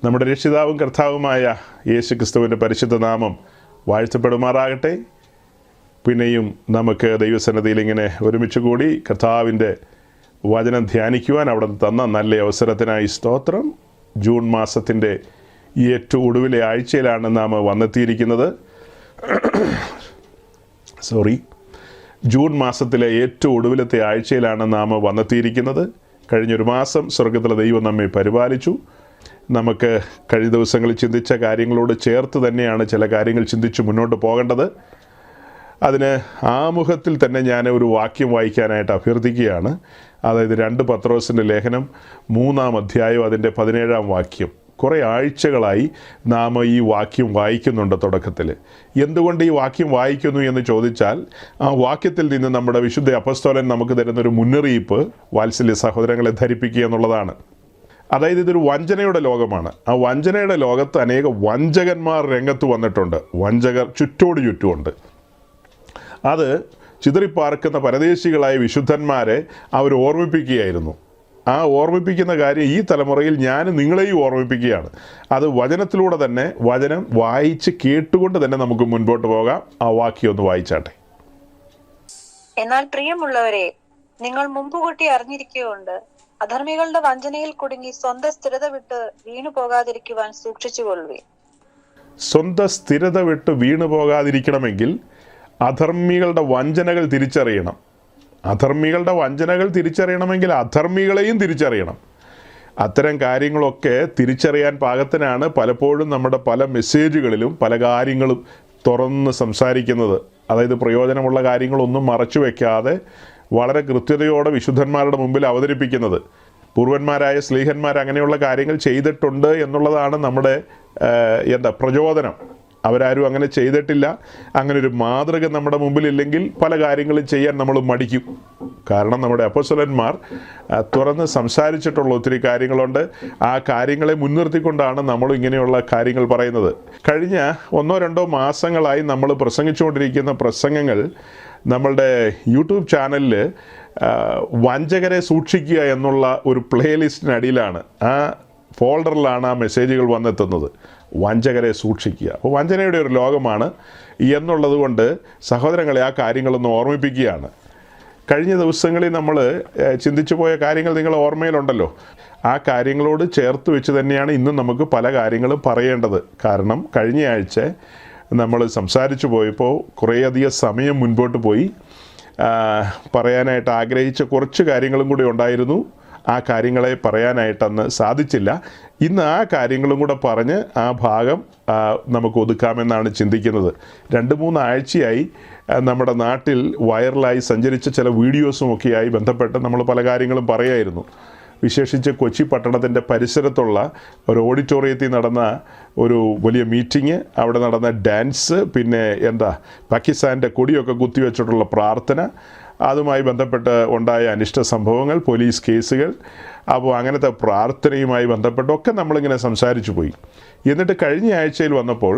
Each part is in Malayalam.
നമ്മുടെ രക്ഷിതാവും കർത്താവുമായ യേശു ക്രിസ്തുവിൻ്റെ പരിശുദ്ധ നാമം വാഴ്ത്തപ്പെടുമാറാകട്ടെ. പിന്നെയും നമുക്ക് ദൈവസന്നിധിയിൽ ഇങ്ങനെ ഒരുമിച്ച് കൂടി കർത്താവിൻ്റെ വചനം ധ്യാനിക്കുവാൻ അവിടെ തന്ന നല്ല അവസരത്തിനായി സ്തോത്രം. ജൂൺ മാസത്തിൻ്റെ ഏറ്റവും ഒടുവിലെ ആഴ്ചയിലാണ് നാം വന്നെത്തിയിരിക്കുന്നത്. ജൂൺ മാസത്തിലെ ഏറ്റവും ഒടുവിലത്തെ ആഴ്ചയിലാണ് നാം വന്നെത്തിയിരിക്കുന്നത്. കഴിഞ്ഞൊരു മാസം സ്വർഗത്തിലെ ദൈവം നമ്മെ പരിപാലിച്ചു. നമുക്ക് കഴിഞ്ഞ ദിവസങ്ങളിൽ ചിന്തിച്ച കാര്യങ്ങളോട് ചേർത്ത് തന്നെയാണ് ചില കാര്യങ്ങൾ ചിന്തിച്ച് മുന്നോട്ട് പോകേണ്ടത്. അതിന് ആമുഖത്തിൽ തന്നെ ഞാൻ ഒരു വാക്യം വായിക്കാനായിട്ട് അഭ്യർത്ഥിക്കുകയാണ്. അതായത് 2 പത്രോസിൻ്റെ ലേഖനം 3-ാം അധ്യായം അതിൻ്റെ 17-ാം വാക്യം. കുറേ ആഴ്ചകളായി നാം ഈ വാക്യം വായിക്കുന്നുണ്ട്. തുടക്കത്തിൽ എന്തുകൊണ്ട് ഈ വാക്യം വായിക്കുന്നു എന്ന് ചോദിച്ചാൽ, ആ വാക്യത്തിൽ നിന്ന് നമ്മുടെ വിശുദ്ധ അപ്പസ്തോലൻ നമുക്ക് തരുന്നൊരു മുന്നറിയിപ്പ് വാത്സല്യ സഹോദരങ്ങളെ ധരിപ്പിക്കുക എന്നുള്ളതാണ്. അതായത് ഇതൊരു വഞ്ചനയുടെ ലോകമാണ്. ആ വഞ്ചനയുടെ ലോകത്ത് അനേക വഞ്ചകന്മാർ രംഗത്ത് വന്നിട്ടുണ്ട്. വഞ്ചകർ ചുറ്റോട് ചുറ്റുമുണ്ട്. അത് ചിതറിപ്പാർക്കുന്ന പരദേശികളായ വിശുദ്ധന്മാരെ അവർ ഓർമ്മിപ്പിക്കുകയായിരുന്നു. ആ ഓർമ്മിപ്പിക്കുന്ന കാര്യം ഈ തലമുറയിൽ ഞാൻ നിങ്ങളെയും ഓർമ്മിപ്പിക്കുകയാണ്. അത് വചനത്തിലൂടെ തന്നെ, വചനം വായിച്ച് കേട്ടുകൊണ്ട് തന്നെ നമുക്ക് മുൻപോട്ട് പോകാം. ആ വാക്യം ഒന്ന് വായിച്ചാട്ടെ. എന്നാൽ പ്രിയമുള്ളവരെ, നിങ്ങൾ മുമ്പുകൂട്ടി അറിഞ്ഞിരിക്കുകയുണ്ട്, അധർമ്മികളുടെ വഞ്ചനയിൽ കുടുങ്ങി സ്വന്തം സ്ഥിരത വിട്ട് വീണു പോകാതിരിക്കുവാൻ സൂക്ഷിച്ചുകൊള്ളുവേ. സ്വന്തം സ്ഥിരത വിട്ട് വീണു പോകാതിരിക്കണമെങ്കിൽ അധർമ്മികളുടെ വഞ്ചനകൾ തിരിച്ചറിയണം. അധർമ്മികളുടെ വഞ്ചനകൾ തിരിച്ചറിയണമെങ്കിൽ അധർമ്മികളെയും തിരിച്ചറിയണം. അത്തരം കാര്യങ്ങളൊക്കെ തിരിച്ചറിയാൻ പാകത്തിനാണ് പലപ്പോഴും നമ്മുടെ പല മെസ്സേജുകളിലും പല കാര്യങ്ങളും തുറന്ന് സംസാരിക്കുന്നത്. അതായത് പ്രയോജനമുള്ള കാര്യങ്ങളൊന്നും മറച്ചു വയ്ക്കാതെ വളരെ കൃത്യതയോടെ വിശുദ്ധന്മാരുടെ മുമ്പിൽ അവതരിപ്പിക്കുന്നത്. പൂർവന്മാരായ സ്ലീഹന്മാർ അങ്ങനെയുള്ള കാര്യങ്ങൾ ചെയ്തിട്ടുണ്ട് എന്നുള്ളതാണ് നമ്മുടെ പ്രചോദനം. അവരാരും അങ്ങനെ ചെയ്തിട്ടില്ല. അങ്ങനെ ഒരു മാതൃക നമ്മുടെ മുമ്പിലില്ലെങ്കിൽ പല കാര്യങ്ങളും ചെയ്യാൻ നമ്മൾ മടിക്കും. കാരണം നമ്മുടെ അപ്പോസ്തലന്മാർ തുറന്ന് സംസാരിച്ചിട്ടുള്ള ഒത്തിരി കാര്യങ്ങളുണ്ട്. ആ കാര്യങ്ങളെ മുൻനിർത്തിക്കൊണ്ടാണ് നമ്മൾ ഇങ്ങനെയുള്ള കാര്യങ്ങൾ പറയുന്നത്. കഴിഞ്ഞ 1-2 മാസങ്ങളായി നമ്മൾ പ്രസംഗിച്ചുകൊണ്ടിരിക്കുന്ന പ്രസംഗങ്ങൾ നമ്മളുടെ യൂട്യൂബ് ചാനലിൽ വഞ്ചകരെ സൂക്ഷിക്കുക എന്നുള്ള ഒരു പ്ലേലിസ്റ്റിനടിയിലാണ്, ആ ഫോൾഡറിലാണ് ആ മെസ്സേജുകൾ വന്നെത്തുന്നത്. വഞ്ചകരെ സൂക്ഷിക്കുക. അപ്പോൾ വഞ്ചനയുടെ ഒരു ലോകമാണ് എന്നുള്ളത് കൊണ്ട് സഹോദരങ്ങളെ ആ കാര്യങ്ങളൊന്ന് ഓർമ്മിപ്പിക്കുകയാണ്. കഴിഞ്ഞ ദിവസങ്ങളിൽ നമ്മൾ ചിന്തിച്ചു പോയ കാര്യങ്ങൾ നിങ്ങൾ ഓർമ്മയിലുണ്ടല്ലോ. ആ കാര്യങ്ങളോട് ചേർത്ത് വെച്ച് തന്നെയാണ് ഇന്നും നമുക്ക് പല കാര്യങ്ങളും പറയേണ്ടത്. കാരണം കഴിഞ്ഞ ആഴ്ച നമ്മൾ സംസാരിച്ചു പോയപ്പോൾ കുറേയധികം സമയം മുൻപോട്ട് പോയി. പറയാനായിട്ട് ആഗ്രഹിച്ച കുറച്ച് കാര്യങ്ങളും കൂടി ഉണ്ടായിരുന്നു. ആ കാര്യങ്ങളെ പറയാനായിട്ടന്ന് സാധിച്ചില്ല. ഇന്ന് ആ കാര്യങ്ങളും കൂടെ പറഞ്ഞ് ആ ഭാഗം നമുക്ക് ഒതുക്കാമെന്നാണ് ചിന്തിക്കുന്നത്. 2-3 ആഴ്ചയായി നമ്മുടെ നാട്ടിൽ വൈറലായി സഞ്ചരിച്ച ചില വീഡിയോസുമൊക്കെയായി ബന്ധപ്പെട്ട് നമ്മൾ പല കാര്യങ്ങളും പറയായിരുന്നു. വിശേഷിച്ച് കൊച്ചി പട്ടണത്തിൻ്റെ പരിസരത്തുള്ള ഒരു ഓഡിറ്റോറിയത്തിൽ നടന്ന ഒരു വലിയ മീറ്റിംഗ്, അവിടെ നടന്ന ഡാൻസ്, പിന്നെ പാകിസ്ഥാൻ്റെ കൊടിയൊക്കെ കുത്തിവെച്ചിട്ടുള്ള പ്രാർത്ഥന, അതുമായി ബന്ധപ്പെട്ട് ഉണ്ടായ അനിഷ്ട സംഭവങ്ങൾ, പോലീസ് കേസുകൾ, അപ്പോൾ അങ്ങനത്തെ പ്രാർത്ഥനയുമായി ബന്ധപ്പെട്ടൊക്കെ നമ്മളിങ്ങനെ സംസാരിച്ചു പോയി. എന്നിട്ട് കഴിഞ്ഞ ആഴ്ചയിൽ വന്നപ്പോൾ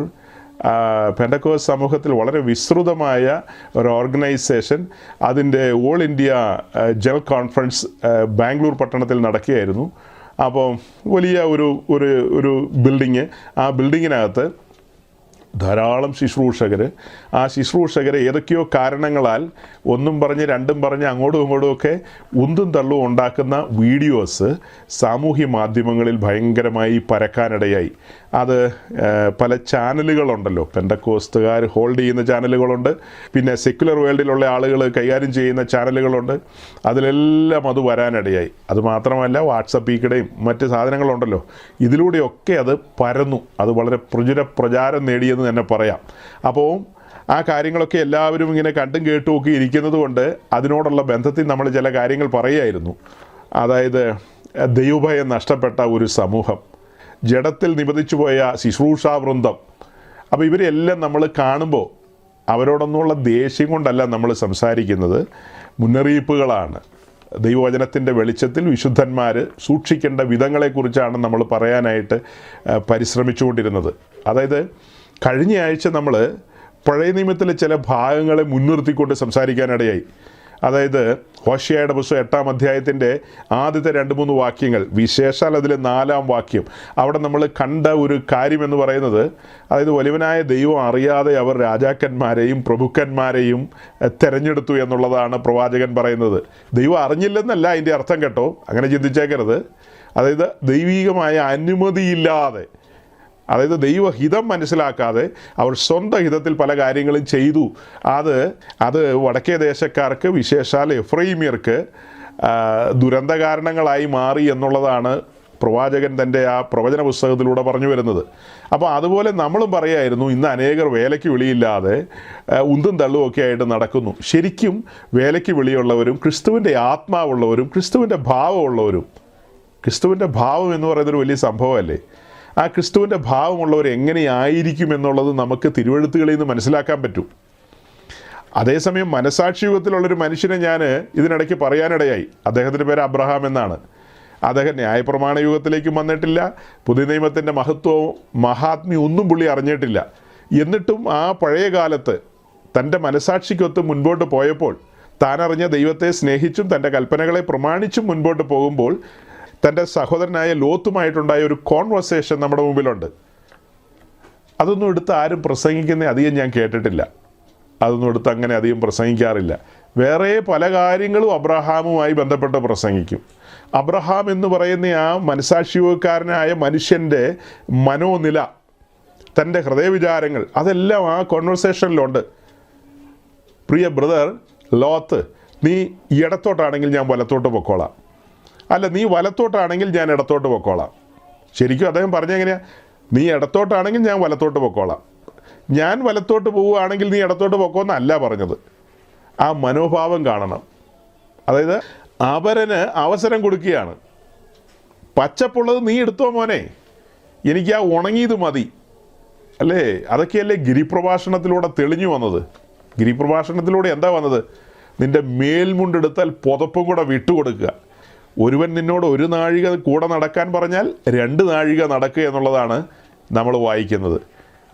പെന്തക്കോസ്ത് സമൂഹത്തിൽ വളരെ വിസ്തൃതമായ ഒരു ഓർഗനൈസേഷൻ, അതിൻ്റെ all India general conference Bangalore പട്ടണത്തിൽ നടക്കുകയായിരുന്നു. അപ്പോൾ വലിയ ഒരു ബിൽഡിങ്, ആ ബിൽഡിങ്ങിനകത്ത് ധാരാളം ശുശ്രൂഷകർ. ആ ശുശ്രൂഷകർ ഏതൊക്കെയോ കാരണങ്ങളാൽ ഒന്നും പറഞ്ഞ് രണ്ടും പറഞ്ഞ് അങ്ങോട്ടും ഇങ്ങോട്ടുമൊക്കെ ഉന്തും തള്ളും ഉണ്ടാക്കുന്ന വീഡിയോസ് സാമൂഹ്യ മാധ്യമങ്ങളിൽ ഭയങ്കരമായി പരക്കാനിടയായി. അത് പല ചാനലുകളുണ്ടല്ലോ. പെന്തക്കോസ്തുകാർ ഹോൾഡ് ചെയ്യുന്ന ചാനലുകളുണ്ട്, പിന്നെ സെക്യുലർ വേൾഡിലുള്ള ആളുകൾ കൈകാര്യം ചെയ്യുന്ന ചാനലുകളുണ്ട്. അതിലെല്ലാം അത് വരാനിടയായി. അതുമാത്രമല്ല, വാട്സപ്പിലൂടെയും മറ്റ് സാധനങ്ങളുണ്ടല്ലോ, ഇതിലൂടെയൊക്കെ അത് പരന്നു. അത് വളരെ പ്രചാരം നേടിയെന്ന് തന്നെ പറയാം. അപ്പോൾ ആ കാര്യങ്ങളൊക്കെ എല്ലാവരും ഇങ്ങനെ കണ്ടും കേട്ടും ഒക്കെ ഇരിക്കുന്നത് കൊണ്ട് അതിനോടുള്ള ബന്ധത്തിൽ നമ്മൾ ചില കാര്യങ്ങൾ പറയുമായിരുന്നു. അതായത് ദൈവഭയം നഷ്ടപ്പെട്ട ഒരു സമൂഹം, ജഡത്തിൽ നിബന്ധിച്ചു പോയ ശുശ്രൂഷാവൃന്ദം. അപ്പോൾ ഇവരെല്ലാം നമ്മൾ കാണുമ്പോൾ അവരോടൊന്നുമുള്ള ദേഷ്യം കൊണ്ടല്ല നമ്മൾ സംസാരിക്കുന്നത്, മുന്നറിയിപ്പുകളാണ്. ദൈവവചനത്തിൻ്റെ വെളിച്ചത്തിൽ വിശുദ്ധന്മാർ സൂക്ഷിക്കേണ്ട വിധങ്ങളെക്കുറിച്ചാണ് നമ്മൾ പറയാനായിട്ട് പരിശ്രമിച്ചുകൊണ്ടിരുന്നത്. അതായത് കഴിഞ്ഞ ആഴ്ച നമ്മൾ പഴയ നിയമത്തിലെ ചില ഭാഗങ്ങളെ മുൻനിർത്തിക്കൊണ്ട് സംസാരിക്കാനിടയായി. അതായത് ഹോശേയയുടെ പുസ്തകം 8-ാം അധ്യായത്തിൻ്റെ ആദ്യത്തെ 2-3 വാക്യങ്ങൾ, വിശേഷാൽ അതിലെ 4-ാം വാക്യം, അവിടെ നമ്മൾ കണ്ട ഒരു കാര്യമെന്ന് പറയുന്നത്, അതായത് വലിയവനായ ദൈവം അറിയാതെ അവർ രാജാക്കന്മാരെയും പ്രഭുക്കന്മാരെയും തിരഞ്ഞെടുത്തു എന്നുള്ളതാണ് പ്രവാചകൻ പറയുന്നത്. ദൈവം അറിഞ്ഞില്ലെന്നല്ല അതിൻ്റെ അർത്ഥം കേട്ടോ, അങ്ങനെ ചിന്തിച്ചേക്കരുത്. അതായത് ദൈവീകമായ അനുമതിയില്ലാതെ, അതായത് ദൈവഹിതം മനസ്സിലാക്കാതെ അവർ സ്വന്തം ഹിതത്തിൽ പല കാര്യങ്ങളും ചെയ്തു. അത് വടക്കേ ദേശക്കാർക്ക്, വിശേഷാൽ എഫ്രൈമ്യർക്ക് ദുരന്ത കാരണങ്ങളായി മാറി എന്നുള്ളതാണ് പ്രവാചകൻ തൻ്റെ ആ പ്രവചന പുസ്തകത്തിലൂടെ പറഞ്ഞു വരുന്നത്. അപ്പോൾ അതുപോലെ നമ്മളും പറയായിരുന്നു, ഇന്ന് അനേകർ വേലയ്ക്ക് വിളിയില്ലാതെ ഉന്തും തള്ളുമൊക്കെ ആയിട്ട് നടക്കുന്നു. ശരിക്കും വേലയ്ക്ക് വിളിയുള്ളവരും ക്രിസ്തുവിൻ്റെ ആത്മാവുള്ളവരും ക്രിസ്തുവിൻ്റെ ഭാവമുള്ളവരും, ക്രിസ്തുവിൻ്റെ ഭാവം എന്ന് പറയുന്നതൊരു വലിയ സംഭവമല്ലേ, ആ ക്രിസ്തുവിൻ്റെ ഭാവമുള്ളവർ എങ്ങനെയായിരിക്കും എന്നുള്ളത് നമുക്ക് തിരുവെഴുത്തുകളിൽ നിന്ന് മനസ്സിലാക്കാൻ പറ്റും. അതേസമയം മനസാക്ഷി യുഗത്തിലുള്ളൊരു മനുഷ്യനെ ഞാൻ ഇതിനിടയ്ക്ക് പറയാനിടയായി. അദ്ദേഹത്തിൻ്റെ പേര് അബ്രഹാം എന്നാണ്. അദ്ദേഹം ന്യായപ്രമാണ യുഗത്തിലേക്കും വന്നിട്ടില്ല, പുതിയ നിയമത്തിൻ്റെ മഹത്വവും മഹാത്മ്യം ഒന്നും പുള്ളി അറിഞ്ഞിട്ടില്ല. എന്നിട്ടും ആ പഴയ കാലത്ത് തൻ്റെ മനസാക്ഷിക്കൊത്ത് മുൻപോട്ട് പോയപ്പോൾ, താനറിഞ്ഞ ദൈവത്തെ സ്നേഹിച്ചും തൻ്റെ കൽപ്പനകളെ പ്രമാണിച്ചും മുൻപോട്ട് പോകുമ്പോൾ, തൻ്റെ സഹോദരനായ ലോത്തുമായിട്ടുണ്ടായ ഒരു കോൺവെർസേഷൻ നമ്മുടെ മുമ്പിലുണ്ട്. അതൊന്നും എടുത്ത് ആരും പ്രസംഗിക്കുന്ന അധികം ഞാൻ കേട്ടിട്ടില്ല. അതൊന്നും എടുത്ത് അങ്ങനെ അധികം പ്രസംഗിക്കാറില്ല. വേറെ പല കാര്യങ്ങളും അബ്രഹാമുമായി ബന്ധപ്പെട്ട് പ്രസംഗിക്കും. അബ്രഹാം എന്ന് പറയുന്ന ആ മനസാക്ഷികാരനായ മനുഷ്യൻ്റെ മനോനില, തൻ്റെ ഹൃദയവിചാരങ്ങൾ, അതെല്ലാം ആ കോൺവെർസേഷനിലുണ്ട്. പ്രിയ ബ്രദർ ലോത്ത്, നീ ഇടത്തോട്ടാണെങ്കിൽ ഞാൻ വലത്തോട്ട് പൊക്കോളാം, അല്ല നീ വലത്തോട്ടാണെങ്കിൽ ഞാൻ ഇടത്തോട്ട് പൊക്കോളാം. ശരിക്കും അദ്ദേഹം പറഞ്ഞെങ്ങനെയാണ്? നീ ഇടത്തോട്ടാണെങ്കിൽ ഞാൻ വലത്തോട്ട് പൊക്കോളാം, ഞാൻ വലത്തോട്ട് പോവുകയാണെങ്കിൽ നീ ഇടത്തോട്ട് പൊക്കോന്നല്ല പറഞ്ഞത്. ആ മനോഭാവം കാണണം. അതായത് അവരന് അവസരം കൊടുക്കുകയാണ്. പച്ചപ്പുള്ളത് നീ എടുത്തോ മോനെ, എനിക്ക് ആ ഉണങ്ങിയത് മതി, അല്ലേ? അതൊക്കെയല്ലേ ഗിരിപ്രഭാഷണത്തിലൂടെ തെളിഞ്ഞു വന്നത്. ഗിരിപ്രഭാഷണത്തിലൂടെ എന്താ വന്നത്? നിൻ്റെ മേൽമുണ്ടെടുത്താൽ പുതപ്പും കൂടെ വിട്ടുകൊടുക്കുക. ഒരുവൻ നിന്നോട് 1 നാഴിക കൂടെ നടക്കാൻ പറഞ്ഞാൽ 2 നാഴിക നടക്കുക എന്നുള്ളതാണ് നമ്മൾ വായിക്കുന്നത്.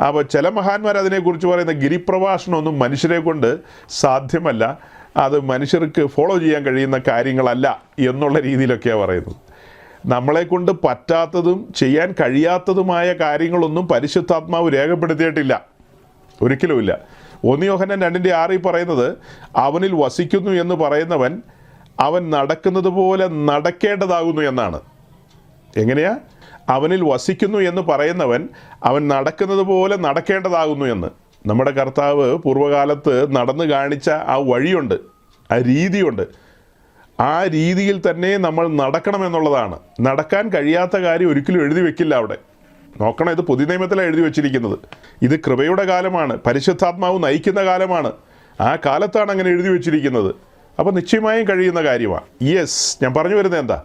അപ്പോൾ ചില മഹാന്മാർ അതിനെക്കുറിച്ച് പറയുന്ന ഗിരിപ്രഭാഷണമൊന്നും മനുഷ്യരെ കൊണ്ട് സാധ്യമല്ല, അത് മനുഷ്യർക്ക് ഫോളോ ചെയ്യാൻ കഴിയുന്ന കാര്യങ്ങളല്ല എന്നുള്ള രീതിയിലൊക്കെയാണ് പറയുന്നത്. നമ്മളെക്കൊണ്ട് പറ്റാത്തതും ചെയ്യാൻ കഴിയാത്തതുമായ കാര്യങ്ങളൊന്നും പരിശുദ്ധാത്മാവ് രേഖപ്പെടുത്തിയിട്ടില്ല, ഒരിക്കലുമില്ല. 1 യോഹന്നാൻ 2:6 പറയുന്നത്, അവനിൽ വസിക്കുന്നു എന്ന് പറയുന്നവൻ അവൻ നടക്കുന്നത് പോലെ നടക്കേണ്ടതാകുന്നു എന്നാണ്. എങ്ങനെയാ? അവനിൽ വസിക്കുന്നു എന്ന് പറയുന്നവൻ അവൻ നടക്കുന്നത് പോലെ നടക്കേണ്ടതാകുന്നു എന്ന്. നമ്മുടെ കർത്താവ് പൂർവ്വകാലത്ത് നടന്നു കാണിച്ച ആ വഴിയുണ്ട്, ആ രീതിയുണ്ട്. ആ രീതിയിൽ തന്നെ നമ്മൾ നടക്കണമെന്നുള്ളതാണ്. നടക്കാൻ കഴിയാത്ത കാര്യം ഒരിക്കലും എഴുതി വെക്കില്ല അവിടെ. നോക്കണം, ഇത് പുതിയ നിയമത്തിലാണ് എഴുതി വച്ചിരിക്കുന്നത്. ഇത് കൃപയുടെ കാലമാണ്, പരിശുദ്ധാത്മാവ് നയിക്കുന്ന കാലമാണ്. ആ കാലത്താണ് അങ്ങനെ എഴുതി വച്ചിരിക്കുന്നത്. അപ്പോൾ നിശ്ചയമായും കഴിയുന്ന കാര്യമാണ്. യെസ്, ഞാൻ പറഞ്ഞു വരുന്നത് എന്താ?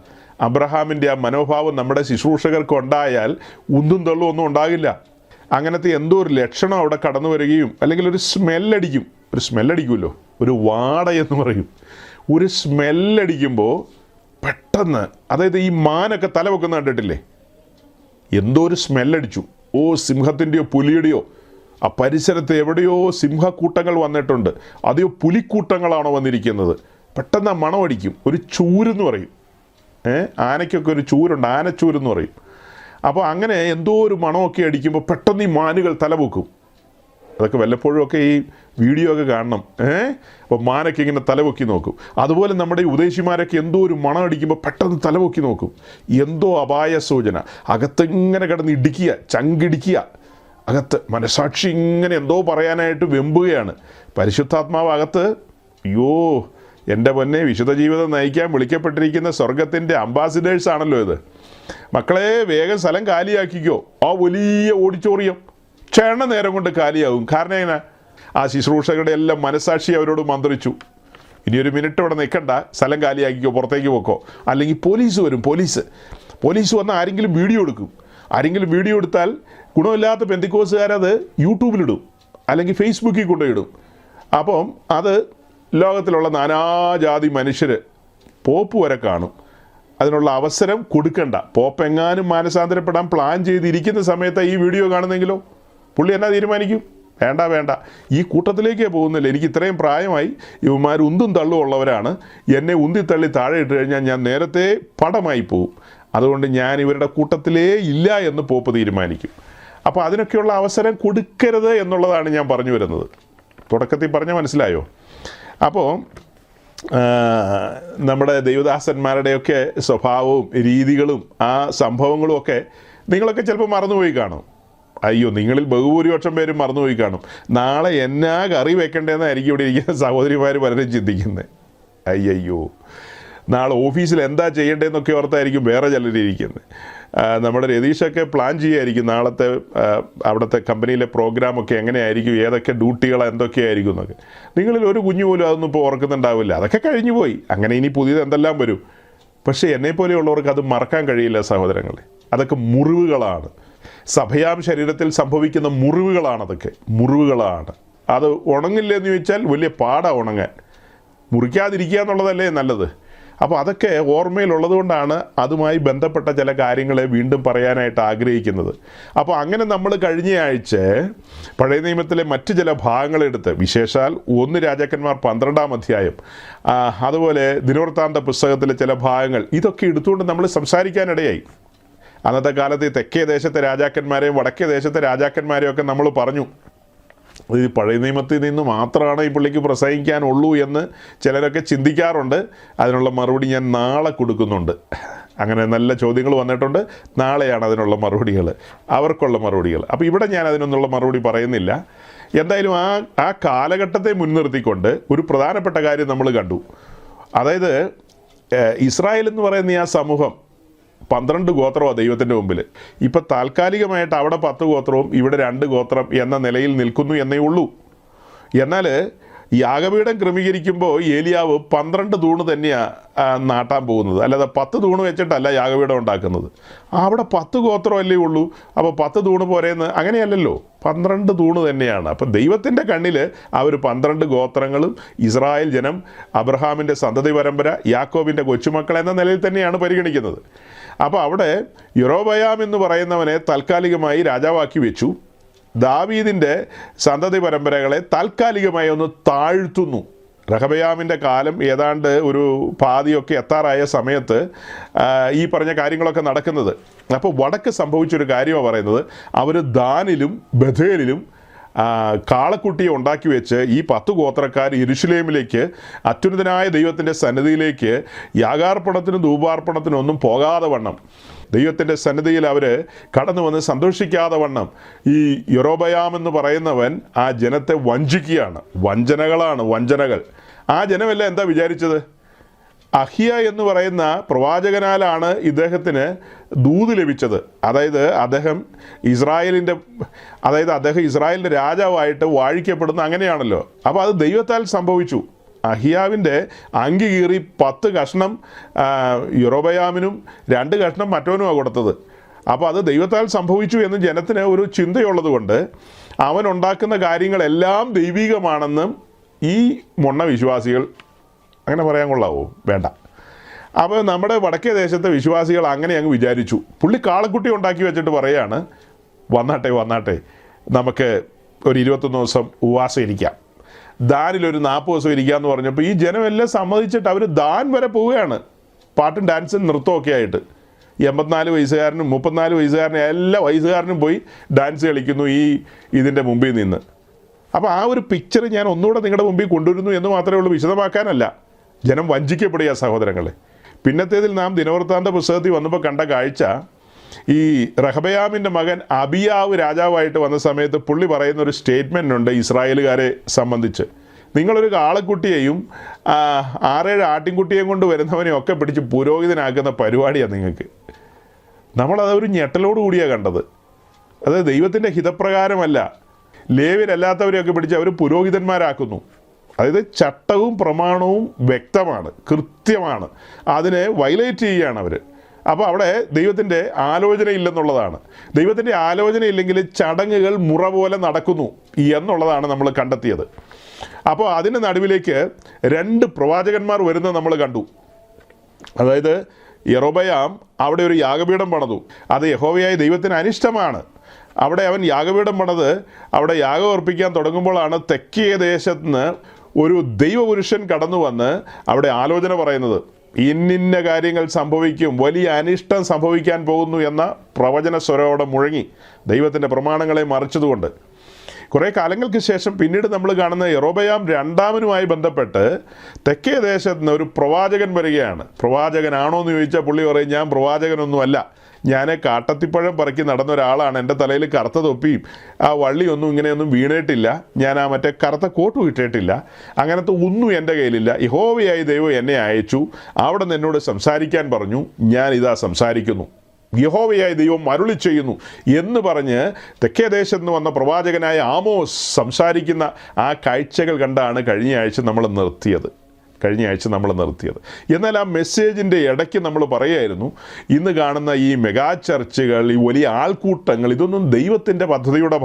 അബ്രഹാമിൻ്റെ ആ മനോഭാവം നമ്മുടെ ശുശ്രൂഷകർക്ക് ഉണ്ടായാൽ ഉന്തും തള്ളും ഒന്നും ഉണ്ടാകില്ല. അങ്ങനത്തെ എന്തോ ഒരു ലക്ഷണം അവിടെ കടന്നു വരികയും, അല്ലെങ്കിൽ ഒരു സ്മെല്ലടിക്കുമല്ലോ, ഒരു വാട എന്ന് പറയും. ഒരു സ്മെല്ലടിക്കുമ്പോൾ പെട്ടെന്ന്, അതായത് ഈ മാനൊക്കെ തല വെക്കുന്ന കണ്ടിട്ടില്ലേ? എന്തോ ഒരു സ്മെല്ലടിച്ചു. സിംഹത്തിൻ്റെയോ പുലിയുടെയോ, ആ പരിസരത്ത് എവിടെയോ സിംഹക്കൂട്ടങ്ങൾ വന്നിട്ടുണ്ട്, അതെയോ പുലിക്കൂട്ടങ്ങളാണോ വന്നിരിക്കുന്നത്? പെട്ടെന്ന് ആ മണമടിക്കും. ഒരു ചൂരെന്ന് പറയും, ആനയ്ക്കൊക്കെ ഒരു ചൂരുണ്ട്, ആനച്ചൂരെന്ന് പറയും. അപ്പോൾ അങ്ങനെ എന്തോ ഒരു മണമൊക്കെ അടിക്കുമ്പോൾ പെട്ടെന്ന് ഈ മാനുകൾ തലപൊക്കും. അതൊക്കെ വല്ലപ്പോഴും ഒക്കെ ഈ വീഡിയോ ഒക്കെ കാണണം. അപ്പോൾ മാനൊക്കെ ഇങ്ങനെ തലപൊക്കി നോക്കും. അതുപോലെ നമ്മുടെ ഈ ഉദ്ദേശിമാരൊക്കെ എന്തോ ഒരു മണം അടിക്കുമ്പോൾ പെട്ടെന്ന് തലപൊക്കി നോക്കും. എന്തോ അപായ സൂചന. അകത്തിങ്ങനെ കിടന്ന് ഇടിക്കുക, ചങ്കിടിക്കുക. അകത്ത് മനസാക്ഷി ഇങ്ങനെ എന്തോ പറയാനായിട്ട് വെമ്പുകയാണ്. പരിശുദ്ധാത്മാവ് അകത്ത്, അയ്യോ എൻ്റെ പൊന്നെ, വിശുദ്ധ ജീവിതം നയിക്കാൻ വിളിക്കപ്പെട്ടിരിക്കുന്ന സ്വർഗത്തിൻ്റെ അംബാസിഡേഴ്സ് ആണല്ലോ ഇത്. മക്കളെ, വേഗം സ്ഥലം കാലിയാക്കിക്കോ. ആ വലിയ ഓഡിറ്റോറിയം ക്ഷണ നേരം കൊണ്ട് കാലിയാകും. കാരണം എങ്ങനെ? ആ ശുശ്രൂഷകരുടെ എല്ലാം മനസാക്ഷി അവരോട് മന്ത്രിച്ചു, ഇനി ഒരു മിനിറ്റ് ഇവിടെ നിൽക്കണ്ട, സ്ഥലം കാലിയാക്കിക്കോ, പുറത്തേക്ക് പോക്കോ. അല്ലെങ്കിൽ പോലീസ് വരും. പോലീസ് വന്ന് ആരെങ്കിലും വീഡിയോ എടുക്കും. ആരെങ്കിലും വീഡിയോ എടുത്താൽ ഗുണമില്ലാത്ത പെന്തിക്കോസുകാരത് യൂട്യൂബിലിടും, അല്ലെങ്കിൽ ഫേസ്ബുക്കിൽ കൊണ്ടുപോയിടും. അപ്പം അത് ലോകത്തിലുള്ള നാനാജാതി മനുഷ്യർ, പോപ്പ് വരെ കാണും. അതിനുള്ള അവസരം കൊടുക്കണ്ട. പോപ്പ് എങ്ങാനും മാനസാന്തരപ്പെടാൻ പ്ലാൻ ചെയ്തിരിക്കുന്ന സമയത്ത് ഈ വീഡിയോ കാണുന്നെങ്കിലോ പുള്ളി എന്നാ തീരുമാനിക്കും? വേണ്ട വേണ്ട, ഈ കൂട്ടത്തിലേക്കേ പോകുന്നില്ല. എനിക്ക് ഇത്രയും പ്രായമായി, ഇവന്മാർ ഉന്തും തള്ളും ഉള്ളവരാണ്, എന്നെ ഉന്തിത്തള്ളി താഴെ ഇട്ട് കഴിഞ്ഞാൽ ഞാൻ നേരത്തെ പടമായി പോവും, അതുകൊണ്ട് ഞാൻ ഇവരുടെ കൂട്ടത്തിലേ ഇല്ല എന്ന് പോപ്പ് തീരുമാനിക്കും. അപ്പോൾ അതിനൊക്കെയുള്ള അവസരം കൊടുക്കരുത് എന്നുള്ളതാണ് ഞാൻ പറഞ്ഞു വരുന്നത്. തുടക്കത്തിൽ പറഞ്ഞാൽ മനസ്സിലായോ? അപ്പോൾ നമ്മുടെ ദൈവദാസന്മാരുടെയൊക്കെ സ്വഭാവവും രീതികളും ആ സംഭവങ്ങളും ഒക്കെ നിങ്ങളൊക്കെ ചിലപ്പോൾ മറന്നുപോയി കാണും. അയ്യോ, നിങ്ങളിൽ ബഹുഭൂരിപക്ഷം പേരും മറന്നുപോയി കാണും. നാളെ എന്നാ കറി വെക്കേണ്ടതെന്നായിരിക്കും ഇവിടെ ഇരിക്കുന്ന സഹോദരിമാർ പലരും ചിന്തിക്കുന്നത്. അയ്യോ, നാളെ ഓഫീസിൽ എന്താ ചെയ്യേണ്ടതെന്നൊക്കെ ഓർത്തായിരിക്കും വേറെ ചിലരിയ്ക്കുന്നത്. നമ്മുടെ രതീഷൊക്കെ പ്ലാൻ ചെയ്യുമായിരിക്കും നാളത്തെ അവിടുത്തെ കമ്പനിയിലെ പ്രോഗ്രാമൊക്കെ എങ്ങനെയായിരിക്കും, ഏതൊക്കെ ഡ്യൂട്ടികൾ എന്തൊക്കെയായിരിക്കും എന്നൊക്കെ. നിങ്ങളിൽ ഒരു കുഞ്ഞു പോലും അതൊന്നും ഇപ്പോൾ ഓർക്കുന്നുണ്ടാവില്ല. അതൊക്കെ കഴിഞ്ഞു പോയി. അങ്ങനെ ഇനി പുതിയത് എന്തെല്ലാം വരും. പക്ഷേ എന്നെപ്പോലെയുള്ളവർക്ക് അത് മറക്കാൻ കഴിയില്ല സഹോദരങ്ങളെ. അതൊക്കെ മുറിവുകളാണ്. സഭയാം ശരീരത്തിൽ സംഭവിക്കുന്ന മുറിവുകളാണതൊക്കെ. മുറിവുകളാണ്. അത് ഉണങ്ങില്ലെന്ന് ചോദിച്ചാൽ വലിയ പാടാണ് ഉണങ്ങാൻ. മുറിക്കാതിരിക്കുക എന്നുള്ളതല്ലേ നല്ലത്. അപ്പോൾ അതൊക്കെ ഓർമ്മയിലുള്ളത് കൊണ്ടാണ് അതുമായി ബന്ധപ്പെട്ട ചില കാര്യങ്ങളെ വീണ്ടും പറയാനായിട്ട് ആഗ്രഹിക്കുന്നത്. അപ്പോൾ അങ്ങനെ നമ്മൾ കഴിഞ്ഞ ആഴ്ച പഴയ നിയമത്തിലെ മറ്റ് ചില ഭാഗങ്ങളെടുത്ത്, വിശേഷാൽ 1 രാജാക്കന്മാർ 12-ാം അധ്യായം, അതുപോലെ ദിനവൃത്താന്ത പുസ്തകത്തിലെ ചില ഭാഗങ്ങൾ, ഇതൊക്കെ എടുത്തുകൊണ്ട് നമ്മൾ സംസാരിക്കാനിടയായി. അന്നത്തെ കാലത്ത് തെക്കേ ദേശത്തെ രാജാക്കന്മാരെയും വടക്കേ ദേശത്തെ രാജാക്കന്മാരെയും ഒക്കെ നമ്മൾ പറഞ്ഞു. ഇത് പഴയ നിയമത്തിൽ നിന്ന് മാത്രമാണ് ഈ പുള്ളിക്ക് പ്രസംഗിക്കാനുള്ളൂ എന്ന് ചിലരൊക്കെ ചിന്തിക്കാറുണ്ട്. അതിനുള്ള മറുപടി ഞാൻ നാളെ കൊടുക്കുന്നുണ്ട്. അങ്ങനെ നല്ല ചോദ്യങ്ങൾ വന്നിട്ടുണ്ട്. നാളെയാണ് അതിനുള്ള മറുപടികൾ, അവർക്കുള്ള മറുപടികൾ. അപ്പോൾ ഇവിടെ ഞാൻ അതിനൊന്നുള്ള മറുപടി പറയുന്നില്ല. എന്തായാലും ആ കാലഘട്ടത്തെ മുൻനിർത്തിക്കൊണ്ട് ഒരു പ്രധാനപ്പെട്ട കാര്യം നമ്മൾ കണ്ടു. അതായത് ഇസ്രായേൽ എന്ന് പറയുന്ന ആ സമൂഹം 12 ഗോത്രമാണ് ദൈവത്തിൻ്റെ മുമ്പിൽ. ഇപ്പം താൽക്കാലികമായിട്ട് അവിടെ 10 ഗോത്രവും ഇവിടെ 2 ഗോത്രം എന്ന നിലയിൽ നിൽക്കുന്നു എന്നേ ഉള്ളൂ. എന്നാൽ യാഗപീഠം ക്രമീകരിക്കുമ്പോൾ ഏലിയാവ് 12 തൂണ് തന്നെയാണ് നാട്ടാൻ പോകുന്നത്, അല്ലാതെ 10 തൂണ് വെച്ചിട്ടല്ല യാഗപീഠം ഉണ്ടാക്കുന്നത്. അവിടെ 10 ഗോത്രമല്ലേ ഉള്ളൂ, അപ്പോൾ 10 തൂണ് പോരെയെന്ന് അങ്ങനെയല്ലല്ലോ, 12 തൂണ് തന്നെയാണ്. അപ്പം ദൈവത്തിൻ്റെ കണ്ണിൽ ആ ഒരു 12 ഗോത്രങ്ങളും ഇസ്രായേൽ ജനം, അബ്രഹാമിൻ്റെ സന്തതി പരമ്പര, യാക്കോബിൻ്റെ കൊച്ചുമക്കൾ എന്ന നിലയിൽ തന്നെയാണ് പരിഗണിക്കുന്നത്. അപ്പോൾ അവിടെ യൊരോബയാം എന്ന് പറയുന്നവനെ താൽക്കാലികമായി രാജാവാക്കി വെച്ചു. ദാവീദിൻ്റെ സന്തതി പരമ്പരകളെ താൽക്കാലികമായി ഒന്ന് താഴ്ത്തുന്നു. റഹബയാമിൻ്റെ കാലം ഏതാണ്ട് ഒരു പാതിയൊക്കെ എത്താറായ സമയത്ത് ഈ പറഞ്ഞ കാര്യങ്ങളൊക്കെ നടക്കുന്നത്. അപ്പോൾ വടക്ക് സംഭവിച്ചൊരു കാര്യമാണ് പറയുന്നത്. അവർ ദാനിലും ബഥേലിലും കാളക്കുട്ടിയെ ഉണ്ടാക്കി വെച്ച് ഈ 10 ഗോത്രക്കാർ യെരൂശലേമിലേക്ക്, അത്യുന്നതനായ ദൈവത്തിൻ്റെ സന്നിധിയിലേക്ക് യാഗാർപ്പണത്തിനും ധൂപാർപ്പണത്തിനും ഒന്നും പോകാതെ വണ്ണം, ദൈവത്തിൻ്റെ സന്നിധിയിൽ അവർ കടന്നു വന്ന് സന്തോഷിക്കാതെ വണ്ണം ഈ യൊരോബയാം എന്ന് പറയുന്നവൻ ആ ജനത്തെ വഞ്ചിക്കുകയാണ്. വഞ്ചനകൾ. ആ ജനമെല്ലാം എന്താ വിചാരിച്ചത്? അഹിയ എന്ന് പറയുന്ന പ്രവാചകനാലാണ് ഇദ്ദേഹത്തിന് ദൂത് ലഭിച്ചത്. അതായത് അദ്ദേഹം ഇസ്രായേലിൻ്റെ രാജാവായിട്ട് വാഴിക്കപ്പെടുന്ന അങ്ങനെയാണല്ലോ. അപ്പോൾ അത് ദൈവത്താൽ സംഭവിച്ചു. അഹിയാവിൻ്റെ അങ്കി കീറി 10 കഷ്ണം യൊരോബയാമിനും 2 കഷ്ണം മറ്റവനുമാണ് കൊടുത്തത്. അപ്പോൾ അത് ദൈവത്താൽ സംഭവിച്ചു എന്ന് ജനത്തിന് ഒരു ചിന്തയുള്ളത് കൊണ്ട് അവൻ ഉണ്ടാക്കുന്ന കാര്യങ്ങളെല്ലാം ദൈവികമാണെന്നും ഈ വിശ്വാസികൾ, അങ്ങനെ പറയാൻ കൊള്ളാവോ? വേണ്ട. അപ്പോൾ നമ്മുടെ വടക്കേ ദേശത്തെ വിശ്വാസികൾ അങ്ങനെ അങ്ങ് വിചാരിച്ചു. പുള്ളി കാളക്കുട്ടി ഉണ്ടാക്കി വെച്ചിട്ട് പറയാണ്, വന്നാട്ടെ നമുക്ക് ഒരു 21 ദിവസം ഉപവാസം ഇരിക്കാം, ദാനിലൊരു 40 ദിവസം ഇരിക്കാമെന്ന് പറഞ്ഞപ്പോൾ ഈ ജനമെല്ലാം സമ്മതിച്ചിട്ട് അവർ ദാൻ വരെ പോവുകയാണ്. പാട്ടും ഡാൻസും നൃത്തമൊക്കെ ആയിട്ട്. 84 വയസ്സുകാരനും 34 വയസ്സുകാരനും എല്ലാ വയസ്സുകാരനും പോയി ഡാൻസ് കളിക്കുന്നു ഇതിൻ്റെ മുമ്പിൽ നിന്ന്. അപ്പോൾ ആ ഒരു പിക്ചർ ഞാൻ ഒന്നുകൂടെ നിങ്ങളുടെ മുമ്പിൽ കൊണ്ടുവരുന്നു എന്ന് മാത്രമേ ഉള്ളൂ, വിശദമാക്കാനല്ല. ജനം വഞ്ചിക്കപ്പെടുക സഹോദരങ്ങളെ. പിന്നത്തേതിൽ നാം ദിനവൃത്താന്ത പുസ്തകത്തിൽ വന്നപ്പോൾ കണ്ട കാഴ്ച, ഈ റഹബയാമിൻ്റെ മകൻ അബിയാവ് രാജാവായിട്ട് വന്ന സമയത്ത് പുള്ളി പറയുന്ന ഒരു സ്റ്റേറ്റ്മെൻ്റ് ഉണ്ട് ഇസ്രായേലുകാരെ സംബന്ധിച്ച്. നിങ്ങളൊരു കാളക്കുട്ടിയെയും 6-7 ആട്ടിൻകുട്ടിയെയും കൊണ്ട് വരുന്നവനെയും ഒക്കെ പിടിച്ച് പുരോഹിതനാക്കുന്ന പരിപാടിയാണ് നിങ്ങൾക്ക്. നമ്മളതൊരു ഞെട്ടലോടുകൂടിയാണ് കണ്ടത്. അത് ദൈവത്തിൻ്റെ ഹിതപ്രകാരമല്ല. ലേവ്യരല്ലാത്തവരെയൊക്കെ പിടിച്ച് അവർ പുരോഹിതന്മാരാക്കുന്നു. അതായത് ചട്ടവും പ്രമാണവും വ്യക്തമാണ്, കൃത്യമാണ്, അതിനെ വയലേറ്റ് ചെയ്യുകയാണ് അവർ. അപ്പോൾ അവിടെ ദൈവത്തിൻ്റെ ആലോചന ഇല്ലെന്നുള്ളതാണ്. ദൈവത്തിൻ്റെ ആലോചന ഇല്ലെങ്കിൽ ചടങ്ങുകൾ മുറ പോലെ നടക്കുന്നു എന്നുള്ളതാണ് നമ്മൾ കണ്ടെത്തിയത്. അപ്പോൾ അതിൻ്റെ നടുവിലേക്ക് 2 പ്രവാചകന്മാർ വരുന്നത് നമ്മൾ കണ്ടു. അതായത് യെറൊബെയാം അവിടെ ഒരു യാഗപീഠം പണിതു. അത് യഹോവയായ ദൈവത്തിന് അനിഷ്ടമാണ്. അവിടെ അവൻ യാഗപീഠം പണിത് അവിടെ യാഗം അർപ്പിക്കാൻ തുടങ്ങുമ്പോഴാണ് തെക്കേ ദേശത്ത് നിന്ന് ഒരു ദൈവപുരുഷൻ കടന്നു വന്ന് അവിടെ ആലോചന പറയുന്നത്. ഇന്നിന്ന കാര്യങ്ങൾ സംഭവിക്കും, വലിയ അനിഷ്ടം സംഭവിക്കാൻ പോകുന്നു എന്ന പ്രവചന സ്വരോടെ മുഴങ്ങി ദൈവത്തിൻ്റെ പ്രമാണങ്ങളെ മറിച്ചതുകൊണ്ട്. കുറേ കാലങ്ങൾക്ക് ശേഷം പിന്നീട് നമ്മൾ കാണുന്ന യെറൊബെയാം രണ്ടാമനുമായി ബന്ധപ്പെട്ട് തെക്കേ ദേശത്ത് നിന്ന് ഒരു പ്രവാചകൻ വരികയാണ്. പ്രവാചകനാണോ എന്ന് ചോദിച്ചാൽ പുള്ളി പറയും, ഞാൻ പ്രവാചകനൊന്നുമല്ല, ഞാൻ കാട്ടത്തിപ്പഴം പറക്കി നടന്ന ഒരാളാണ്, എൻ്റെ തലയിൽ കറുത്ത തൊപ്പിയും ആ വള്ളിയൊന്നും ഇങ്ങനെയൊന്നും വീണിട്ടില്ല, ഞാൻ ആ മറ്റേ കറുത്ത കോട്ടും ഇട്ടിട്ടില്ല, അങ്ങനത്തെ ഒന്നും എൻ്റെ കയ്യിലില്ല, യഹോവയായ ദൈവം എന്നെ അയച്ചു, അവിടെ നിന്ന് എന്നോട് സംസാരിക്കാൻ പറഞ്ഞു, ഞാൻ ഇതാ സംസാരിക്കുന്നു, യഹോവയായ ദൈവം അരുളി ചെയ്യുന്നു എന്ന് പറഞ്ഞ് തെക്കേ ദേശത്ത് നിന്ന് വന്ന പ്രവാചകനായ ആമോസ് സംസാരിക്കുന്ന ആ കാഴ്ചകൾ കണ്ടാണ് കഴിഞ്ഞ ആഴ്ച നമ്മൾ നിർത്തിയത്. എന്നാൽ ആ മെസ്സേജിൻ്റെ ഇടയ്ക്ക് നമ്മൾ പറയായിരുന്നു, ഇന്ന് കാണുന്ന ഈ മെഗാ ചർച്ചുകൾ, ഈ വലിയ ആൾക്കൂട്ടങ്ങൾ, ഇതൊന്നും ദൈവത്തിൻ്റെ പദ്ധതിയുടെ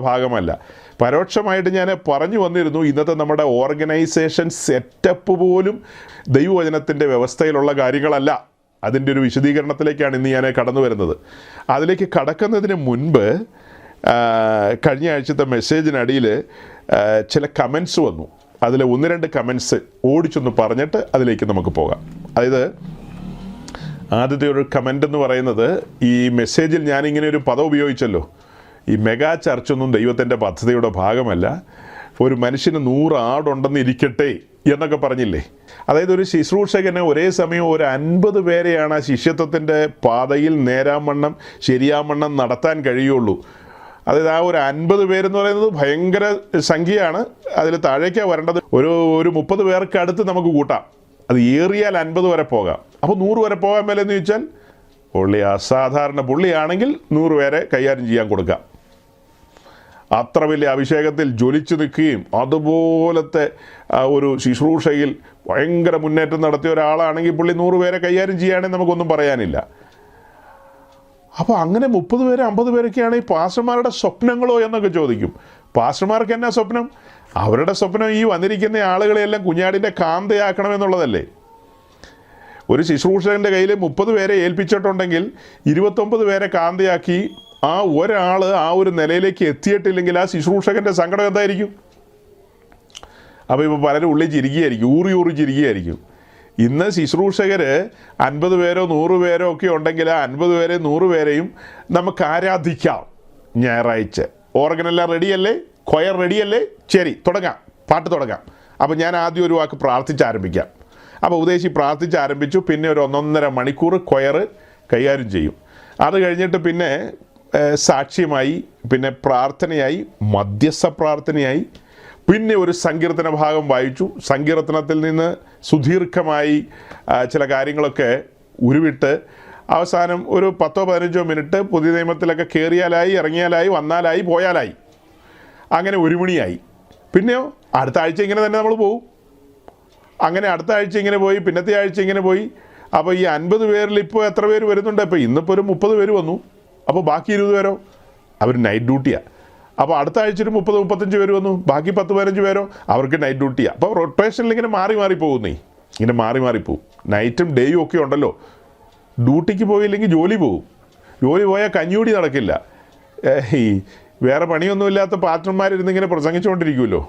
ഭാഗമല്ല. പരോക്ഷമായിട്ട് ഞാൻ പറഞ്ഞു വന്നിരുന്നു, ഇന്നത്തെ നമ്മുടെ ഓർഗനൈസേഷൻ സെറ്റപ്പ് പോലും ദൈവവചനത്തിൻ്റെ വ്യവസ്ഥയിലുള്ള കാര്യങ്ങളല്ല. അതിൻ്റെ ഒരു വിശദീകരണത്തിലേക്കാണ് ഇന്ന് ഞാൻ കടന്നു വരുന്നത്. അതിലേക്ക് കടക്കുന്നതിന് മുൻപ് കഴിഞ്ഞ ആഴ്ചത്തെ മെസ്സേജിനടിയിൽ ചില കമൻസ് വന്നു. അതിൽ 1-2 കമൻസ് ഓടിച്ചൊന്ന് പറഞ്ഞിട്ട് അതിലേക്ക് നമുക്ക് പോകാം. അതായത് ആദ്യത്തെ ഒരു കമൻ്റ് എന്ന് പറയുന്നത്, ഈ മെസ്സേജിൽ ഞാനിങ്ങനെ ഒരു പദം ഉപയോഗിച്ചല്ലോ, ഈ മെഗാ ചർച്ചൊന്നും ദൈവത്തിൻ്റെ പദ്ധതിയുടെ ഭാഗമല്ല, ഒരു മനുഷ്യന് 100 ആടുണ്ടെന്ന് ഇരിക്കട്ടെ എന്നൊക്കെ പറഞ്ഞില്ലേ. അതായത് ഒരു ശുശ്രൂഷകന് ഒരേ സമയം ഒരു 50 പേരെയാണ് ആ ശിഷ്യത്വത്തിൻ്റെ പാതയിൽ നേരാമണ്ണം ശരിയാമണ്ണം നടത്താൻ കഴിയുള്ളൂ. അതായത് ആ ഒരു 50 പേരെന്ന് പറയുന്നത് ഭയങ്കര സംഖ്യയാണ്. അതിൽ താഴേക്കാണ് വരേണ്ടത്. ഒരു 30 പേർക്ക് അടുത്ത് നമുക്ക് കൂട്ടാം, അത് ഏറിയാൽ 50 വരെ പോകാം. അപ്പോൾ 100 വരെ പോകാൻ മേലെന്ന് ചോദിച്ചാൽ പുള്ളി അസാധാരണ പുള്ളിയാണെങ്കിൽ 100 പേരെ കൈകാര്യം ചെയ്യാൻ കൊടുക്കാം. അത്ര വലിയ അഭിഷേകത്തിൽ ജ്വലിച്ചു നിൽക്കുകയും അതുപോലത്തെ ഒരു ശുശ്രൂഷയിൽ ഭയങ്കര മുന്നേറ്റം നടത്തിയ ഒരാളാണെങ്കിൽ പുള്ളി 100 പേരെ കൈകാര്യം ചെയ്യുകയാണെങ്കിൽ നമുക്കൊന്നും പറയാനില്ല. അപ്പോൾ അങ്ങനെ 30 പേര് 50 പേരൊക്കെയാണ് ഈ പാസ്റ്റർമാരുടെ സ്വപ്നങ്ങളോ എന്നൊക്കെ ചോദിക്കും. പാസ്റ്റർമാർക്ക് എന്നാ സ്വപ്നം? അവരുടെ സ്വപ്നം ഈ വന്നിരിക്കുന്ന ആളുകളെയെല്ലാം കുഞ്ഞാടിൻ്റെ കാന്തയാക്കണമെന്നുള്ളതല്ലേ. ഒരു ശുശ്രൂഷകൻ്റെ കയ്യിൽ 30 പേരെ ഏൽപ്പിച്ചിട്ടുണ്ടെങ്കിൽ 29 പേരെ കാന്തയാക്കി ആ ഒരാൾ ആ ഒരു നിലയിലേക്ക് എത്തിയിട്ടില്ലെങ്കിൽ ആ ശുശ്രൂഷകൻ്റെ സങ്കടം എന്തായിരിക്കും? അപ്പോൾ ഇപ്പോൾ പലരും ഉള്ളിൽ ചിരിക്കുകയായിരിക്കും, ഊറി ചിരിക്കുകയായിരിക്കും. ഇന്ന് ശുശ്രൂഷകർ 50 പേരോ 100 പേരോ ഒക്കെ ഉണ്ടെങ്കിൽ ആ 50 പേരെ 100 പേരെയും നമുക്ക് ആരാധിക്കാം. ഞായറാഴ്ച ഓർഗനെല്ലാം റെഡിയല്ലേ, കൊയർ റെഡിയല്ലേ, ശരി തുടങ്ങാം, പാട്ട് തുടങ്ങാം. അപ്പോൾ ഞാൻ ആദ്യം ഒരു വാക്ക് പ്രാർത്ഥിച്ച് ആരംഭിക്കാം. അപ്പോൾ ഉപദേശി പ്രാർത്ഥിച്ച് ആരംഭിച്ചു. പിന്നെ ഒരു 1.5 മണിക്കൂർ കൊയർ കൈകാര്യം ചെയ്യും. അത് കഴിഞ്ഞിട്ട് പിന്നെ സാക്ഷ്യമായി, പിന്നെ പ്രാർത്ഥനയായി, മധ്യസ്ഥ പ്രാർത്ഥനയായി, പിന്നെ ഒരു സങ്കീർത്തന ഭാഗം വായിച്ചു. സങ്കീർത്തനത്തിൽ നിന്ന് സുദീർഘമായി ചില കാര്യങ്ങളൊക്കെ ഉരുവിട്ട് അവസാനം ഒരു 10-15 മിനിറ്റ് പുതിയ നിയമത്തിലൊക്കെ കയറിയാലായി, ഇറങ്ങിയാലായി, വന്നാലായി, പോയാലായി, അങ്ങനെ 1 മണിയായി. പിന്നെയോ അടുത്ത ആഴ്ച ഇങ്ങനെ തന്നെ നമ്മൾ പോകും. അങ്ങനെ അടുത്ത ആഴ്ച ഇങ്ങനെ പോയി, പിന്നത്തെ ആഴ്ച ഇങ്ങനെ പോയി. അപ്പോൾ ഈ 50 പേരിൽ ഇപ്പോൾ എത്ര പേര് വരുന്നുണ്ട്? ഇപ്പോൾ ഇന്നിപ്പോൾ ഒരു 30 പേര് വന്നു. അപ്പോൾ ബാക്കി 20 പേരോ? അവർ നൈറ്റ് ഡ്യൂട്ടിയാണ്. അപ്പോൾ അടുത്ത ആഴ്ച ഒരു 30-35 പേര് വന്നു. ബാക്കി 10-15 പേരോ? അവർക്ക് നൈറ്റ് ഡ്യൂട്ടിയാണ്. അപ്പോൾ റൊട്ടേഷനിൽ ഇങ്ങനെ മാറി പോകുന്നേ, ഇങ്ങനെ മാറി പോകും. നൈറ്റും ഡേയും ഒക്കെ ഉണ്ടല്ലോ. ഡ്യൂട്ടിക്ക് പോയില്ലെങ്കിൽ ജോലി പോകും. ജോലി പോയാൽ കഞ്ഞൂടി നടക്കില്ല. ഈ വേറെ പണിയൊന്നുമില്ലാത്ത പാസ്റ്റർമാരിരുന്നിങ്ങനെ പ്രസംഗിച്ചുകൊണ്ടിരിക്കുമല്ലോ.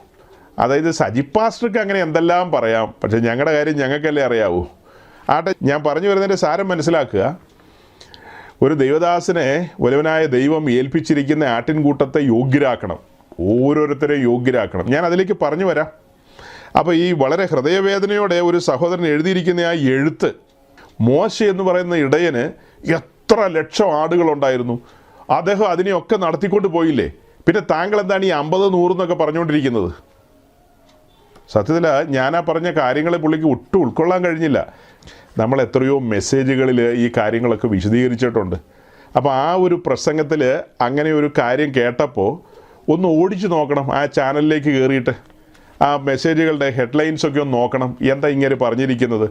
അതായത് സജി പാസ്റ്റർക്ക് അങ്ങനെ എന്തെല്ലാം പറയാം, പക്ഷേ ഞങ്ങളുടെ കാര്യം ഞങ്ങൾക്കല്ലേ അറിയാവൂ. ആട്ടെ, ഞാൻ പറഞ്ഞു വരുന്നതിൻ്റെ സാരം മനസ്സിലാക്കുക. ഒരു ദൈവദാസനെ വലുവനായ ദൈവം ഏൽപ്പിച്ചിരിക്കുന്ന ആട്ടിൻകൂട്ടത്തെ യോഗ്യരാക്കണം, ഓരോരുത്തരെയും യോഗ്യരാക്കണം. ഞാൻ അതിലേക്ക് പറഞ്ഞു വരാം. അപ്പോൾ ഈ വളരെ ഹൃദയവേദനയോടെ ഒരു സഹോദരൻ എഴുതിയിരിക്കുന്ന ആ എഴുത്ത്, മോശ എന്ന് പറയുന്ന ഇടയന് എത്ര ലക്ഷം ആടുകളുണ്ടായിരുന്നു, അദ്ദേഹം അതിനെയൊക്കെ നടത്തിക്കൊണ്ട് പോയില്ലേ, പിന്നെ താങ്കൾ എന്താണ് ഈ 50-100 എന്നൊക്കെ പറഞ്ഞുകൊണ്ടിരിക്കുന്നത്? സത്യത്തിൽ ഞാനാ പറഞ്ഞ കാര്യങ്ങളെ പുള്ളിക്ക് ഒട്ടും ഉൾക്കൊള്ളാൻ കഴിഞ്ഞില്ല. നമ്മൾ എത്രയോ മെസ്സേജുകളിൽ ഈ കാര്യങ്ങളൊക്കെ വിശദീകരിച്ചിട്ടുണ്ട്. അപ്പോൾ ആ ഒരു പ്രസംഗത്തിൽ അങ്ങനെ ഒരു കാര്യം കേട്ടപ്പോൾ ഒന്ന് ഓടിച്ചു നോക്കണം, ആ ചാനലിലേക്ക് കയറിയിട്ട് ആ മെസ്സേജുകളുടെ ഹെഡ്ലൈൻസൊക്കെ ഒന്ന് നോക്കണം. എന്താ ഇങ്ങനെ പറഞ്ഞിരിക്കുന്നത്?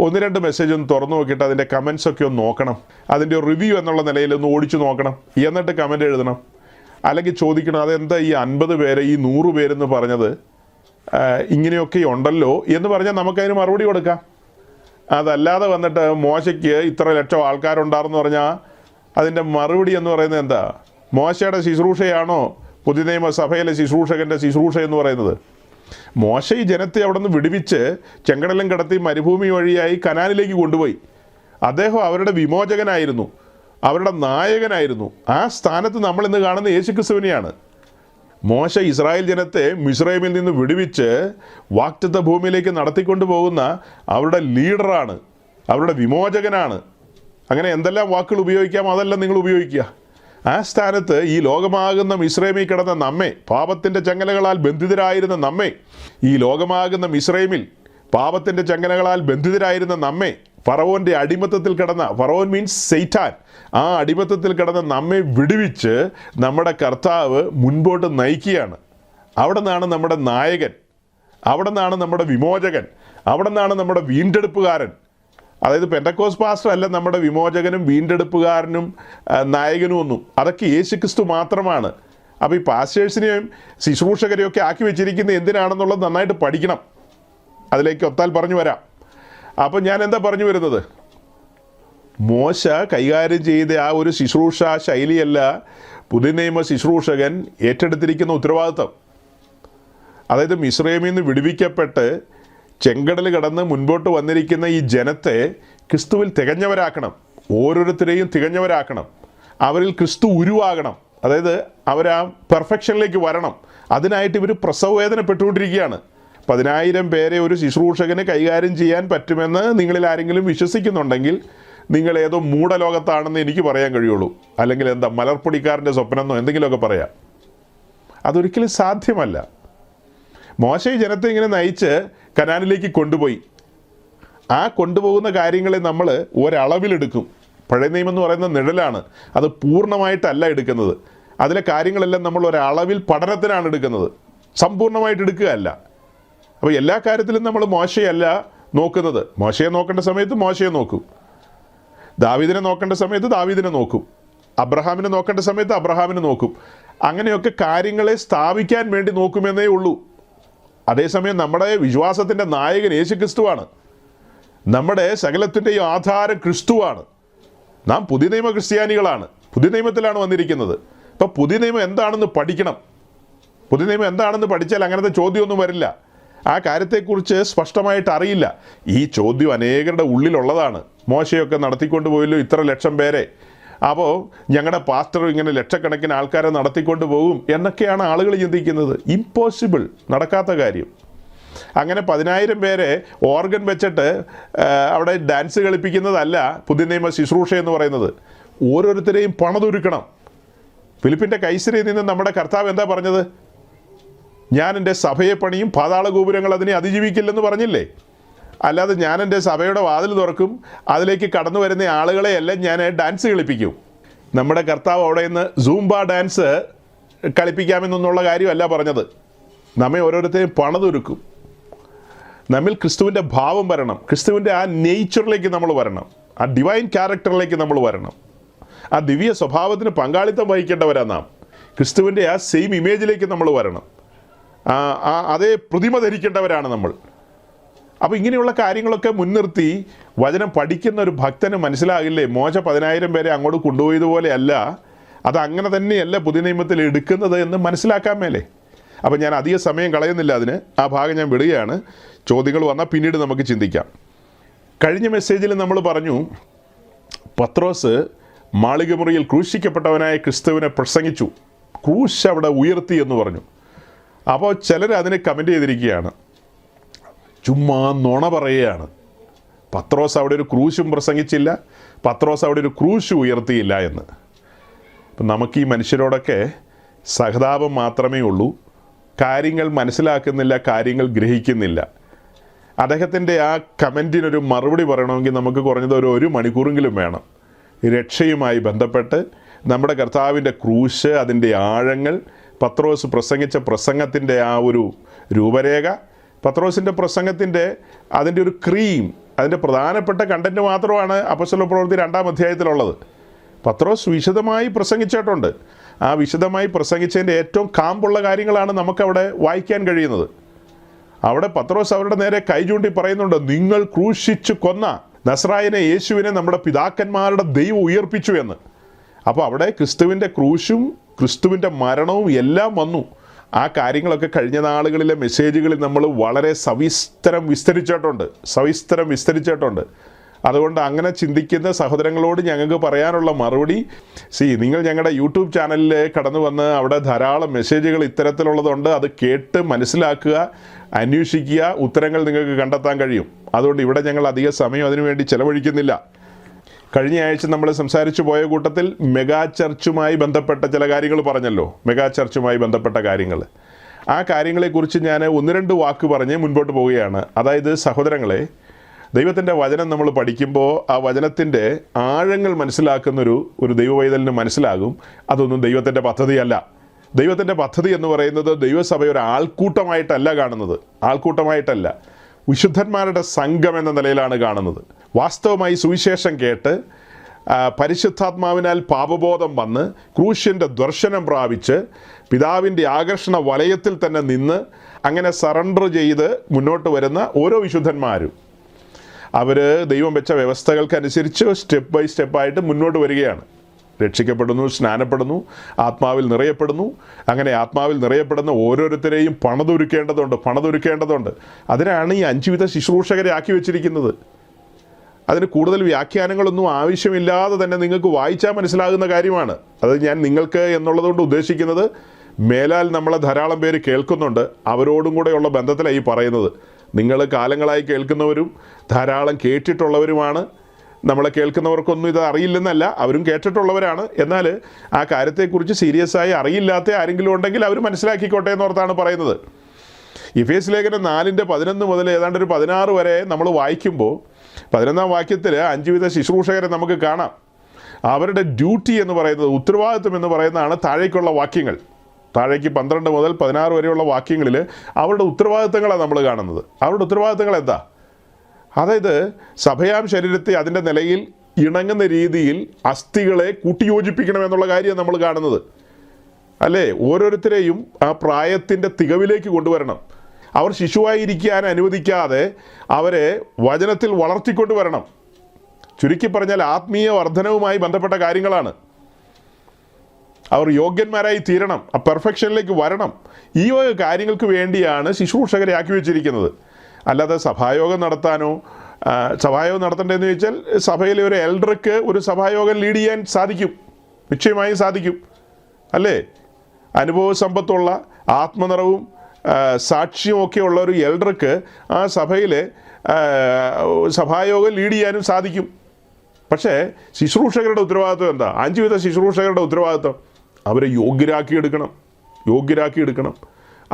1-2 മെസ്സേജ് ഒന്ന് തുറന്നു നോക്കിയിട്ട് അതിൻ്റെ കമൻസൊക്കെ ഒന്ന് നോക്കണം. അതിൻ്റെ റിവ്യൂ എന്നുള്ള നിലയിൽ ഒന്ന് ഓടിച്ചു നോക്കണം. എന്നിട്ട് കമൻ്റ് എഴുതണം. അല്ലെങ്കിൽ ചോദിക്കണം, അതെന്താ ഈ 50 പേരെ ഈ 100 പേരെന്ന് പറഞ്ഞത്? ഇങ്ങനെയൊക്കെ ഉണ്ടല്ലോ എന്ന് പറഞ്ഞാൽ നമുക്കതിന് മറുപടി കൊടുക്കാം. അതല്ലാതെ വന്നിട്ട് മോശയ്ക്ക് ഇത്ര ലക്ഷം ആൾക്കാരുണ്ടാർന്ന് പറഞ്ഞാൽ അതിൻ്റെ മറുപടി എന്ന് പറയുന്നത് എന്താ? മോശയുടെ ശുശ്രൂഷയാണോ പുതിയ നിയമസഭയിലെ ശുശ്രൂഷകൻ്റെ ശുശ്രൂഷ എന്ന് പറയുന്നത്? മോശ ഈ ജനത്തെ അവിടെ നിന്ന് വിടുവിച്ച് ചെങ്കടലും കടത്തി മരുഭൂമി വഴിയായി കനാനിലേക്ക് കൊണ്ടുപോയി. അദ്ദേഹം അവരുടെ വിമോചകനായിരുന്നു, അവരുടെ നായകനായിരുന്നു. ആ സ്ഥാനത്ത് നമ്മളിന്ന് കാണുന്ന യേശുക്രിസ്തുവിനെയാണ്. മോശ ഇസ്രായേൽ ജനത്തെ മിസ്രൈമിൽ നിന്ന് വിടുവിച്ച് വാഗ്ദത്ത ഭൂമിയിലേക്ക് നടത്തിക്കൊണ്ടു പോകുന്ന അവരുടെ ലീഡറാണ്, അവരുടെ വിമോചകനാണ്. അങ്ങനെ എന്തെല്ലാം വാക്കുകൾ ഉപയോഗിക്കാം അതെല്ലാം നിങ്ങൾ ഉപയോഗിക്കുക. ആ സ്ഥാനത്ത് ഈ ലോകമാകുന്ന മിസ്രൈമിൽ കിടന്ന നമ്മെ, പാപത്തിൻ്റെ ചങ്ങലകളാൽ ബന്ധിതരായിരുന്ന നമ്മെ, ഈ ലോകമാകുന്ന മിസ്രൈമിൽ പാപത്തിൻ്റെ ചങ്ങലകളാൽ ബന്ധിതരായിരുന്ന നമ്മെ, ഫറവോൻ്റെ അടിമത്തത്തിൽ കിടന്ന, ഫറവോൻ മീൻസ് സെയ്റ്റാൻ, ആ അടിമത്തത്തിൽ കിടന്ന നമ്മെ വിടുവിച്ച് നമ്മുടെ കർത്താവ് മുൻപോട്ട് നയിക്കുകയാണ്. അവിടെ നിന്നാണ് നമ്മുടെ നായകൻ, അവിടെ നിന്നാണ് നമ്മുടെ വിമോചകൻ, അവിടെ നിന്നാണ് നമ്മുടെ വീണ്ടെടുപ്പുകാരൻ. അതായത് പെന്തക്കോസ് പാസ്റ്റർ അല്ല നമ്മുടെ വിമോചകനും വീണ്ടെടുപ്പുകാരനും നായകനും ഒന്നും. അതൊക്കെ യേശുക്രിസ്തു മാത്രമാണ്. അപ്പോൾ ഈ പാസ്റ്റേഴ്സിനെയും ശുശ്രൂഷകരെയൊക്കെ ആക്കി വെച്ചിരിക്കുന്നത് എന്തിനാണെന്നുള്ളത് നന്നായിട്ട് പഠിക്കണം. അതിലേക്ക് ഒത്താൽ പറഞ്ഞു വരാം. അപ്പോൾ ഞാൻ എന്താ പറഞ്ഞു വരുന്നത്? മോശ കൈകാര്യം ചെയ്ത ആ ഒരു ശുശ്രൂഷ ശൈലിയല്ല പുതിയ നിയമ ശുശ്രൂഷകൻ ഏറ്റെടുത്തിരിക്കുന്ന ഉത്തരവാദിത്വം. അതായത് മിസ്രൈമിൽ നിന്ന് വിടുവിക്കപ്പെട്ട് ചെങ്കടൽ കടന്ന് മുൻപോട്ട് വന്നിരിക്കുന്ന ഈ ജനത്തെ ക്രിസ്തുവിൽ തികഞ്ഞവരാക്കണം, ഓരോരുത്തരെയും തികഞ്ഞവരാക്കണം. അവരിൽ ക്രിസ്തു ഉരുവാകണം, അതായത് അവർ ആ പെർഫെക്ഷനിലേക്ക് വരണം. അതിനായിട്ട് ഇവർ പ്രസവവേദനപ്പെട്ടുകൊണ്ടിരിക്കുകയാണ്. 10,000 പേരെ ഒരു ശുശ്രൂഷകന് കൈകാര്യം ചെയ്യാൻ പറ്റുമെന്ന് നിങ്ങളിൽ ആരെങ്കിലും വിശ്വസിക്കുന്നുണ്ടെങ്കിൽ നിങ്ങൾ ഏതോ മൂഢലോകത്താണെന്ന് എനിക്ക് പറയാൻ കഴിയുള്ളൂ. അല്ലെങ്കിൽ എന്താ മലർപ്പൊടിക്കാരൻ്റെ സ്വപ്നമെന്നോ എന്തെങ്കിലുമൊക്കെ പറയാം. അതൊരിക്കലും സാധ്യമല്ല. മോശ ഈ ജനത്തെ ഇങ്ങനെ നയിച്ച് കനാനിലേക്ക് കൊണ്ടുപോയി. ആ കൊണ്ടുപോകുന്ന കാര്യങ്ങളെ നമ്മൾ ഒരളവിലെടുക്കും. പഴയ നിയമം എന്ന് പറയുന്ന നിഴലാണ്, അത് പൂർണ്ണമായിട്ടല്ല എടുക്കുന്നത്. അതിലെ കാര്യങ്ങളെല്ലാം നമ്മൾ ഒരളവിൽ പഠനത്തിനാണ് എടുക്കുന്നത്, സമ്പൂർണ്ണമായിട്ട് എടുക്കുകയല്ല. അപ്പോൾ എല്ലാ കാര്യത്തിലും നമ്മൾ മോശയല്ല നോക്കുന്നത്. മോശയെ നോക്കേണ്ട സമയത്ത് മോശയെ നോക്കും, ദാവീദിനെ നോക്കേണ്ട സമയത്ത് ദാവീദിനെ നോക്കും, അബ്രഹാമിനെ നോക്കേണ്ട സമയത്ത് അബ്രഹാമിനെ നോക്കും. അങ്ങനെയൊക്കെ കാര്യങ്ങളെ സ്ഥാപിക്കാൻ വേണ്ടി നോക്കുമെന്നേ ഉള്ളൂ. അതേസമയം നമ്മുടെ വിശ്വാസത്തിൻ്റെ നായകൻ യേശുക്രിസ്തുവാണ്. നമ്മുടെ സകലത്തിൻ്റെയും ആധാരം ക്രിസ്തുവാണ്. നാം പുതിയ നിയമ ക്രിസ്ത്യാനികളാണ്, പുതിയ നിയമത്തിലാണ് വന്നിരിക്കുന്നത്. അപ്പോൾ പുതിയ നിയമം എന്താണെന്ന് പഠിക്കണം. പുതിയ നിയമം എന്താണെന്ന് പഠിച്ചാൽ അങ്ങനത്തെ ചോദ്യമൊന്നും വരില്ല. ആ കാര്യത്തെക്കുറിച്ച് സ്പഷ്ടമായിട്ട് അറിയില്ല. ഈ ചോദ്യം അനേകരുടെ ഉള്ളിലുള്ളതാണ്. മോശയൊക്കെ നടത്തിക്കൊണ്ട് പോയല്ലോ ഇത്ര ലക്ഷം പേരെ, അപ്പോൾ ഞങ്ങളുടെ പാസ്റ്റർ ഇങ്ങനെ ലക്ഷക്കണക്കിന് ആൾക്കാരെ നടത്തിക്കൊണ്ട് പോകും എന്നൊക്കെയാണ് ആളുകൾ ചിന്തിക്കുന്നത്. ഇമ്പോസിബിൾ, നടക്കാത്ത കാര്യം. അങ്ങനെ 10,000 പേരെ ഓർഗൻ വെച്ചിട്ട് അവിടെ ഡാൻസ് കളിപ്പിക്കുന്നതല്ല പുതിയ നിയമ ശുശ്രൂഷ എന്ന് പറയുന്നത്. ഓരോരുത്തരെയും പണതൊരുക്കണം. ഫിലിപ്പിൻ്റെ കൈസരിയിൽ നിന്ന് നമ്മുടെ കർത്താവ് എന്താ പറഞ്ഞത്? ഞാൻ എൻ്റെ സഭയെ പണിയും, പാതാള ഗോപുരങ്ങൾ അതിനെ അതിജീവിക്കില്ലെന്ന് പറഞ്ഞില്ലേ? അല്ലാതെ ഞാൻ എൻ്റെ സഭയുടെ വാതിൽ തുറക്കും, അതിലേക്ക് കടന്നു വരുന്ന ആളുകളെയെല്ലാം ഞാൻ ഡാൻസ് കളിപ്പിക്കും. നമ്മുടെ കർത്താവ് അവിടെ നിന്ന് സൂംബ ഡാൻസ് കളിപ്പിക്കാമെന്നുള്ള കാര്യമല്ല പറഞ്ഞത്. നമ്മെ ഓരോരുത്തരെയും പണിതൊരുക്കും. നമ്മിൽ ക്രിസ്തുവിൻ്റെ ഭാവം വരണം, ക്രിസ്തുവിൻ്റെ ആ നേച്ചറിലേക്ക് നമ്മൾ വരണം, ആ ഡിവൈൻ ക്യാരക്ടറിലേക്ക് നമ്മൾ വരണം. ആ ദിവ്യ സ്വഭാവത്തിന് പങ്കാളിത്തം വഹിക്കേണ്ടവരാണ് നാം. ക്രിസ്തുവിൻ്റെ ആ സെയിം ഇമേജിലേക്ക് നമ്മൾ വരണം. അതേ പ്രതിമ ധരിക്കേണ്ടവരാണ് നമ്മൾ. അപ്പോൾ ഇങ്ങനെയുള്ള കാര്യങ്ങളൊക്കെ മുൻനിർത്തി വചനം പഠിക്കുന്ന ഒരു ഭക്തന് മനസ്സിലാകില്ലേ, മോശ 10,000 പേരെ അങ്ങോട്ട് കൊണ്ടുപോയതുപോലെയല്ല, അത് അങ്ങനെ തന്നെയല്ല പുതിയ നിയമത്തിൽ എടുക്കുന്നത് എന്ന് മനസ്സിലാക്കാൻ മേലെ. അപ്പോൾ ഞാൻ അധിക സമയം കളയുന്നില്ല അതിന്. ആ ഭാഗം ഞാൻ വിടുകയാണ്. ചോദ്യങ്ങൾ വന്നാൽ പിന്നീട് നമുക്ക് ചിന്തിക്കാം. കഴിഞ്ഞ മെസ്സേജിൽ നമ്മൾ പറഞ്ഞു പത്രോസ് മാളികമുറിയിൽ ക്രൂശിക്കപ്പെട്ടവനായ ക്രിസ്തുവിനെ പ്രസംഗിച്ചു, ക്രൂശ് അവിടെ ഉയർത്തി എന്ന് പറഞ്ഞു. അപ്പോൾ ചിലർ അതിന് കമൻറ്റ് ചെയ്തിരിക്കുകയാണ്, ചുമ്മാ നുണ പറയുകയാണ്. പത്രോസ് അവിടെ ഒരു ക്രൂശും പ്രസംഗിച്ചില്ല, പത്രോസ് അവിടെ ഒരു ക്രൂശ് ഉയർത്തിയില്ല എന്ന്. അപ്പം നമുക്ക് ഈ മനുഷ്യരോടൊക്കെ സഹതാപം മാത്രമേ ഉള്ളൂ. കാര്യങ്ങൾ മനസ്സിലാക്കുന്നില്ല, കാര്യങ്ങൾ ഗ്രഹിക്കുന്നില്ല. അദ്ദേഹത്തിൻ്റെ ആ കമൻറ്റിനൊരു മറുപടി പറയണമെങ്കിൽ നമുക്ക് കുറഞ്ഞത് ഒരു മണിക്കൂറെങ്കിലും വേണം. രക്ഷയുമായി ബന്ധപ്പെട്ട് നമ്മുടെ കർത്താവിൻ്റെ ക്രൂശ്, അതിൻ്റെ ആഴങ്ങൾ, പത്രോസ് പ്രസംഗിച്ച പ്രസംഗത്തിൻ്റെ ആ ഒരു രൂപരേഖ, പത്രോസിൻ്റെ പ്രസംഗത്തിൻ്റെ അതിൻ്റെ ഒരു ക്രീം, അതിൻ്റെ പ്രധാനപ്പെട്ട കണ്ടൻറ്റ് മാത്രമാണ് അപ്പോസ്തലപ്രവൃത്തി 2-ാം അധ്യായത്തിലുള്ളത്. പത്രോസ് വിശദമായി പ്രസംഗിച്ചിട്ടുണ്ട്. ആ വിശദമായി പ്രസംഗിച്ചതിൻ്റെ ഏറ്റവും കാമ്പുള്ള കാര്യങ്ങളാണ് നമുക്കവിടെ വായിക്കാൻ കഴിയുന്നത്. അവിടെ പത്രോസ് അവരുടെ നേരെ കൈ ചൂണ്ടി പറയുന്നുണ്ട്, നിങ്ങൾ ക്രൂശിച്ചു കൊന്ന നസ്രായനെ യേശുവിനെ നമ്മുടെ പിതാക്കന്മാരുടെ ദൈവം ഉയർപ്പിച്ചു എന്ന്. അപ്പോൾ അവിടെ ക്രിസ്തുവിൻ്റെ ക്രൂശും ക്രിസ്തുവിൻ്റെ മരണവും എല്ലാം വന്നു. ആ കാര്യങ്ങളൊക്കെ കഴിഞ്ഞ നാളുകളിലെ മെസ്സേജുകളിൽ നമ്മൾ വളരെ സവിസ്തരം വിസ്തരിച്ചിട്ടുണ്ട്. അതുകൊണ്ട് അങ്ങനെ ചിന്തിക്കുന്ന സഹോദരങ്ങളോട് ഞങ്ങൾക്ക് പറയാനുള്ള മറുപടി, നിങ്ങൾ ഞങ്ങളുടെ യൂട്യൂബ് ചാനലിൽ കടന്നു വന്ന് അവിടെ ധാരാളം മെസ്സേജുകൾ ഇത്തരത്തിലുള്ളതുണ്ട്. അത് കേട്ട് മനസ്സിലാക്കുക, അന്വേഷിക്കുക, ഉത്തരങ്ങൾ നിങ്ങൾക്ക് കണ്ടെത്താൻ കഴിയും. അതുകൊണ്ട് ഇവിടെ ഞങ്ങൾ അധിക സമയം അതിനുവേണ്ടി ചെലവഴിക്കുന്നില്ല. കഴിഞ്ഞ ആഴ്ച നമ്മൾ സംസാരിച്ചു പോയ കൂട്ടത്തിൽ മെഗാ ചർച്ചുമായി ബന്ധപ്പെട്ട ചില കാര്യങ്ങൾ പറഞ്ഞല്ലോ. മെഗാ ചർച്ചുമായി ബന്ധപ്പെട്ട കാര്യങ്ങൾ, ആ കാര്യങ്ങളെക്കുറിച്ച് ഞാൻ 1-2 വാക്ക് പറഞ്ഞ് മുൻപോട്ട് പോവുകയാണ്. അതായത് സഹോദരങ്ങളെ, ദൈവത്തിൻ്റെ വചനം നമ്മൾ പഠിക്കുമ്പോൾ ആ വചനത്തിൻ്റെ ആഴങ്ങൾ മനസ്സിലാക്കുന്നൊരു ദൈവവൈതലിന് മനസ്സിലാകും അതൊന്നും ദൈവത്തിൻ്റെ പദ്ധതിയല്ല. ദൈവത്തിൻ്റെ പദ്ധതി എന്ന് പറയുന്നത് ദൈവസഭ ഒരു ആൾക്കൂട്ടമായിട്ടല്ല കാണുന്നത്, വിശുദ്ധന്മാരുടെ സംഘം എന്ന നിലയിലാണ് കാണുന്നത്. വാസ്തവമായി സുവിശേഷം കേട്ട് പരിശുദ്ധാത്മാവിനാൽ പാപബോധം വന്ന് ക്രൂശിൻ്റെ ദർശനം പ്രാപിച്ച് പിതാവിൻ്റെ ആകർഷണ വലയത്തിൽ തന്നെ നിന്ന് അങ്ങനെ സറണ്ടർ ചെയ്ത് മുന്നോട്ട് വരുന്ന ഓരോ വിശുദ്ധന്മാരും അവർ ദൈവം വെച്ച വ്യവസ്ഥകൾക്കനുസരിച്ച് സ്റ്റെപ്പ് ബൈ സ്റ്റെപ്പായിട്ട് മുന്നോട്ട് വരികയാണ്. രക്ഷിക്കപ്പെടുന്നു, സ്നാനപ്പെടുന്നു, ആത്മാവിൽ നിറയപ്പെടുന്നു. അങ്ങനെ ആത്മാവിൽ നിറയപ്പെടുന്ന ഓരോരുത്തരെയും പണിതൊരുക്കേണ്ടതുണ്ട്. അതിനാണ് ഈ 5 വിധ ശുശ്രൂഷകരെ ആക്കി വെച്ചിരിക്കുന്നത്. അതിന് കൂടുതൽ വ്യാഖ്യാനങ്ങളൊന്നും ആവശ്യമില്ലാതെ തന്നെ നിങ്ങൾക്ക് വായിച്ചാൽ മനസ്സിലാകുന്ന കാര്യമാണ്. അത് ഞാൻ നിങ്ങൾക്ക് എന്നുള്ളതുകൊണ്ട് ഉദ്ദേശിക്കുന്നത് മേലാൽ നമ്മളെ ധാരാളം പേര് കേൾക്കുന്നുണ്ട്, അവരോടും കൂടെയുള്ള ബന്ധത്തിലാണ് ഈ പറയുന്നത്. നിങ്ങൾ കാലങ്ങളായി കേൾക്കുന്നവരും ധാരാളം കേട്ടിട്ടുള്ളവരുമാണ്. നമ്മളെ കേൾക്കുന്നവർക്കൊന്നും ഇത് അറിയില്ലെന്നല്ല, അവരും കേട്ടിട്ടുള്ളവരാണ്. എന്നാൽ ആ കാര്യത്തെക്കുറിച്ച് സീരിയസ് ആയി അറിയില്ലാത്ത ആരെങ്കിലും ഉണ്ടെങ്കിൽ അവർ മനസ്സിലാക്കിക്കോട്ടെ എന്നോർത്താണ് പറയുന്നത്. എഫേസ്യ ലേഖനം 4:11 മുതൽ ഏതാണ്ട് 16 വരെ നമ്മൾ വായിക്കുമ്പോൾ 11-ാം വാക്യത്തിൽ 5 വിധ ശുശ്രൂഷകരെ നമുക്ക് കാണാം. അവരുടെ ഡ്യൂട്ടി എന്ന് പറയുന്നത്, ഉത്തരവാദിത്വം എന്ന് പറയുന്നതാണ് താഴേക്കുള്ള വാക്യങ്ങൾ. താഴേക്ക് 12 മുതൽ 16 വരെയുള്ള വാക്യങ്ങളിൽ അവരുടെ ഉത്തരവാദിത്തങ്ങളാണ് നമ്മൾ കാണുന്നത്. അവരുടെ ഉത്തരവാദിത്തങ്ങൾ എന്താ? അതായത് സഭയാം ശരീരത്തെ അതിൻ്റെ നിലയിൽ ഇണങ്ങുന്ന രീതിയിൽ അസ്ഥികളെ കൂട്ടിയോജിപ്പിക്കണമെന്നുള്ള കാര്യം നമ്മൾ കാണുന്നത് അല്ലേ. ഓരോരുത്തരെയും ആ പ്രായത്തിൻ്റെ തികവിലേക്ക് കൊണ്ടുവരണം. അവർ ശിശുവായിരിക്കാൻ അനുവദിക്കാതെ അവരെ വചനത്തിൽ വളർത്തിക്കൊണ്ടുവരണം. ചുരുക്കി പറഞ്ഞാൽ ആത്മീയ വർധനവുമായി ബന്ധപ്പെട്ട കാര്യങ്ങളാണ്. അവർ യോഗ്യന്മാരായി തീരണം, ആ പെർഫെക്ഷനിലേക്ക് വരണം. ഈ വക കാര്യങ്ങൾക്ക് വേണ്ടിയാണ് ശുശ്രൂഷകരെ ആക്കി വെച്ചിരിക്കുന്നത്. അല്ലാതെ സഭായോഗം നടത്താനോ, സഭായോഗം നടത്തേണ്ടതെന്ന് ചോദിച്ചാൽ സഭയിലെ ഒരു എൽഡർക്ക് ഒരു സഭായോഗം ലീഡ് ചെയ്യാൻ സാധിക്കും, നിശ്ചയമായും സാധിക്കും അല്ലേ. അനുഭവ സമ്പത്തുള്ള ആത്മനിറവും സാക്ഷ്യവും ഒക്കെ ഉള്ള ഒരു എൽഡർക്ക് ആ സഭയിലെ സഭായോഗം ലീഡ് ചെയ്യാനും സാധിക്കും. പക്ഷേ ശുശ്രൂഷകരുടെ ഉത്തരവാദിത്വം എന്താ? 5 വിധ ശുശ്രൂഷകരുടെ ഉത്തരവാദിത്വം അവരെ യോഗ്യരാക്കി എടുക്കണം.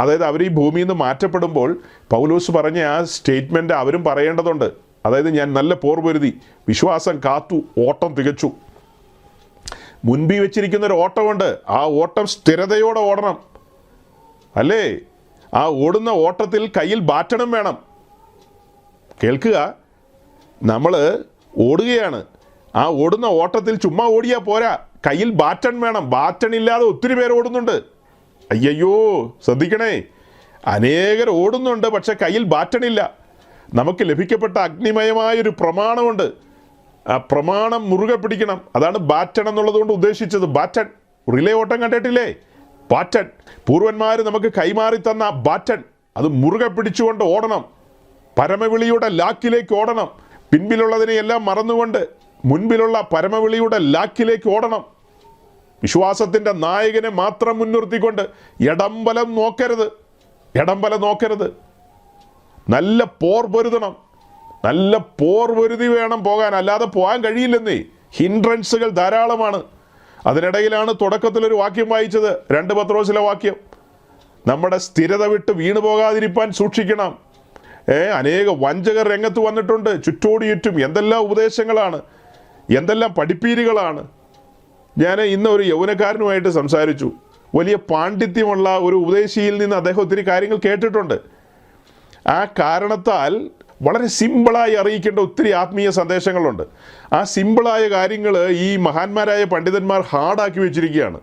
അതായത് അവർ ഈ ഭൂമിയിൽ നിന്ന് മാറ്റപ്പെടുമ്പോൾ പൗലോസ് പറഞ്ഞ ആ സ്റ്റേറ്റ്മെൻറ്റ് അവരും പറയേണ്ടതുണ്ട്. അതായത് ഞാൻ നല്ല പോർ പൊരുതി, വിശ്വാസം കാത്തു, ഓട്ടം തികച്ചു. മുൻപിൽ വെച്ചിരിക്കുന്നൊരു ഓട്ടമുണ്ട്, ആ ഓട്ടം സ്ഥിരതയോടെ ഓടണം അല്ലേ. ആ ഓടുന്ന ഓട്ടത്തിൽ കയ്യിൽ ബാറ്റണം വേണം. കേൾക്കുക, നമ്മൾ ഓടുകയാണ്, ആ ഓടുന്ന ഓട്ടത്തിൽ ചുമ്മാ ഓടിയാൽ പോരാ, കയ്യിൽ ബാറ്റൺ വേണം. ബാറ്റൺ ഇല്ലാതെ ഒത്തിരി പേര് ഓടുന്നുണ്ട്. അയ്യോ ശ്രദ്ധിക്കണേ, അനേകർ ഓടുന്നുണ്ട്, പക്ഷെ കയ്യിൽ ബാറ്റണില്ല. നമുക്ക് ലഭിക്കപ്പെട്ട അഗ്നിമയമായൊരു പ്രമാണമുണ്ട്, ആ പ്രമാണം മുറുകെ പിടിക്കണം. അതാണ് ബാറ്റൺ എന്നുള്ളത് കൊണ്ട് ഉദ്ദേശിച്ചത്. ബാറ്റൺ, റിലേ ഓട്ടം കണ്ടിട്ടില്ലേ? ബാറ്റൺ, പൂർവന്മാർ നമുക്ക് കൈമാറി തന്ന ബാറ്റൺ, അത് മുറുകെ പിടിച്ചുകൊണ്ട് ഓടണം. പരമവിളിയുടെ ലാക്കിലേക്ക് ഓടണം. പിൻപിലുള്ളതിനെയെല്ലാം മറന്നുകൊണ്ട് മുൻപിലുള്ള പരമവിളിയുടെ ലാക്കിലേക്ക് ഓടണം. വിശ്വാസത്തിൻ്റെ നായകനെ മാത്രം മുൻനിർത്തിക്കൊണ്ട് ഇടംബലം നോക്കരുത്. നല്ല പോർ പൊരുതണം, നല്ല പോർ പൊരുതി വേണം പോകാൻ, അല്ലാതെ പോകാൻ കഴിയില്ലെന്നേ. ഹിൻഡ്രൻസുകൾ ധാരാളമാണ്. അതിനിടയിലാണ് തുടക്കത്തിലൊരു വാക്യം വായിച്ചത്, 2 പത്രോസിലെ വാക്യം. നമ്മുടെ സ്ഥിരത വിട്ട് വീണു പോകാതിരിക്കാൻ സൂക്ഷിക്കണം. അനേക വഞ്ചകർ രംഗത്ത് വന്നിട്ടുണ്ട്. ചുറ്റോട് ചുറ്റും എന്തെല്ലാം ഉപദേശങ്ങളാണ്, എന്തെല്ലാം പഠിപ്പീരുകളാണ്. ഞാൻ ഇന്ന് ഒരു യൗവനക്കാരനുമായിട്ട് സംസാരിച്ചു. വലിയ പാണ്ഡിത്യമുള്ള ഒരു ഉപദേശിയിൽ നിന്ന് അദ്ദേഹം ഒത്തിരി കാര്യങ്ങൾ കേട്ടിട്ടുണ്ട്. ആ കാരണത്താൽ വളരെ സിമ്പിളായി അറിയിക്കേണ്ട ഒത്തിരി ആത്മീയ സന്ദേശങ്ങളുണ്ട്. ആ സിമ്പിളായ കാര്യങ്ങൾ ഈ മഹാന്മാരായ പണ്ഡിതന്മാർ ഹാർഡാക്കി വെച്ചിരിക്കുകയാണ്.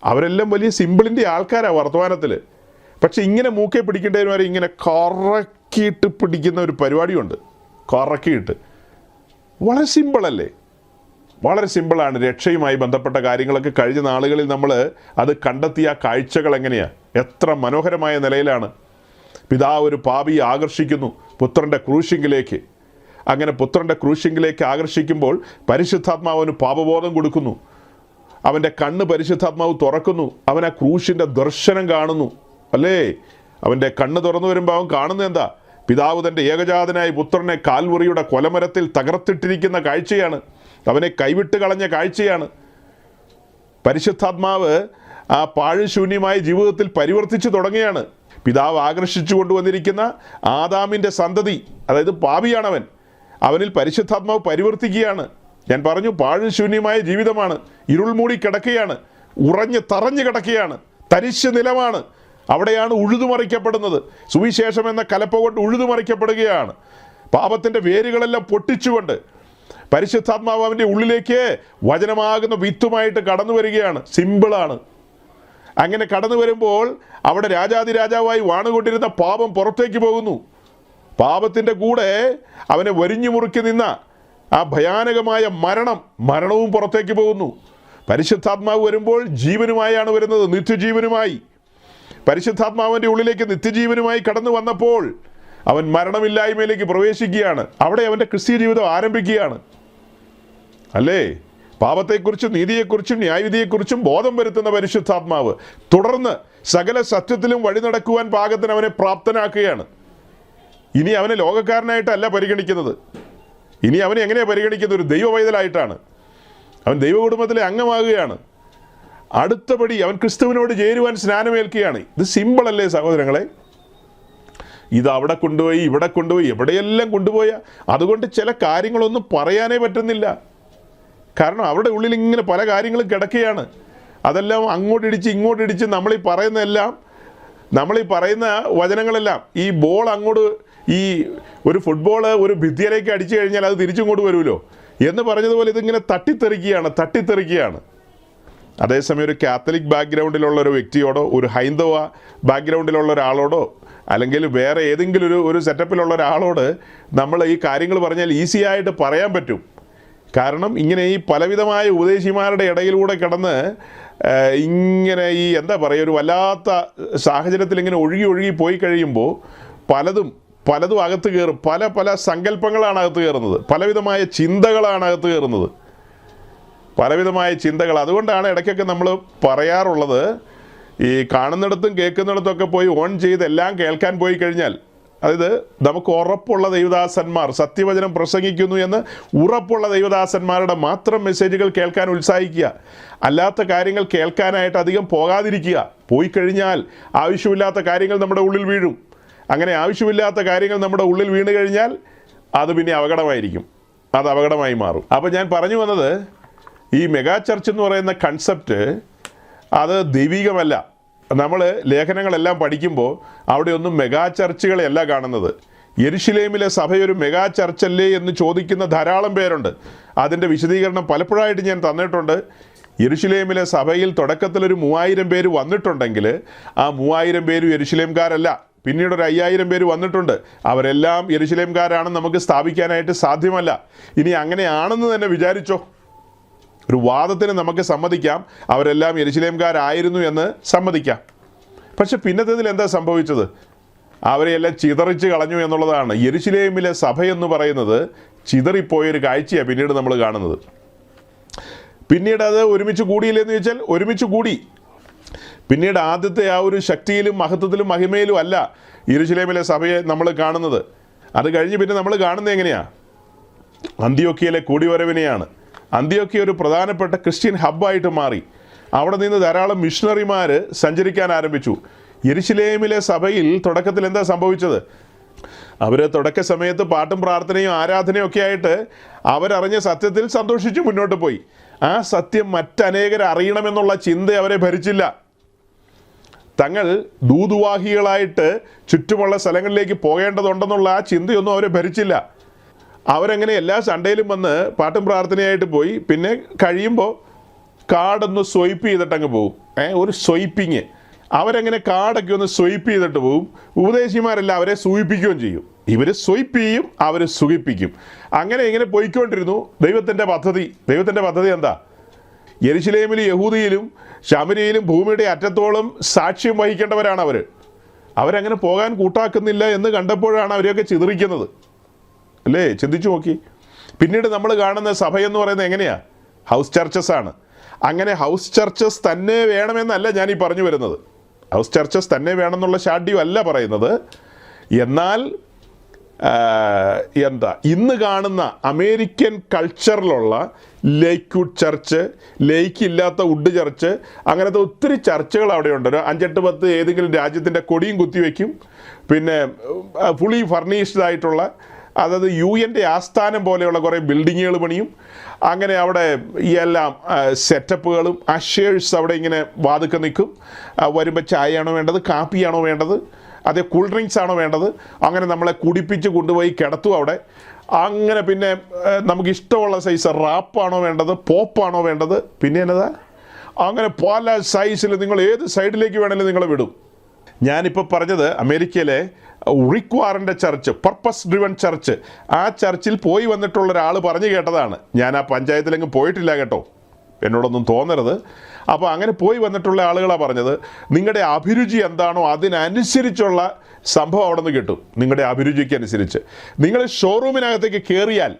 അവരെല്ലാം വലിയ സിമ്പിളിൻ്റെ ആൾക്കാരാണ് വർത്തമാനത്തിൽ. പക്ഷെ ഇങ്ങനെ മൂക്കെ പിടിക്കേണ്ടതിന് വരെ ഇങ്ങനെ കറക്കിയിട്ട് പിടിക്കുന്ന ഒരു പരിപാടിയുണ്ട്. കറക്കിയിട്ട് വളരെ സിമ്പിളല്ലേ? വളരെ സിമ്പിളാണ്. രക്ഷയുമായി ബന്ധപ്പെട്ട കാര്യങ്ങളൊക്കെ കഴിഞ്ഞ നാളുകളിൽ നമ്മൾ അത് കണ്ടെത്തിയ കാഴ്ചകൾ എങ്ങനെയാണ്, എത്ര മനോഹരമായ നിലയിലാണ്. പിതാവ് ഒരു പാപിയെ ആകർഷിക്കുന്നു പുത്രൻ്റെ ക്രൂശിങ്കിലേക്ക്. അങ്ങനെ പുത്രൻ്റെ ക്രൂശിങ്കിലേക്ക് ആകർഷിക്കുമ്പോൾ പരിശുദ്ധാത്മാവിന് പാപബോധം കൊടുക്കുന്നു. അവൻ്റെ കണ്ണ് പരിശുദ്ധാത്മാവ് തുറക്കുന്നു. അവൻ ആ ക്രൂശിൻ്റെ ദർശനം കാണുന്നു, അല്ലേ? അവൻ്റെ കണ്ണ് തുറന്നു വരുമ്പോൾ അവൻ കാണുന്നത് എന്താ? പിതാവ് തൻ്റെ ഏകജാതനായ പുത്രനെ കാൽവറിയുടെ കൊലമരത്തിൽ തകർത്തിട്ടിരിക്കുന്ന കാഴ്ചയാണ്. അവനെ കൈവിട്ട് കളഞ്ഞ കാഴ്ചയാണ്. പരിശുദ്ധാത്മാവ് ആ പാഴ്ശൂന്യമായ ജീവിതത്തിൽ പരിവർത്തിച്ചു തുടങ്ങുകയാണ്. പിതാവ് ആകർഷിച്ചു കൊണ്ടുവന്നിരിക്കുന്ന ആദാമിൻ്റെ സന്തതി, അതായത് പാപിയാണവൻ, അവനിൽ പരിശുദ്ധാത്മാവ് പരിവർത്തിക്കുകയാണ്. ഞാൻ പറഞ്ഞു, പാഴ്ശൂന്യമായ ജീവിതമാണ്, ഇരുൾ മൂടി കിടക്കുകയാണ്, തറഞ്ഞു കിടക്കുകയാണ്, തരിശ് നിലമാണ്. അവിടെയാണ് ഉഴുതുമറിക്കപ്പെടുന്നത്. സുവിശേഷം എന്ന കലപ്പ കൊണ്ട് ഉഴുതുമറിക്കപ്പെടുകയാണ്. പാപത്തിൻ്റെ വേരുകളെല്ലാം പൊട്ടിച്ചുകൊണ്ട് പരിശുദ്ധാത്മാവ് അവൻ്റെ ഉള്ളിലേക്ക് വചനമാകുന്ന വിത്തുമായിട്ട് കടന്നു വരികയാണ്. സിമ്പിളാണ്. അങ്ങനെ കടന്നു വരുമ്പോൾ അവിടെ രാജാതിരാജാവായി വാണുകൊണ്ടിരുന്ന പാപം പുറത്തേക്ക് പോകുന്നു. പാപത്തിൻ്റെ കൂടെ അവനെ വരിഞ്ഞു മുറുക്കി നിന്ന ആ ഭയാനകമായ മരണവും പുറത്തേക്ക് പോകുന്നു. പരിശുദ്ധാത്മാവ് വരുമ്പോൾ ജീവനുമായാണ് വരുന്നത്, നിത്യജീവനുമായി. പരിശുദ്ധാത്മാവിൻ്റെ ഉള്ളിലേക്ക് നിത്യജീവനുമായി കടന്നു വന്നപ്പോൾ അവൻ മരണമില്ലായ്മയിലേക്ക് പ്രവേശിക്കുകയാണ്. അവിടെ അവൻ്റെ ക്രിസ്തീയ ജീവിതം ആരംഭിക്കുകയാണ്, അല്ലേ? പാപത്തെക്കുറിച്ചും നീതിയെക്കുറിച്ചും ന്യായവിധിയെക്കുറിച്ചും ബോധം വരുത്തുന്ന പരിശുദ്ധാത്മാവ് തുടർന്ന് സകല സത്യത്തിലും വഴി നടക്കുവാൻ പാകത്തിന് അവനെ പ്രാപ്തനാക്കുകയാണ്. ഇനി അവനെ ലോകക്കാരനായിട്ടല്ല പരിഗണിക്കുന്നത്. ഇനി അവനെ എങ്ങനെയാണ് പരിഗണിക്കുന്നത്? ഒരു ദൈവവൈതലായിട്ടാണ്. അവൻ ദൈവകുടുംബത്തിലെ അംഗമാകുകയാണ്. അടുത്തപടി അവൻ ക്രിസ്തുവിനോട് ചേരുവാൻ സ്നാനമേൽക്കുകയാണ്. ഇത് സിമ്പിളല്ലേ സഹോദരങ്ങളെ? ഇത് അവിടെ കൊണ്ടുപോയി, ഇവിടെ കൊണ്ടുപോയി, എവിടെയെല്ലാം കൊണ്ടുപോയ അതുകൊണ്ട് ചില കാര്യങ്ങളൊന്നും പറയാനേ പറ്റുന്നില്ല. കാരണം അവരുടെ ഉള്ളിൽ ഇങ്ങനെ പല കാര്യങ്ങളും കിടക്കുകയാണ്. അതെല്ലാം അങ്ങോട്ടിടിച്ച് ഇങ്ങോട്ടിടിച്ച് നമ്മളീ പറയുന്ന വചനങ്ങളെല്ലാം ഈ ബോൾ അങ്ങോട്ട്, ഈ ഒരു ഫുട്ബോള് ഒരു ഭിത്തിയിലേക്ക് അടിച്ചു കഴിഞ്ഞാൽ അത് തിരിച്ചിങ്ങോട്ട് വരുമല്ലോ എന്ന് പറഞ്ഞതുപോലെ ഇതിങ്ങനെ തട്ടിത്തെറിക്കുകയാണ്. അതേസമയം ഒരു കാത്തലിക് ബാക്ക്ഗ്രൗണ്ടിലുള്ള ഒരു വ്യക്തിയോടോ, ഒരു ഹൈന്ദവ ബാക്ക്ഗ്രൗണ്ടിലുള്ള ഒരാളോടോ, അല്ലെങ്കിൽ വേറെ ഏതെങ്കിലും ഒരു സെറ്റപ്പിലുള്ള ഒരാളോട് നമ്മൾ ഈ കാര്യങ്ങൾ പറഞ്ഞാൽ ഈസി ആയിട്ട് പറയാൻ പറ്റും. കാരണം ഇങ്ങനെ ഈ പലവിധമായ ഉപദേശിമാരുടെ ഇടയിലൂടെ കിടന്ന് ഇങ്ങനെ ഈ എന്താ പറയുക, ഒരു വല്ലാത്ത സാഹചര്യത്തിൽ ഇങ്ങനെ ഒഴുകി പോയി കഴിയുമ്പോൾ പലതും അകത്ത് കയറും. പല സങ്കല്പങ്ങളാണ് അകത്ത് കയറുന്നത്, പലവിധമായ ചിന്തകളാണ് അകത്ത് കയറുന്നത്, പലവിധമായ ചിന്തകൾ. അതുകൊണ്ടാണ് ഇടയ്ക്കൊക്കെ നമ്മൾ പറയാറുള്ളത്, ഈ കാണുന്നിടത്തും കേൾക്കുന്നിടത്തൊക്കെ പോയി ഓൺ ചെയ്ത് എല്ലാം കേൾക്കാൻ പോയി കഴിഞ്ഞാൽ, അതായത് നമുക്ക് ഉറപ്പുള്ള ദൈവദാസന്മാർ സത്യവചനം പ്രസംഗിക്കുന്നു എന്ന് ഉറപ്പുള്ള ദൈവദാസന്മാരുടെ മാത്രം മെസ്സേജുകൾ കേൾക്കാൻ ഉത്സാഹിക്കുക. അല്ലാത്ത കാര്യങ്ങൾ കേൾക്കാനായിട്ട് അധികം പോകാതിരിക്കുക. പോയി കഴിഞ്ഞാൽ ആവശ്യമില്ലാത്ത കാര്യങ്ങൾ നമ്മുടെ ഉള്ളിൽ വീഴും. അങ്ങനെ ആവശ്യമില്ലാത്ത കാര്യങ്ങൾ നമ്മുടെ ഉള്ളിൽ വീണ് കഴിഞ്ഞാൽ അത് പിന്നെ അപകടമായിരിക്കും, അത് അപകടമായി മാറും. അപ്പോൾ ഞാൻ പറഞ്ഞു വന്നത്, ഈ മെഗാ ചർച്ച് എന്ന് പറയുന്ന കൺസെപ്റ്റ് അത് ദൈവികമല്ല. നമ്മൾ ലേഖനങ്ങളെല്ലാം പഠിക്കുമ്പോൾ അവിടെയൊന്നും മെഗാ ചർച്ചുകളെയല്ല കാണുന്നത്. യെരുശലേമിലെ സഭയൊരു മെഗാ ചർച്ചല്ലേ എന്ന് ചോദിക്കുന്ന ധാരാളം പേരുണ്ട്. അതിൻ്റെ വിശദീകരണം പലപ്പോഴായിട്ട് ഞാൻ തന്നിട്ടുണ്ട്. യെരുശലേമിലെ സഭയിൽ തുടക്കത്തിലൊരു 3000 പേര് വന്നിട്ടുണ്ടെങ്കിൽ ആ 3000 പേരും യെരുശലേംകാരല്ല. പിന്നീടൊരു 5000 പേര് വന്നിട്ടുണ്ട്. അവരെല്ലാം യെരുശലേംകാരാണെന്ന് നമുക്ക് സ്ഥാപിക്കാനായിട്ട് സാധ്യമല്ല. ഇനി അങ്ങനെയാണെന്ന് തന്നെ വിചാരിച്ചോ, ഒരു വാദത്തിന് നമുക്ക് സമ്മതിക്കാം, അവരെല്ലാം യെരുശലേംകാരായിരുന്നു എന്ന് സമ്മതിക്കാം. പക്ഷെ പിന്നത്തേതിൽ എന്താ സംഭവിച്ചത്? അവരെയെല്ലാം ചിതറിച്ച് കളഞ്ഞു എന്നുള്ളതാണ്. യെരുശലേമിലെ സഭയെന്ന് പറയുന്നത് ചിതറിപ്പോയൊരു കാഴ്ചയാണ് പിന്നീട് നമ്മൾ കാണുന്നത്. പിന്നീട് അത് ഒരുമിച്ച് കൂടിയില്ലെന്ന് ചോദിച്ചാൽ ഒരുമിച്ച് കൂടി. പിന്നീട് ആദ്യത്തെ ആ ഒരു ശക്തിയിലും മഹത്വത്തിലും മഹിമയിലും അല്ല യെരുശലേമിലെ സഭയെ നമ്മൾ കാണുന്നത്. അത് കഴിഞ്ഞ് പിന്നെ നമ്മൾ കാണുന്നത് എങ്ങനെയാണ്? അന്ത്യോക്യയിലെ കൂടിവരവിനെയാണ്. അന്ത്യോക്യ ഒരു പ്രധാനപ്പെട്ട ക്രിസ്ത്യൻ ഹബ്ബായിട്ട് മാറി. അവിടെ നിന്ന് ധാരാളം മിഷണറിമാർ സഞ്ചരിക്കാൻ ആരംഭിച്ചു. യെരുശലേമിലെ സഭയിൽ തുടക്കത്തിൽ എന്താ സംഭവിച്ചത്? അവർ തുടക്ക സമയത്ത് പാട്ടും പ്രാർത്ഥനയും ആരാധനയും ഒക്കെ ആയിട്ട് അവരറിഞ്ഞ സത്യത്തിൽ സന്തോഷിച്ച് മുന്നോട്ട് പോയി. ആ സത്യം മറ്റനേകർ അറിയണമെന്നുള്ള ചിന്ത അവരെ ഭരിച്ചില്ല. തങ്ങൾ ദൂതുവാഹികളായിട്ട് ചുറ്റുമുള്ള സ്ഥലങ്ങളിലേക്ക് പോകേണ്ടതുണ്ടെന്നുള്ള ആ ചിന്തയൊന്നും അവരെ ഭരിച്ചില്ല. അവരങ്ങനെ എല്ലാ സൺഡേയിലും വന്ന് പാട്ടും പ്രാർത്ഥനയായിട്ട് പോയി. പിന്നെ കഴിയുമ്പോൾ കാർഡൊന്ന് സ്വൈപ്പ് ചെയ്തിട്ടങ്ങ് പോകും. ഒരു സ്വൈപ്പിങ്, അവരെങ്ങനെ കാർഡൊക്കെ ഒന്ന് സ്വൈപ്പ് ചെയ്തിട്ട് പോവും. ഉപദേശിമാരെല്ലാം അവരെ സൂഹിപ്പിക്കുകയും ചെയ്യും. ഇവർ സ്വൈപ്പ് ചെയ്യും, അവർ സുഖിപ്പിക്കും. അങ്ങനെ ഇങ്ങനെ പോയിക്കൊണ്ടിരുന്നു. ദൈവത്തിൻ്റെ പദ്ധതി എന്താ? യെരുശലേമിലും യഹൂദിയിലും ശമരിയിലും ഭൂമിയുടെ അറ്റത്തോളം സാക്ഷ്യം വഹിക്കേണ്ടവരാണ് അവരങ്ങനെ പോകാൻ കൂട്ടാക്കുന്നില്ല എന്ന് കണ്ടപ്പോഴാണ് അവരെയൊക്കെ ചിതറിക്കുന്നത്. അല്ലേ? ചിന്തിച്ചു നോക്കി. പിന്നീട് നമ്മൾ കാണുന്ന സഭയെന്ന് പറയുന്നത് എങ്ങനെയാണ്? ഹൗസ് ചർച്ചസ് ആണ്. അങ്ങനെ ഹൗസ് ചർച്ചസ് തന്നെ വേണമെന്നല്ല ഞാനീ പറഞ്ഞു വരുന്നത്. ഹൗസ് ചർച്ചസ് തന്നെ വേണമെന്നുള്ള ഷാഡ്യം അല്ല പറയുന്നത്. എന്നാൽ ഇന്ന് കാണുന്ന അമേരിക്കൻ കൾച്ചറിലുള്ള ലേക്ക്വുഡ് ചർച്ച്, ലേക്ക് ഇല്ലാത്ത വുഡ് ചർച്ച്, അങ്ങനത്തെ ഒത്തിരി ചർച്ചുകൾ അവിടെയുണ്ട്. ഒരു 5-8-10 ഏതെങ്കിലും രാജ്യത്തിൻ്റെ കൊടിയും കുത്തിവെക്കും. പിന്നെ ഫുള്ളി ഫർണിഷ്ഡ് ആയിട്ടുള്ള, അതായത് UN ആസ്ഥാനം പോലെയുള്ള കുറേ ബിൽഡിങ്ങുകൾ പണിയും. അങ്ങനെ അവിടെ ഈ എല്ലാം സെറ്റപ്പുകളും അഷേഴ്സ് അവിടെ ഇങ്ങനെ വാതുക്കെ നിൽക്കും. വരുമ്പോൾ ചായയാണോ വേണ്ടത്, കാപ്പിയാണോ വേണ്ടത്, അതേ കൂൾ ഡ്രിങ്ക്സ് ആണോ വേണ്ടത്, അങ്ങനെ നമ്മളെ കുടിപ്പിച്ച് കൊണ്ടുപോയി കിടത്തും അവിടെ. അങ്ങനെ പിന്നെ നമുക്ക് ഇഷ്ടമുള്ള സൈസ് റാപ്പാണോ വേണ്ടത്, പോപ്പാണോ വേണ്ടത്, പിന്നെ എന്നതാ, അങ്ങനെ പല സൈസിൽ നിങ്ങൾ ഏത് സൈഡിലേക്ക് വേണമെങ്കിലും നിങ്ങളെ വിടും. ഞാനിപ്പോൾ പറഞ്ഞത് അമേരിക്കയിലെ റിക് വാറൻ്റെ ചർച്ച്, പർപ്പസ് ഡ്രിവൺ ചർച്ച്, ആ ചർച്ചിൽ പോയി വന്നിട്ടുള്ള ഒരാൾ പറഞ്ഞു കേട്ടതാണ്. ഞാൻ ആ പഞ്ചായത്തിലെങ്ങും പോയിട്ടില്ല കേട്ടോ, എന്നോടൊന്നും തോന്നരുത്. അപ്പോൾ അങ്ങനെ പോയി വന്നിട്ടുള്ള ആളുകളാണ് പറഞ്ഞത്, നിങ്ങളുടെ അഭിരുചി എന്താണോ അതിനനുസരിച്ചുള്ള സംഭവം അവിടെ നിന്ന് കിട്ടും. നിങ്ങളുടെ അഭിരുചിക്ക് അനുസരിച്ച് നിങ്ങൾ ഷോറൂമിനകത്തേക്ക് കയറിയാൽ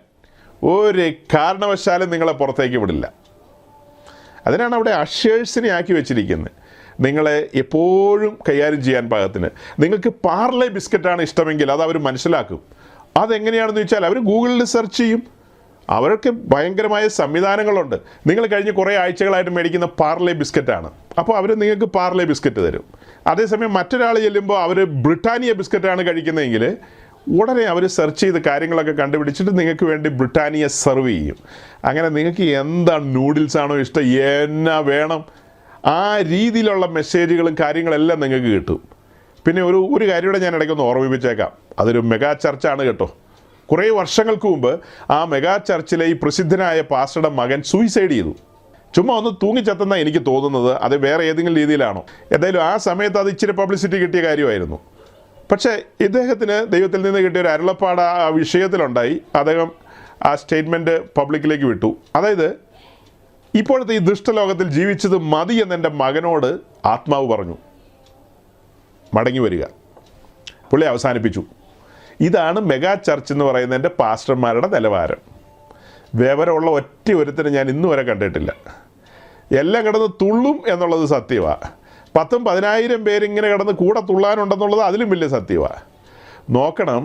ഒരു കാരണവശാലും നിങ്ങളെ പുറത്തേക്ക് വിടില്ല. അതിനാണ് അവിടെ അഷേഴ്സിനെ ആക്കി വെച്ചിരിക്കുന്നത്, നിങ്ങളെ എപ്പോഴും കൈകാര്യം ചെയ്യാൻ പാകത്തിന്. നിങ്ങൾക്ക് പാർലെ ബിസ്ക്കറ്റാണ് ഇഷ്ടമെങ്കിൽ അത് അവർ മനസ്സിലാക്കും. അതെങ്ങനെയാണെന്ന് വെച്ചാൽ അവർ ഗൂഗിളിൽ സെർച്ച് ചെയ്യും. അവർക്ക് ഭയങ്കരമായ സംവിധാനങ്ങളുണ്ട്. നിങ്ങൾ കഴിഞ്ഞ് കുറേ ആഴ്ചകളായിട്ട് മേടിക്കുന്ന പാർലെ ബിസ്ക്കറ്റാണ്, അപ്പോൾ അവർ നിങ്ങൾക്ക് പാർലെ ബിസ്ക്കറ്റ് തരും. അതേസമയം മറ്റൊരാൾ ചെല്ലുമ്പോൾ അവർ ബ്രിട്ടാനിയ ബിസ്ക്കറ്റാണ് കഴിക്കുന്നതെങ്കിൽ ഉടനെ അവർ സെർച്ച് ചെയ്ത് കാര്യങ്ങളൊക്കെ കണ്ടുപിടിച്ചിട്ട് നിങ്ങൾക്ക് വേണ്ടി ബ്രിട്ടാനിയ സെർവ് ചെയ്യും. അങ്ങനെ നിങ്ങൾക്ക് എന്താണ്, നൂഡിൽസാണോ ഇഷ്ടം, എന്നാ വേണം, ആ രീതിയിലുള്ള മെസ്സേജുകളും കാര്യങ്ങളെല്ലാം നിങ്ങൾക്ക് കിട്ടും. പിന്നെ ഒരു കാര്യം കൂടെ ഞാൻ ഇടയ്ക്കൊന്ന് ഓർമ്മിപ്പിച്ചേക്കാം. അതൊരു മെഗാ ചർച്ചാണ് കേട്ടോ. കുറേ വർഷങ്ങൾക്ക് മുമ്പ് ആ മെഗാ ചർച്ചിലെ ഈ പ്രസിദ്ധനായ പാസ്റ്ററുടെ മകൻ സൂയിസൈഡ് ചെയ്തു. ചുമ്മാ ഒന്ന് തൂങ്ങിച്ചെത്തുന്ന എനിക്ക് തോന്നുന്നത്. അത് വേറെ ഏതെങ്കിലും രീതിയിലാണോ? എന്തായാലും ആ സമയത്ത് അത് ഇച്ചിരി പബ്ലിസിറ്റി കിട്ടിയ കാര്യമായിരുന്നു. പക്ഷേ ഇദ്ദേഹത്തിന് ദൈവത്തിൽ നിന്ന് കിട്ടിയ ഒരു അരുളപ്പാട് ആ വിഷയത്തിലുണ്ടായി. അദ്ദേഹം ആ സ്റ്റേറ്റ്മെൻറ്റ് പബ്ലിക്കിലേക്ക് വിട്ടു. അതായത്, ഇപ്പോഴത്തെ ഈ ദുഷ്ടലോകത്തിൽ ജീവിച്ചത് മതി എന്നെൻ്റെ മകനോട് ആത്മാവ് പറഞ്ഞു, മടങ്ങി വരിക. പുള്ളി അവസാനിപ്പിച്ചു. ഇതാണ് മെഗാ ചർച്ച് എന്ന് പറയുന്നതിൻ്റെ പാസ്റ്റർമാരുടെ നിലവാരം. വിവരമുള്ള ഒറ്റ ഒരുത്തനെ ഞാൻ ഇന്നു വരെ കണ്ടിട്ടില്ല. എല്ലാം കിടന്ന് തുള്ളും എന്നുള്ളത് സത്യമാണ്. 10,000-10,000 പേരിങ്ങനെ കിടന്ന് കൂടെ തുള്ളാനുണ്ടെന്നുള്ളത് അതിലും വലിയ സത്യമാണ്. നോക്കണം,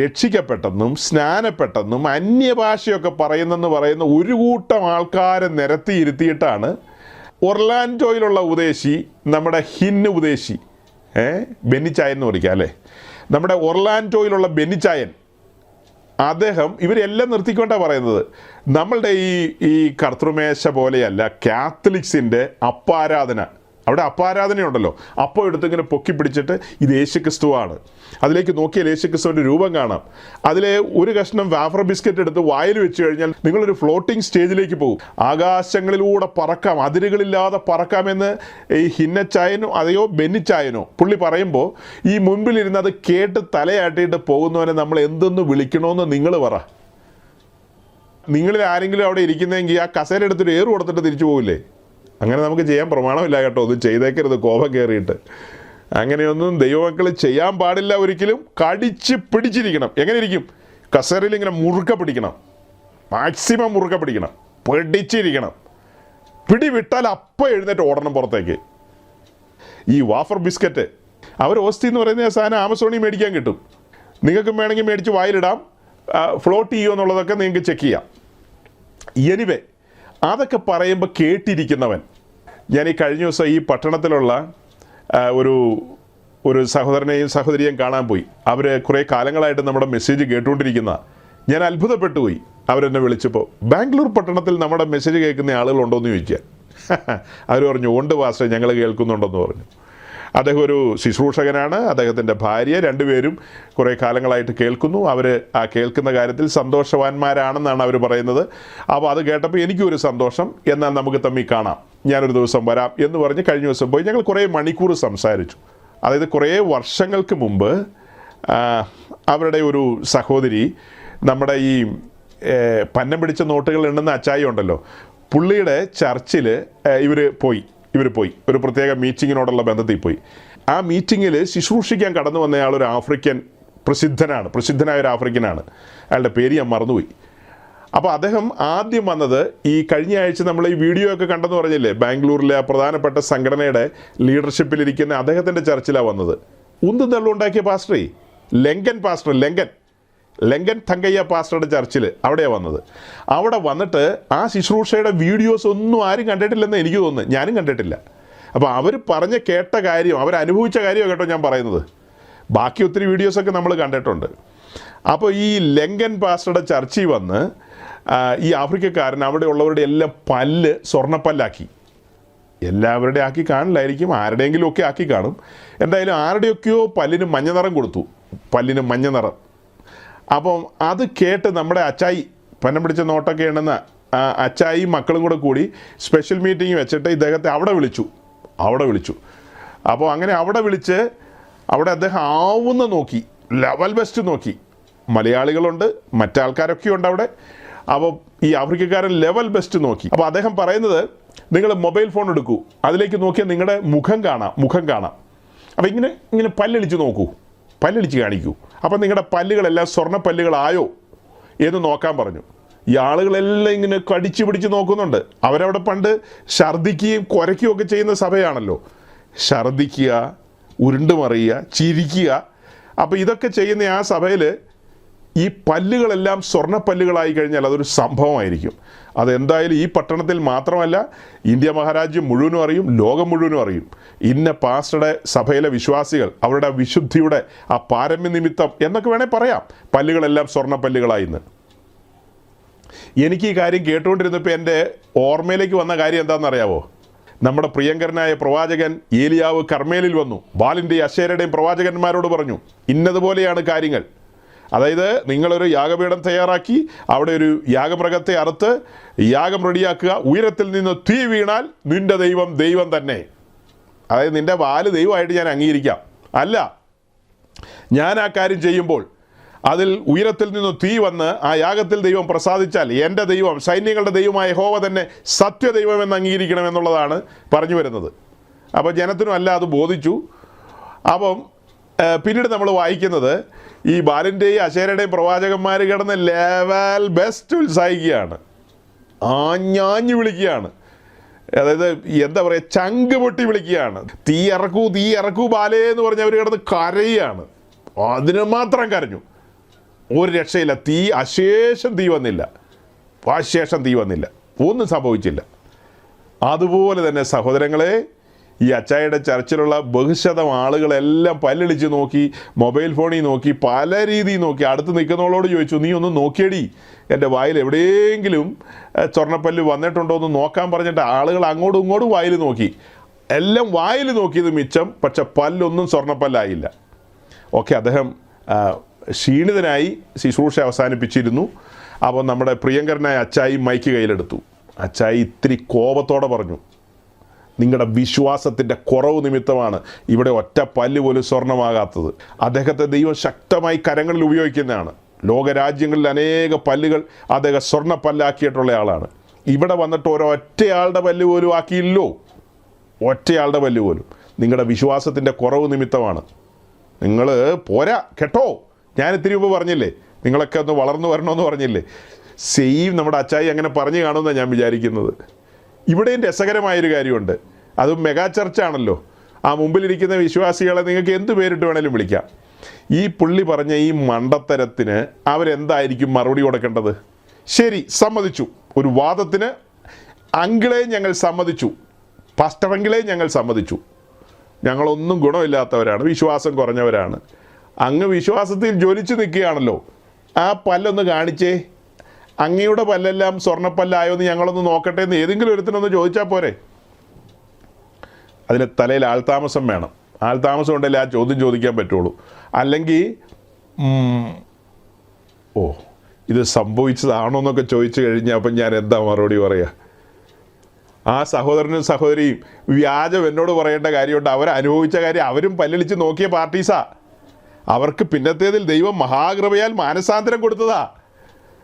രക്ഷിക്കപ്പെട്ടെന്നും സ്നാനപ്പെട്ടെന്നും അന്യഭാഷയൊക്കെ പറയുന്ന ഒരു കൂട്ടം ആൾക്കാരെ നിരത്തിയിരുത്തിയിട്ടാണ് ഒർലാൻഡോയിലുള്ള ഉപദേശി, നമ്മുടെ ഹിന്ന് ഉപദേശി, ബെന്നിച്ചായൻ എന്ന് വിളിക്കാം അല്ലേ, നമ്മുടെ ഒർലാൻഡോയിലുള്ള ബെന്നിച്ചായൻ, അദ്ദേഹം ഇവരെല്ലാം നിർത്തിക്കൊണ്ടാണ് പറയുന്നത്, നമ്മളുടെ ഈ കർത്തൃമേശ പോലെയല്ല കാത്തലിക്സിൻ്റെ അപ്പാരാധന. അവിടെ അപ്പാരാധനയുണ്ടല്ലോ, അപ്പോൾ എടുത്തിങ്ങനെ പൊക്കി പിടിച്ചിട്ട് ഇത് യേശുക്രിസ്തുവാണ്. അതിലേക്ക് നോക്കിയാൽ യേശുക്രിസ്തുവിൻ്റെ രൂപം കാണാം. അതിലെ ഒരു കഷ്ണം വാഫർ ബിസ്ക്കറ്റ് എടുത്ത് വായിൽ വെച്ച് കഴിഞ്ഞാൽ നിങ്ങളൊരു ഫ്ലോട്ടിംഗ് സ്റ്റേജിലേക്ക് പോകും. ആകാശങ്ങളിലൂടെ പറക്കാം, അതിരുകളില്ലാതെ പറക്കാമെന്ന് ഈ ഹിന്നച്ചായനോ അതെയോ ബെന്നിച്ചായനോ പുള്ളി പറയുമ്പോൾ ഈ മുൻപിലിരുന്ന് അത് കേട്ട് തലയാട്ടിയിട്ട് പോകുന്നവനെ നമ്മൾ എന്തെന്ന് വിളിക്കണമെന്ന് നിങ്ങൾ പറ. നിങ്ങളിൽ ആരെങ്കിലും അവിടെ ഇരിക്കുന്നതെങ്കിൽ ആ കസേര എടുത്തിട്ട് ഏറ് കൊടുത്തിട്ട് തിരിച്ചു പോകില്ലേ? അങ്ങനെ നമുക്ക് ചെയ്യാൻ പ്രമാണമില്ല കേട്ടോ. ഒന്നും ചെയ്തേക്കരുത് കോപം കയറിയിട്ട്. അങ്ങനെയൊന്നും ദൈവമക്കൾ ചെയ്യാൻ പാടില്ല ഒരിക്കലും. കടിച്ച് പിടിച്ചിരിക്കണം. എങ്ങനെ ഇരിക്കും? കസേരയിൽ ഇങ്ങനെ മുറുക്ക പിടിക്കണം, മാക്സിമം മുറുക്ക പിടിക്കണം, പിടിച്ചിരിക്കണം. പിടി വിട്ടാൽ അപ്പം എഴുന്നേറ്റ് ഓടണം പുറത്തേക്ക്. ഈ വാഫർ ബിസ്ക്കറ്റ് അവർ ഓസ്തി എന്ന് പറയുന്ന സാധനം ആമസോണിൽ മേടിക്കാൻ കിട്ടും. നിങ്ങൾക്കും വേണമെങ്കിൽ മേടിച്ച് വായിലിടാം. ഫ്ലോട്ട് ചെയ്യുമോ എന്നുള്ളതൊക്കെ നിങ്ങൾക്ക് ചെക്ക് ചെയ്യാം. എനിവേ, അതൊക്കെ പറയുമ്പോൾ കേട്ടിരിക്കുന്നവൻ, ഞാൻ ഈ കഴിഞ്ഞ ദിവസം ഈ പട്ടണത്തിലുള്ള ഒരു സഹോദരനെയും സഹോദരിയെയും കാണാൻ പോയി. അവർ കുറേ കാലങ്ങളായിട്ട് നമ്മുടെ മെസ്സേജ് കേട്ടുകൊണ്ടിരിക്കുന്ന, ഞാൻ അത്ഭുതപ്പെട്ടു പോയി. അവരെന്നെ വിളിച്ചപ്പോൾ, ബാംഗ്ലൂർ പട്ടണത്തിൽ നമ്മുടെ മെസ്സേജ് കേൾക്കുന്ന ആളുകളുണ്ടോയെന്ന് ചോദിക്കാൻ. അവർ പറഞ്ഞു, ഉണ്ട് പാസ്റ്റർ, ഞങ്ങൾ കേൾക്കുന്നുണ്ടെന്ന് പറഞ്ഞു. അദ്ദേഹം ഒരു ശുശ്രൂഷകനാണ്. അദ്ദേഹത്തിൻ്റെ ഭാര്യ, രണ്ടുപേരും കുറേ കാലങ്ങളായിട്ട് കേൾക്കുന്നു. അവർ ആ കേൾക്കുന്ന കാര്യത്തിൽ സന്തോഷവാന്മാരാണെന്നാണ് അവർ പറയുന്നത്. അപ്പോൾ അത് കേട്ടപ്പോൾ എനിക്കൊരു സന്തോഷം. എന്നാൽ നമുക്ക് തമ്മിൽ കാണാം. ഞാനൊരു ദിവസം വരാം എന്ന് പറഞ്ഞ് കഴിഞ്ഞ ദിവസം പോയി. ഞങ്ങൾ കുറേ മണിക്കൂർ സംസാരിച്ചു. അതായത് കുറേ വർഷങ്ങൾക്ക് മുമ്പ് അവരുടെ ഒരു സഹോദരി നമ്മുടെ ഈ പന്നം പിടിച്ച നോട്ടുകൾ എണ്ണുന്ന അച്ചായി ഉണ്ടല്ലോ, പുള്ളിയുടെ ചർച്ചിൽ ഇവർ പോയി ഒരു പ്രത്യേക മീറ്റിങ്ങിനോടുള്ള ബന്ധത്തിൽ പോയി. ആ മീറ്റിങ്ങിൽ ശുശ്രൂഷിക്കാൻ കടന്നു വന്നയാൾ ഒരു ആഫ്രിക്കൻ പ്രസിദ്ധനായ ഒരു ആഫ്രിക്കനാണ്. അയാളുടെ പേര് ഞാൻ മറന്നുപോയി. അപ്പോൾ അദ്ദേഹം ആദ്യം വന്നത് ഈ കഴിഞ്ഞ ആഴ്ച നമ്മൾ ഈ വീഡിയോ ഒക്കെ കണ്ടെന്ന് പറഞ്ഞില്ലേ, ബാംഗ്ലൂരിലെ പ്രധാനപ്പെട്ട സംഘടനയുടെ ലീഡർഷിപ്പിലിരിക്കുന്ന അദ്ദേഹത്തിൻ്റെ ചർച്ചിലാണ് വന്നത്. ഉന്തും തള്ളുണ്ടാക്കിയ പാസ്റ്ററേ, ലെങ്കൻ തങ്കയ്യ പാസ്റ്ററുടെ ചർച്ചിൽ അവിടെയാണ് വന്നത്. അവിടെ വന്നിട്ട് ആ ശുശ്രൂഷയുടെ വീഡിയോസ് ഒന്നും ആരും കണ്ടിട്ടില്ലെന്ന് എനിക്ക് തോന്നുന്നു, ഞാനും കണ്ടിട്ടില്ല. അപ്പോൾ അവർ കേട്ട കാര്യം, അവരനുഭവിച്ച കാര്യമാണ് കേട്ടോ ഞാൻ പറയുന്നത്. ബാക്കി ഒത്തിരി വീഡിയോസൊക്കെ നമ്മൾ കണ്ടിട്ടുണ്ട്. അപ്പോൾ ഈ ലെങ്കൻ പാസ്റ്ററുടെ ചർച്ചിൽ വന്ന് ഈ ആഫ്രിക്കക്കാരൻ അവിടെ ഉള്ളവരുടെ എല്ലാം പല്ല് സ്വർണ്ണപ്പല്ലാക്കി. എല്ലാവരുടെ ആക്കി കാണില്ലായിരിക്കും, ആരുടെയെങ്കിലും ഒക്കെ ആക്കി കാണും. എന്തായാലും ആരുടെയൊക്കെയോ പല്ലിന് മഞ്ഞ നിറം കൊടുത്തു, പല്ലിന് മഞ്ഞ നിറം. അപ്പം അത് കേട്ട് നമ്മുടെ അച്ചായി, പന്നം പിടിച്ച നോട്ടൊക്കെ എണ്ണുന്ന അച്ചായി മക്കളും കൂടി സ്പെഷ്യൽ മീറ്റിംഗ് വെച്ചിട്ട് ഇദ്ദേഹത്തെ അവിടെ വിളിച്ചു. അപ്പോൾ അങ്ങനെ അവിടെ വിളിച്ച് അവിടെ അദ്ദേഹം നോക്കി, ലെവൽ ബെസ്റ്റ് നോക്കി. മലയാളികളുണ്ട്, മറ്റാൾക്കാരൊക്കെ ഉണ്ട് അവിടെ. അപ്പോൾ ഈ ആഫ്രിക്കക്കാരൻ ലെവൽ ബെസ്റ്റ് നോക്കി. അപ്പോൾ അദ്ദേഹം പറയുന്നത്, നിങ്ങൾ മൊബൈൽ ഫോൺ എടുക്കൂ, അതിലേക്ക് നോക്കിയാൽ നിങ്ങളുടെ മുഖം കാണാം. അപ്പോൾ ഇങ്ങനെ പല്ലടിച്ച് നോക്കൂ, പല്ലടിച്ച് കാണിക്കൂ. അപ്പോൾ നിങ്ങളുടെ പല്ലുകളെല്ലാം സ്വർണ്ണ പല്ലുകളായോ എന്ന് നോക്കാൻ പറഞ്ഞു. ഈ ആളുകളെല്ലാം ഇങ്ങനെ കടിച്ചു പിടിച്ച് നോക്കുന്നുണ്ട്. അവരവിടെ പണ്ട് ഛർദ്ദിക്കുകയും കുരയ്ക്കുകയും ഒക്കെ ചെയ്യുന്ന സഭയാണല്ലോ. ഛർദ്ദിക്കുക, ഉരുണ്ടുമറിയുക, ചിരിക്കുക. അപ്പോൾ ഇതൊക്കെ ചെയ്യുന്ന ആ സഭയിൽ ഈ പല്ലുകളെല്ലാം സ്വർണ്ണപ്പല്ലുകളായി കഴിഞ്ഞാൽ അതൊരു സംഭവമായിരിക്കും. അതെന്തായാലും ഈ പട്ടണത്തിൽ മാത്രമല്ല, ഇന്ത്യ മഹാരാജ്യം മുഴുവനും അറിയും, ലോകം മുഴുവനും അറിയും. ഇന്ന പാസ്റ്ററുടെ സഭയിലെ വിശ്വാസികൾ അവരുടെ വിശുദ്ധിയുടെ ആ പാരമ്യ നിമിത്തം എന്നൊക്കെ വേണേൽ പറയാം, പല്ലുകളെല്ലാം സ്വർണ്ണപ്പല്ലുകളായിന്ന്. എനിക്ക് ഈ കാര്യം കേട്ടുകൊണ്ടിരുന്നപ്പോൾ എൻ്റെ ഓർമ്മയിലേക്ക് വന്ന കാര്യം എന്താണെന്നറിയാവോ? നമ്മുടെ പ്രിയങ്കരനായ പ്രവാചകൻ ഏലിയാവ് കർമ്മേലിൽ വന്നു, ബാലിൻ്റെയും അശേരയുടെയും പ്രവാചകന്മാരോട് പറഞ്ഞു, ഇന്നതുപോലെയാണ് കാര്യങ്ങൾ. അതായത് നിങ്ങളൊരു യാഗപീഠം തയ്യാറാക്കി അവിടെ ഒരു യാഗമൃഗത്തെ അറുത്ത് യാഗം റെഡിയാക്കുക. ഉയരത്തിൽ നിന്ന് തീ വീണാൽ നിന്റെ ദൈവം തന്നെ. അതായത് നിന്റെ വാല് ദൈവമായിട്ട് ഞാൻ അംഗീകരിക്കാം, അല്ല, ഞാൻ ആ കാര്യം ചെയ്യുമ്പോൾ അതിൽ ഉയരത്തിൽ നിന്ന് തീ വന്ന് ആ യാഗത്തിൽ ദൈവം പ്രസാദിച്ചാൽ എൻ്റെ ദൈവം, സൈന്യങ്ങളുടെ ദൈവമായ യഹോവ തന്നെ സത്യദൈവം എന്ന് അംഗീകരിക്കണം എന്നുള്ളതാണ് പറഞ്ഞു വരുന്നത്. അപ്പോൾ ജനത്തിനും അല്ല അത് ബോധിച്ചു. അപ്പം പിന്നീട് നമ്മൾ വായിക്കുന്നത് ഈ ബാലിൻ്റെയും അശേരയുടെയും പ്രവാചകന്മാർ കിടന്ന് ലെവൽ ബെസ്റ്റ് ഉത്സാഹിക്കുകയാണ്, ആഞ്ഞാഞ്ഞു വിളിക്കുകയാണ്. അതായത് എന്താ പറയുക, ചങ്ക് പൊട്ടി വിളിക്കുകയാണ്. തീ ഇറക്കൂ ബാലേ എന്ന് പറഞ്ഞ് അവർ കിടന്ന് കരയുകയാണ്. അതിന് മാത്രം കരഞ്ഞു, ഒരു രക്ഷയില്ല. അശേഷം തീ വന്നില്ല, ഒന്നും സംഭവിച്ചില്ല. അതുപോലെ തന്നെ സഹോദരങ്ങളെ, ഈ അച്ചായുടെ ചർച്ചിലുള്ള ബഹുശതം ആളുകളെല്ലാം പല്ലടിച്ച് നോക്കി, മൊബൈൽ ഫോണിൽ നോക്കി, പല രീതിയിൽ നോക്കി. അടുത്ത് നിൽക്കുന്നവളോട് ചോദിച്ചു, നീ ഒന്ന് നോക്കിയടി, എൻ്റെ വായിൽ എവിടെയെങ്കിലും സ്വർണ്ണപ്പല്ല് വന്നിട്ടുണ്ടോ എന്ന് നോക്കാൻ പറഞ്ഞിട്ട് ആളുകൾ അങ്ങോട്ടും ഇങ്ങോട്ടും വായിൽ നോക്കി. എല്ലാം വായിൽ നോക്കിയത് മിച്ചം, പക്ഷെ പല്ലൊന്നും സ്വർണ്ണപ്പല്ലായില്ല. ഓക്കെ, അദ്ദേഹം ക്ഷീണിതനായി ശുശ്രൂഷ അവസാനിപ്പിച്ചിരുന്നു. അപ്പോൾ നമ്മുടെ പ്രിയങ്കരനായ അച്ചായി മൈക്ക് കയ്യിലെടുത്തു. അച്ചായി ഇത്തിരി കോപത്തോടെ പറഞ്ഞു, നിങ്ങളുടെ വിശ്വാസത്തിൻ്റെ കുറവ് നിമിത്തമാണ് ഇവിടെ ഒറ്റ പല്ല് പോലും സ്വർണ്ണമാകാത്തത്. അദ്ദേഹത്തെ ദൈവം ശക്തമായി കരങ്ങളിൽ ഉപയോഗിക്കുന്നതാണ്. ലോകരാജ്യങ്ങളിൽ അനേക പല്ലുകൾ അദ്ദേഹം സ്വർണ്ണപ്പല്ലാക്കിയിട്ടുള്ള ആളാണ്. ഇവിടെ വന്നിട്ട് ഒരൊറ്റയാളുടെ പല്ല് പോലും ആക്കിയില്ലോ, ഒറ്റയാളുടെ പല്ല് പോലും. നിങ്ങളുടെ വിശ്വാസത്തിൻ്റെ കുറവ് നിമിത്തമാണ്. നിങ്ങൾ പോരാ കേട്ടോ. ഞാൻ ഇത്തിരി മുമ്പ് പറഞ്ഞില്ലേ, നിങ്ങളൊക്കെ ഒന്ന് വളർന്നു വരണമെന്ന് പറഞ്ഞില്ലേ. സെയിം നമ്മുടെ അച്ചായി അങ്ങനെ പറഞ്ഞു കാണുമെന്നാണ് ഞാൻ വിചാരിക്കുന്നത്. ഇവിടെയും രസകരമായൊരു കാര്യമുണ്ട്. അതും മെഗാ ചർച്ചാണല്ലോ. ആ മുമ്പിലിരിക്കുന്ന വിശ്വാസികളെ നിങ്ങൾക്ക് എന്ത് പേരിട്ട് വേണേലും വിളിക്കാം. ഈ പുള്ളി പറഞ്ഞ ഈ മണ്ടത്തരത്തിന് അവരെന്തായിരിക്കും മറുപടി കൊടുക്കേണ്ടത്? ശരി, സമ്മതിച്ചു, ഒരു വാദത്തിന് അങ്കിളെ ഞങ്ങൾ സമ്മതിച്ചു, പാസ്റ്ററങ്കിളെ ഞങ്ങൾ സമ്മതിച്ചു, ഞങ്ങളൊന്നും ഗുണമില്ലാത്തവരാണ്, വിശ്വാസം കുറഞ്ഞവരാണ്. അങ്ങ് വിശ്വാസത്തിൽ ജ്വലിച്ച് നിൽക്കുകയാണല്ലോ, ആ പല്ലൊന്ന് കാണിച്ചേ, അങ്ങയുടെ പല്ലെല്ലാം സ്വർണ്ണപ്പല്ലായോ എന്ന് ഞങ്ങളൊന്ന് നോക്കട്ടെ എന്ന് ഏതെങ്കിലും ഒരുത്തിനൊന്ന് ചോദിച്ചാൽ പോരെ? അതിന് തലയിൽ ആൾതാമസം വേണം. ആൾതാമസം ഉണ്ടെങ്കിൽ ആ ചോദ്യം ചോദിക്കാൻ പറ്റുള്ളൂ. അല്ലെങ്കിൽ ഇത് സംഭവിച്ചതാണോ എന്നൊക്കെ ചോദിച്ചു കഴിഞ്ഞാൽ അപ്പം ഞാൻ എന്താ മറുപടി പറയുക? ആ സഹോദരനും സഹോദരിയും വ്യാജം എന്നോട് പറയേണ്ട കാര്യമുണ്ട്. അവരനുഭവിച്ച കാര്യം അവരും പല്ലിളിച്ച് നോക്കിയ പാർട്ടീസാ. അവർക്ക് പിന്നത്തേതിൽ ദൈവം മഹാകൃപയാൽ മാനസാന്തരം കൊടുത്തതാ.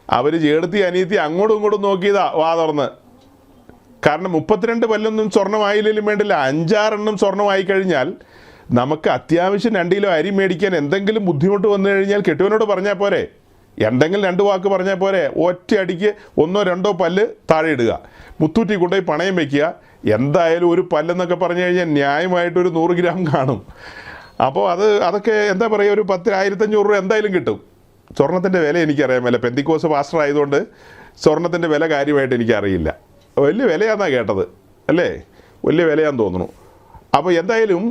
അവർ ചേർത്തി അനിയത്തി അങ്ങോട്ടും ഇങ്ങോട്ടും നോക്കിയതാ വാ തുറന്ന്. കാരണം 32 പല്ലൊന്നും സ്വർണ്ണമായില്ലെങ്കിലും വേണ്ടില്ല, 5-6 എണ്ണം സ്വർണ്ണമായി കഴിഞ്ഞാൽ നമുക്ക് അത്യാവശ്യം 2 കിലോ അരി മേടിക്കാൻ എന്തെങ്കിലും ബുദ്ധിമുട്ട് വന്നു കഴിഞ്ഞാൽ കെട്ടുവനോട് പറഞ്ഞാൽ പോരെ, എന്തെങ്കിലും 2 വാക്ക് പറഞ്ഞാൽ പോരെ, ഒറ്റയടിക്ക് 1-2 പല്ല് താഴെ ഇടുക, മുത്തൂറ്റി കൊണ്ടുപോയി പണയം വയ്ക്കുക. എന്തായാലും ഒരു പല്ലെന്നൊക്കെ പറഞ്ഞു കഴിഞ്ഞാൽ ന്യായമായിട്ടൊരു 100 ഗ്രാം കാണും. അപ്പോൾ അതൊക്കെ എന്താ പറയുക, ഒരു 10,000-1,500 രൂപ എന്തായാലും കിട്ടും. സ്വർണത്തിൻ്റെ വില എനിക്കറിയാൻ മേല, പെന്തിക്കോസ് പാസ്റ്റർ ആയതുകൊണ്ട് സ്വർണത്തിൻ്റെ വില കാര്യമായിട്ട് എനിക്കറിയില്ല. വലിയ വിലയാണെന്നാണ് കേട്ടത് അല്ലേ, വലിയ വിലയാണെന്ന് തോന്നുന്നു. അപ്പോൾ എന്തായാലും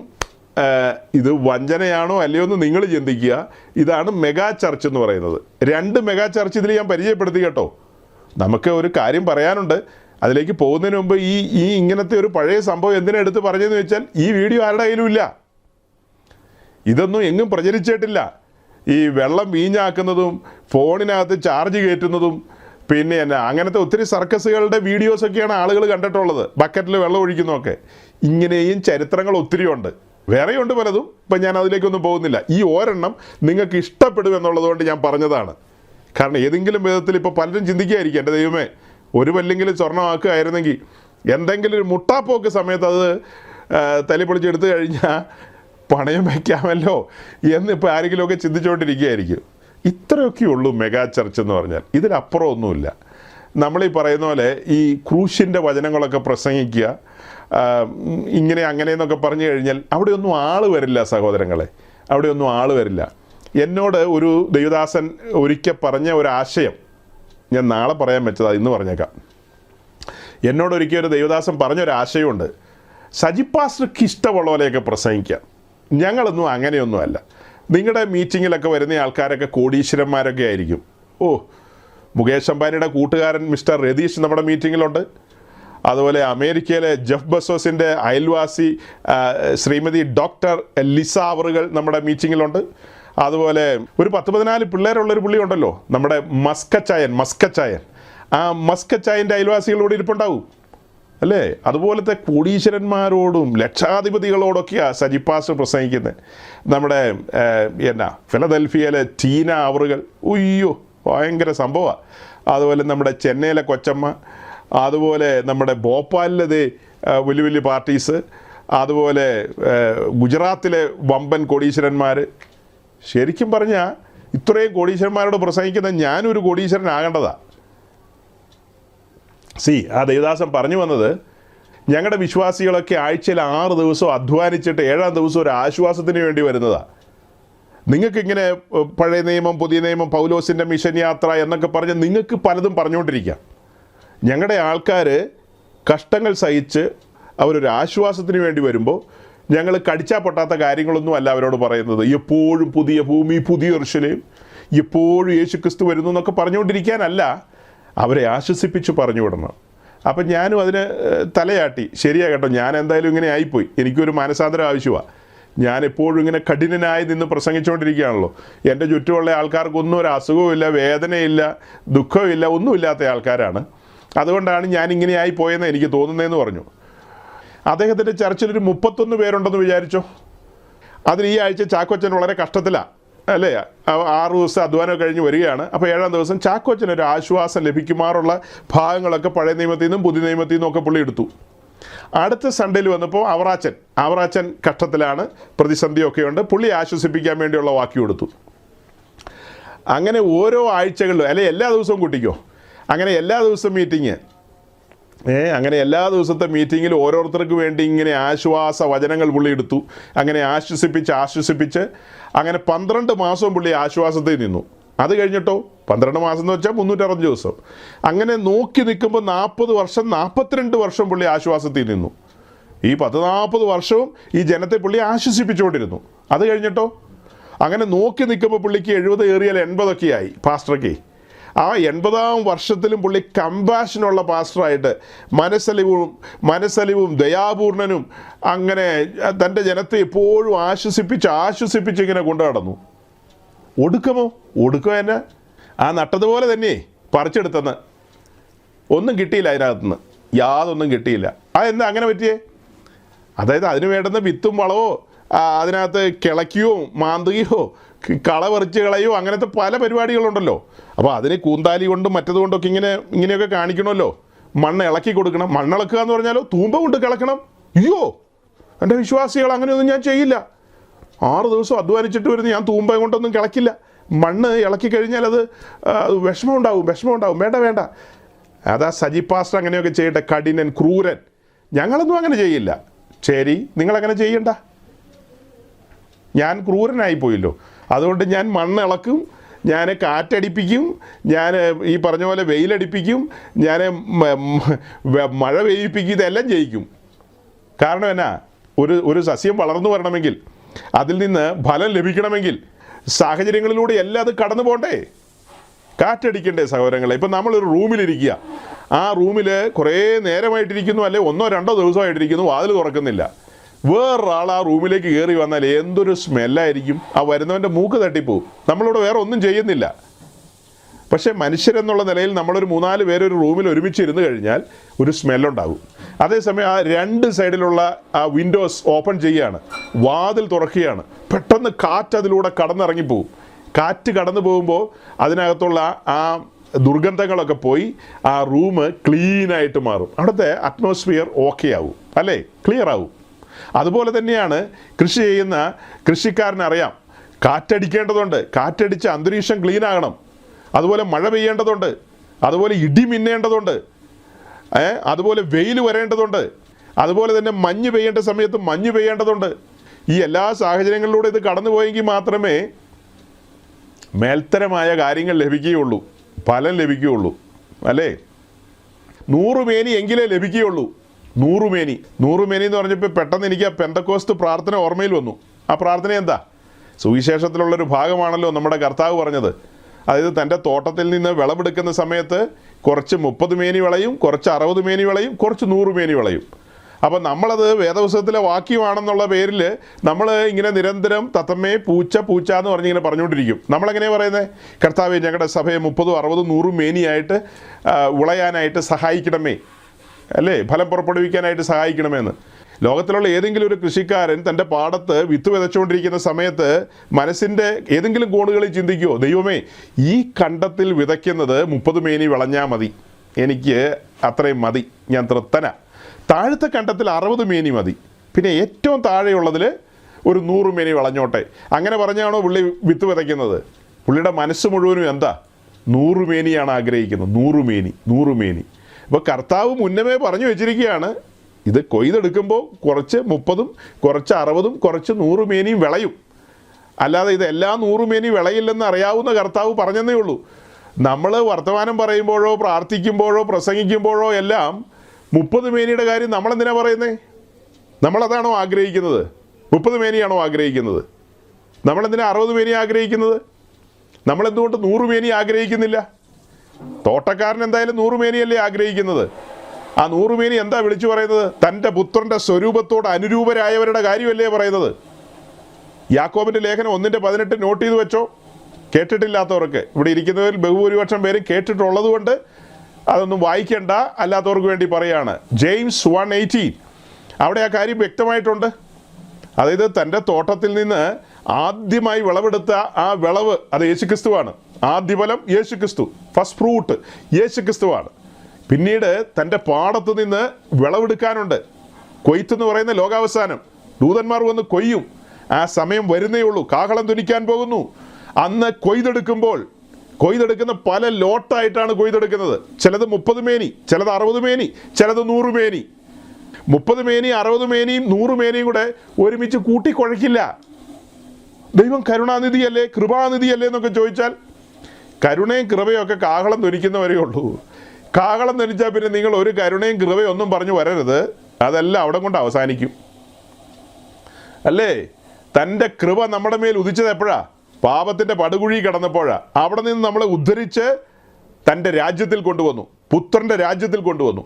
ഇത് വഞ്ചനയാണോ അല്ലയോ എന്ന് നിങ്ങൾ ചിന്തിക്കുക. ഇതാണ് മെഗാ ചർച്ച് എന്ന് പറയുന്നത്. 2 മെഗാ ചർച്ച് ഇതിൽ ഞാൻ പരിചയപ്പെടുത്തി കേട്ടോ. നമുക്ക് ഒരു കാര്യം പറയാനുണ്ട്. അതിലേക്ക് പോകുന്നതിന് മുമ്പ് ഈ ഇങ്ങനത്തെ ഒരു പഴയ സംഭവം എന്തിനാ എടുത്ത് പറഞ്ഞതെന്ന് വെച്ചാൽ, ഈ വീഡിയോ ആരുടെ കയ്യിലും ഇല്ല, ഇതൊന്നും എങ്ങും പ്രചരിച്ചിട്ടില്ല. ഈ വെള്ളം വീഞ്ഞാക്കുന്നതും ഫോണിനകത്ത് ചാർജ് കയറ്റുന്നതും പിന്നെ അങ്ങനത്തെ ഒത്തിരി സർക്കസുകളുടെ വീഡിയോസൊക്കെയാണ് ആളുകൾ കണ്ടിട്ടുള്ളത്, ബക്കറ്റിൽ വെള്ളം ഒഴിക്കുന്നതൊക്കെ. ഇങ്ങനെയും ചരിത്രങ്ങൾ ഒത്തിരി ഉണ്ട്, വേറെയുണ്ട് പലതും. ഇപ്പം ഞാൻ അതിലേക്കൊന്നും പോകുന്നില്ല. ഈ ഒരെണ്ണം നിങ്ങൾക്ക് ഇഷ്ടപ്പെടും എന്നുള്ളതുകൊണ്ട് ഞാൻ പറഞ്ഞതാണ്. കാരണം ഏതെങ്കിലും വിധത്തിൽ ഇപ്പോൾ പലരും ചിന്തിക്കുകയായിരിക്കും, എൻ്റെ ദൈവമേ ഒരു പല്ലെങ്കിലും സ്വർണ്ണമാക്കുകയായിരുന്നെങ്കിൽ എന്തെങ്കിലും ഒരു മുട്ടാപ്പോക്ക് സമയത്ത് അത് തല്ലിപ്പൊളിച്ചെടുത്ത് കഴിഞ്ഞാൽ പണയം വയ്ക്കാമല്ലോ എന്നിപ്പോൾ ആരെങ്കിലുമൊക്കെ ചിന്തിച്ചുകൊണ്ടിരിക്കുകയായിരിക്കും. ഇത്രയൊക്കെ ഉള്ളൂ മെഗാ ചർച്ച് എന്ന് പറഞ്ഞാൽ. ഇതിലപ്പുറം ഒന്നുമില്ല. നമ്മളീ പറയുന്ന പോലെ ഈ ക്രൂശിൻ്റെ വചനങ്ങളൊക്കെ പ്രസംഗിക്കുക, ഇങ്ങനെ അങ്ങനെയെന്നൊക്കെ പറഞ്ഞു കഴിഞ്ഞാൽ അവിടെയൊന്നും ആൾ വരില്ല സഹോദരങ്ങളെ, അവിടെയൊന്നും ആൾ വരില്ല. എന്നോട് ഒരു ദൈവദാസൻ ഒരിക്കൽ പറഞ്ഞ ഒരാശയം ഞാൻ നാളെ പറയാൻ വെച്ചതാണ്, ഇന്ന് പറഞ്ഞേക്കാം. എന്നോട് ഒരിക്കൽ ഒരു ദൈവദാസൻ പറഞ്ഞൊരാശയമുണ്ട്. സജി പാസ്റ്റർക്ക് ഇഷ്ടമുള്ള പോലെയൊക്കെ പ്രസംഗിക്കാം, ഞങ്ങളൊന്നും അങ്ങനെയൊന്നുമല്ല. നിങ്ങളുടെ മീറ്റിങ്ങിലൊക്കെ വരുന്ന ആൾക്കാരൊക്കെ കോടീശ്വരന്മാരൊക്കെ ആയിരിക്കും. മുകേഷ് അംബാനിയുടെ കൂട്ടുകാരൻ മിസ്റ്റർ രതീഷ് നമ്മുടെ മീറ്റിങ്ങിലുണ്ട്. അതുപോലെ അമേരിക്കയിലെ ജെഫ് ബസോസിൻ്റെ അയൽവാസി ശ്രീമതി ഡോക്ടർ ലിസ അവറുകൾ നമ്മുടെ മീറ്റിങ്ങിലുണ്ട്. അതുപോലെ ഒരു 10-14 പിള്ളേരുള്ളൊരു പുള്ളി ഉണ്ടല്ലോ, നമ്മുടെ മസ്കച്ചായൻ. ആ മസ്കച്ചായൻ്റെ അയൽവാസികളോട് ഇരിപ്പുണ്ടാവും അല്ലേ. അതുപോലത്തെ കോടീശ്വരന്മാരോടും ലക്ഷാധിപതികളോടൊക്കെയാണ് സജി പാസ്റ്റർ പ്രസംഗിക്കുന്നത്. നമ്മുടെ ഫിലദൽഫിയയിലെ ടീന അവറുകൾ, ഉയ്യോ ഭയങ്കര സംഭവമാണ്. അതുപോലെ നമ്മുടെ ചെന്നൈയിലെ കൊച്ചമ്മ, അതുപോലെ നമ്മുടെ ഭോപ്പാലിലെ വലിയ വലിയ പാർട്ടീസ്, അതുപോലെ ഗുജറാത്തിലെ വമ്പൻ കോടീശ്വരന്മാർ. ശരിക്കും പറഞ്ഞാൽ ഇത്രയും കോടീശ്വരന്മാരോട് പ്രസംഗിക്കുന്ന ഞാനൊരു കോടീശ്വരനാകേണ്ടതാണ്. ആ ദേവദാസൻ പറഞ്ഞു വന്നത്, ഞങ്ങളുടെ വിശ്വാസികളൊക്കെ ആഴ്ചയിൽ 6 ദിവസം അധ്വാനിച്ചിട്ട് 7-ാം ദിവസം ഒരു ആശ്വാസത്തിന് വേണ്ടി വരുന്നതാണ്. നിങ്ങൾക്കിങ്ങനെ പഴയ നിയമം പുതിയ നിയമം പൗലോസിൻ്റെ മിഷൻ യാത്ര എന്നൊക്കെ പറഞ്ഞ് നിങ്ങൾക്ക് പലതും പറഞ്ഞുകൊണ്ടിരിക്കാം. ഞങ്ങളുടെ ആൾക്കാർ കഷ്ടങ്ങൾ സഹിച്ച് അവരൊരു ആശ്വാസത്തിന് വേണ്ടി വരുമ്പോൾ ഞങ്ങൾ കടിച്ചാൽ പൊട്ടാത്ത കാര്യങ്ങളൊന്നും അല്ല അവരോട് പറയുന്നത്. എപ്പോഴും പുതിയ ഭൂമി, പുതിയ യെരൂശലേം, എപ്പോഴും യേശുക്രിസ്തു വരുന്നു എന്നൊക്കെ പറഞ്ഞുകൊണ്ടിരിക്കാനല്ല, അവരെ ആശ്വസിപ്പിച്ച് പറഞ്ഞു വിടണം. അപ്പം ഞാനും അതിന് തലയാട്ടി, ശരിയാ കേട്ടോ, ഞാൻ എന്തായാലും ഇങ്ങനെ ആയിപ്പോയി, എനിക്കൊരു മാനസാന്തരം ആവശ്യമാണ്. ഞാൻ എപ്പോഴും ഇങ്ങനെ കഠിനനായി നിന്ന് പ്രസംഗിച്ചുകൊണ്ടിരിക്കുകയാണല്ലോ. എൻ്റെ ചുറ്റുമുള്ള ആൾക്കാർക്കൊന്നും ഒരു അസുഖമില്ല, വേദനയില്ല, ദുഃഖമില്ല, ഒന്നുമില്ലാത്ത ആൾക്കാരാണ്. അതുകൊണ്ടാണ് ഞാനിങ്ങനെ ആയിപ്പോയെന്ന് എനിക്ക് തോന്നുന്നതെന്ന് പറഞ്ഞു. അദ്ദേഹത്തിൻ്റെ ചർച്ചിലൊരു 31 പേരുണ്ടെന്ന് വിചാരിച്ചോ. അതിൽ ഈ ആഴ്ച ചാക്കോച്ചൻ വളരെ കഷ്ടത്തിലാണ് അല്ലേ, 6 ദിവസം അധ്വാനം കഴിഞ്ഞ് വരികയാണ്. അപ്പോൾ 7-ാം ദിവസം ചാക്കോച്ചനൊരു ആശ്വാസം ലഭിക്കുമാറുള്ള ഭാഗങ്ങളൊക്കെ പഴയ നിയമത്തിൽ നിന്നും പുതിയ നിയമത്തിൽ നിന്നും ഒക്കെ പുള്ളി എടുത്തു. അടുത്ത സൺഡേയിൽ വന്നപ്പോൾ അവറാച്ചൻ കഷ്ടത്തിലാണ്, പ്രതിസന്ധിയൊക്കെയുണ്ട്, പുള്ളി ആശ്വസിപ്പിക്കാൻ വേണ്ടിയുള്ള വാക്യം കൊടുത്തു. അങ്ങനെ ഓരോ ആഴ്ചകളിലും അല്ലെ എല്ലാ ദിവസവും കൂട്ടിക്കോ, അങ്ങനെ എല്ലാ ദിവസവും മീറ്റിങ്, അങ്ങനെ എല്ലാ ദിവസത്തെ മീറ്റിങ്ങിൽ ഓരോരുത്തർക്ക് വേണ്ടി ഇങ്ങനെ ആശ്വാസ വചനങ്ങൾ പുള്ളി എടുത്തു. അങ്ങനെ ആശ്വസിപ്പിച്ച് അങ്ങനെ 12 മാസവും പുള്ളി ആശ്വാസത്തിൽ നിന്നു. അത് കഴിഞ്ഞിട്ടോ 12 മാസം എന്ന് വെച്ചാൽ 360 ദിവസം. അങ്ങനെ നോക്കി നിൽക്കുമ്പോൾ 40 വർഷം 42 വർഷം പുള്ളി ആശ്വാസത്തിൽ നിന്നു. ഈ 40 വർഷവും ഈ ജനത്തെ പുള്ളി ആശ്വസിപ്പിച്ചുകൊണ്ടിരുന്നു. അത് കഴിഞ്ഞിട്ടോ അങ്ങനെ നോക്കി നിൽക്കുമ്പോൾ പുള്ളിക്ക് 70 ഏറിയാൽ 80 ആയി പാസ്റ്റർക്ക്. ആ 80-ാം വർഷത്തിലും പുള്ളി കമ്പാഷനുള്ള പാസ്റ്ററായിട്ട് മനസ്സലിവും ദയാപൂർണനും അങ്ങനെ തൻ്റെ ജനത്തെ എപ്പോഴും ആശ്വസിപ്പിച്ച് ഇങ്ങനെ കൊണ്ടു നടന്നു. ഒടുക്കം തന്നെ ആ നട്ടതുപോലെ തന്നെ പറിച്ചെടുത്തെന്ന് ഒന്നും കിട്ടിയില്ല, അതിനകത്തുനിന്ന് യാതൊന്നും കിട്ടിയില്ല. അതെന്താ അങ്ങനെ പറ്റിയേ? അതായത് അതിന് വേണ്ടുന്ന വിത്തും വളവോ അതിനകത്ത് കിളയ്ക്കുകയോ മാന്തുകയോ കള പറിച്ച് കളയോ അങ്ങനത്തെ പല പരിപാടികളുണ്ടല്ലോ. അപ്പോൾ അതിന് കൂന്താലി കൊണ്ടും മറ്റതുകൊണ്ടൊക്കെ ഇങ്ങനെയൊക്കെ കാണിക്കണമല്ലോ. മണ്ണ് ഇളക്കി കൊടുക്കണം. മണ്ണിളക്കുക എന്ന് പറഞ്ഞാലോ തൂമ്പ കൊണ്ട് കിളക്കണം. അയ്യോ, എൻ്റെ വിശ്വാസികൾ അങ്ങനെയൊന്നും ഞാൻ ചെയ്യില്ല. 6 ദിവസം അധ്വാനിച്ചിട്ട് വരുന്ന ഞാൻ തൂമ്പ കൊണ്ടൊന്നും കിളക്കില്ല. മണ്ണ് ഇളക്കി കഴിഞ്ഞാൽ അത് വിഷമം ഉണ്ടാവും. വേണ്ട. അതാ സജി പാസ്റ്റർ അങ്ങനെയൊക്കെ ചെയ്യട്ടെ, കഠിനൻ ക്രൂരൻ. ഞങ്ങളൊന്നും അങ്ങനെ ചെയ്യില്ല. ശരി, നിങ്ങളങ്ങനെ ചെയ്യണ്ട. ഞാൻ ക്രൂരനായിപ്പോയല്ലോ, അതുകൊണ്ട് ഞാൻ മണ്ണ് ഇളക്കും, ഞാൻ കാറ്റടിപ്പിക്കും, ഞാൻ ഈ പറഞ്ഞ പോലെ വെയിലടിപ്പിക്കും, ഞാൻ മഴ പെയ്യിപ്പിക്കും, ഇതെല്ലാം ചെയ്യിക്കും. കാരണം എന്നാ, ഒരു സസ്യം വളർന്നു വരണമെങ്കിൽ, അതിൽ നിന്ന് ഫലം ലഭിക്കണമെങ്കിൽ സാഹചര്യങ്ങളിലൂടെ എല്ലാം അത് കടന്നു പോകണ്ടേ, കാറ്റടിക്കണ്ടേ സഹോദരങ്ങളെ. ഇപ്പം നമ്മളൊരു റൂമിലിരിക്കുക, ആ റൂമിൽ കുറേ നേരമായിട്ടിരിക്കുന്നു, അല്ലെ 1-2 ദിവസമായിട്ടിരിക്കുന്നു, വാതിൽ തുറക്കുന്നില്ല. വേറൊരാൾ ആ റൂമിലേക്ക് കയറി വന്നാൽ എന്തൊരു സ്മെല്ലായിരിക്കും. ആ വരുന്നവൻ്റെ മൂക്ക് തട്ടിപ്പോവും. നമ്മളിവിടെ വേറെ ഒന്നും ചെയ്യുന്നില്ല. പക്ഷേ മനുഷ്യരെന്നുള്ള നിലയിൽ നമ്മളൊരു 3-4 പേര് ഒരു റൂമിൽ ഒരുമിച്ച് ഇരുന്ന് കഴിഞ്ഞാൽ ഒരു സ്മെല്ലുണ്ടാകും. അതേസമയം ആ 2 സൈഡിലുള്ള ആ വിൻഡോസ് ഓപ്പൺ ചെയ്യുകയാണ്, വാതിൽ തുറക്കുകയാണ്, പെട്ടെന്ന് കാറ്റ് അതിലൂടെ കടന്നിറങ്ങിപ്പോവും. കാറ്റ് കടന്നു പോകുമ്പോൾ അതിനകത്തുള്ള ആ ദുർഗന്ധങ്ങളൊക്കെ പോയി ആ റൂം ക്ലീനായിട്ട് മാറും. അവിടുത്തെ അറ്റ്മോസ്ഫിയർ ഓക്കെ ആവും, അല്ലേ, ക്ലിയർ ആവും. അതുപോലെ തന്നെയാണ് കൃഷി ചെയ്യുന്ന കൃഷിക്കാരനറിയാം, കാറ്റടിക്കേണ്ടതുണ്ട്, കാറ്റടിച്ച് അന്തരീക്ഷം ക്ലീൻ ആകണം. അതുപോലെ മഴ പെയ്യേണ്ടതുണ്ട്, അതുപോലെ ഇടി മിന്നേണ്ടതുണ്ട്, അതുപോലെ വെയിൽ വരേണ്ടതുണ്ട്, അതുപോലെ തന്നെ മഞ്ഞ് പെയ്യേണ്ട സമയത്ത് മഞ്ഞ് പെയ്യേണ്ടതുണ്ട്. ഈ എല്ലാ സാഹചര്യങ്ങളിലൂടെ ഇത് കടന്നു പോയെങ്കിൽ മാത്രമേ മേൽത്തരമായ കാര്യങ്ങൾ ലഭിക്കുകയുള്ളൂ, ഫലം ലഭിക്കുകയുള്ളൂ, അല്ലേ. 100 മേനി എങ്കിലേ ലഭിക്കുകയുള്ളൂ. 100 മേനി എന്ന് പറഞ്ഞപ്പോൾ പെട്ടെന്ന് എനിക്ക് ആ പെന്തക്കോസ്ത് പ്രാർത്ഥന ഓർമ്മയിൽ വന്നു. ആ പ്രാർത്ഥന എന്താ? സുവിശേഷത്തിലുള്ളൊരു ഭാഗമാണല്ലോ നമ്മുടെ കർത്താവ് പറഞ്ഞത്. അതായത് തൻ്റെ തോട്ടത്തിൽ നിന്ന് വിളവെടുക്കുന്ന സമയത്ത് കുറച്ച് 30 മേനി വിളയും, കുറച്ച് 60 മേനി വിളയും, കുറച്ച് 100 മേനി വിളയും. അപ്പം നമ്മളത് വേദപുസ്തകത്തിലെ വാക്യമാണെന്നുള്ള പേരിൽ നമ്മൾ ഇങ്ങനെ നിരന്തരം തത്തമ്മേ പൂച്ച എന്ന് പറഞ്ഞിങ്ങനെ പറഞ്ഞുകൊണ്ടിരിക്കും. നമ്മളെങ്ങനെയാണ് പറയുന്നത്? കർത്താവേ, ഞങ്ങളുടെ സഭയെ 30, 60, 100 മേനിയായിട്ട് വിളയാനായിട്ട് സഹായിക്കണമേ, അല്ലേ, ഫലം പുറപ്പെടുവിക്കാനായിട്ട് സഹായിക്കണമെന്ന്. ലോകത്തിലുള്ള ഏതെങ്കിലും ഒരു കൃഷിക്കാരൻ തൻ്റെ പാടത്ത് വിത്ത് വിതച്ചുകൊണ്ടിരിക്കുന്ന സമയത്ത് മനസ്സിൻ്റെ ഏതെങ്കിലും കോണുകളിൽ ചിന്തിക്കുമോ, ദൈവമേ, ഈ കണ്ടത്തിൽ വിതയ്ക്കുന്നത് 30 മേനി വിളഞ്ഞാൽ മതി, എനിക്ക് അത്രയും മതി, ഞാൻ തൃപ്തന. താഴത്തെ കണ്ടത്തിൽ 60 മേനി മതി, പിന്നെ ഏറ്റവും താഴെയുള്ളതിൽ ഒരു 100 മേനി വിളഞ്ഞോട്ടെ. അങ്ങനെ പറഞ്ഞാണോ പുള്ളി വിത്ത് വിതയ്ക്കുന്നത്? പുള്ളിയുടെ മനസ്സ് മുഴുവനും എന്താ? 100 മേനിയാണ് ആഗ്രഹിക്കുന്നത്. 100 മേനി. അപ്പോൾ കർത്താവ് മുന്നമേ പറഞ്ഞു വെച്ചിരിക്കുകയാണ്, ഇത് കൊയ്തെടുക്കുമ്പോൾ കുറച്ച് 30, കുറച്ച് 60, കുറച്ച് 100 മേനിയും വിളയും. അല്ലാതെ ഇതെല്ലാം 100 മേനി വിളയില്ലെന്ന് അറിയാവുന്ന കർത്താവ് പറഞ്ഞതേ ഉള്ളൂ. നമ്മൾ വർത്തമാനം പറയുമ്പോഴോ പ്രാർത്ഥിക്കുമ്പോഴോ പ്രസംഗിക്കുമ്പോഴോ എല്ലാം 30 മേനിയുടെ കാര്യം നമ്മളെന്തിനാണ് പറയുന്നത്? നമ്മളതാണോ ആഗ്രഹിക്കുന്നത്? 30 മേനിയാണോ ആഗ്രഹിക്കുന്നത്? നമ്മളെന്തിനാ 60 മേനി ആഗ്രഹിക്കുന്നത്? നമ്മളെന്തുകൊണ്ട് 100 മേനി ആഗ്രഹിക്കുന്നില്ല? തോട്ടക്കാരൻ എന്തായാലും 100 മേനിയല്ലേ ആഗ്രഹിക്കുന്നത്. ആ 100 മേനി എന്താ വിളിച്ചു പറയുന്നത്? തൻ്റെ പുത്രൻ്റെ സ്വരൂപത്തോട് അനുരൂപരായവരുടെ കാര്യമല്ലേ പറയുന്നത്. യാക്കോബിൻ്റെ ലേഖനം 1:18 നോട്ട് ചെയ്ത് വെച്ചോ. കേട്ടിട്ടില്ലാത്തവർക്ക്, ഇവിടെ ഇരിക്കുന്നവരിൽ ബഹുഭൂരിപക്ഷം പേരും കേട്ടിട്ടുള്ളത് കൊണ്ട് അതൊന്നും വായിക്കേണ്ട, അല്ലാത്തവർക്ക് വേണ്ടി പറയാണ്. ജെയിംസ് 1:18 അവിടെ ആ കാര്യം വ്യക്തമായിട്ടുണ്ട്. അതായത് തൻ്റെ തോട്ടത്തിൽ നിന്ന് ആദ്യമായി വിളവെടുത്ത ആ വിളവ് അത് യേശുക്രിസ്തുവാണ്. ആദ്യഫലം യേശുക്രിസ്തു, ഫസ്റ്റ് ഫ്രൂട്ട് യേശുക്രിസ്തുവാണ്. പിന്നീട് തൻ്റെ പാടത്ത് നിന്ന് വിളവെടുക്കാനുണ്ട്. കൊയ്ത്തെന്ന് പറയുന്ന ലോകാവസാനം, ദൂതന്മാർ വന്ന് കൊയ്യും. ആ സമയം വരുന്നേ ഉള്ളൂ, കാഹളം ധ്വനിക്കാൻ പോകുന്നു. അന്ന് കൊയ്തെടുക്കുന്ന പല ലോട്ടായിട്ടാണ് കൊയ്തെടുക്കുന്നത്. ചിലത് 30 മേനി, ചിലത് 60 മേനി, ചിലത് 100 മേനി. 30 മേനി, 60 മേനിയും 100 മേനിയും കൂടെ ഒരുമിച്ച് കൂട്ടിക്കുഴയ്ക്കില്ല. ദൈവം കരുണാനിധിയല്ലേ, കൃപാനിധിയല്ലേ എന്നൊക്കെ ചോദിച്ചാൽ, കരുണയും കൃപയും ഒക്കെ കാഹളം ധ്വനിക്കുന്നവരേ ഉള്ളൂ. കാഹളം ധ്വനിച്ചാൽ പിന്നെ നിങ്ങൾ ഒരു കരുണയും കൃപയും ഒന്നും പറഞ്ഞു വരരുത്, അതെല്ലാം അവിടെ കൊണ്ട് അവസാനിക്കും, അല്ലേ. തൻ്റെ കൃപ നമ്മുടെ മേൽ ഉദിച്ചത് എപ്പോഴാ? പാപത്തിൻ്റെ പടുകുഴി കിടന്നപ്പോഴാണ്. അവിടെ നിന്ന് നമ്മളെ ഉദ്ധരിച്ച് തൻ്റെ രാജ്യത്തിൽ കൊണ്ടുവന്നു, പുത്രൻ്റെ രാജ്യത്തിൽ കൊണ്ടുവന്നു.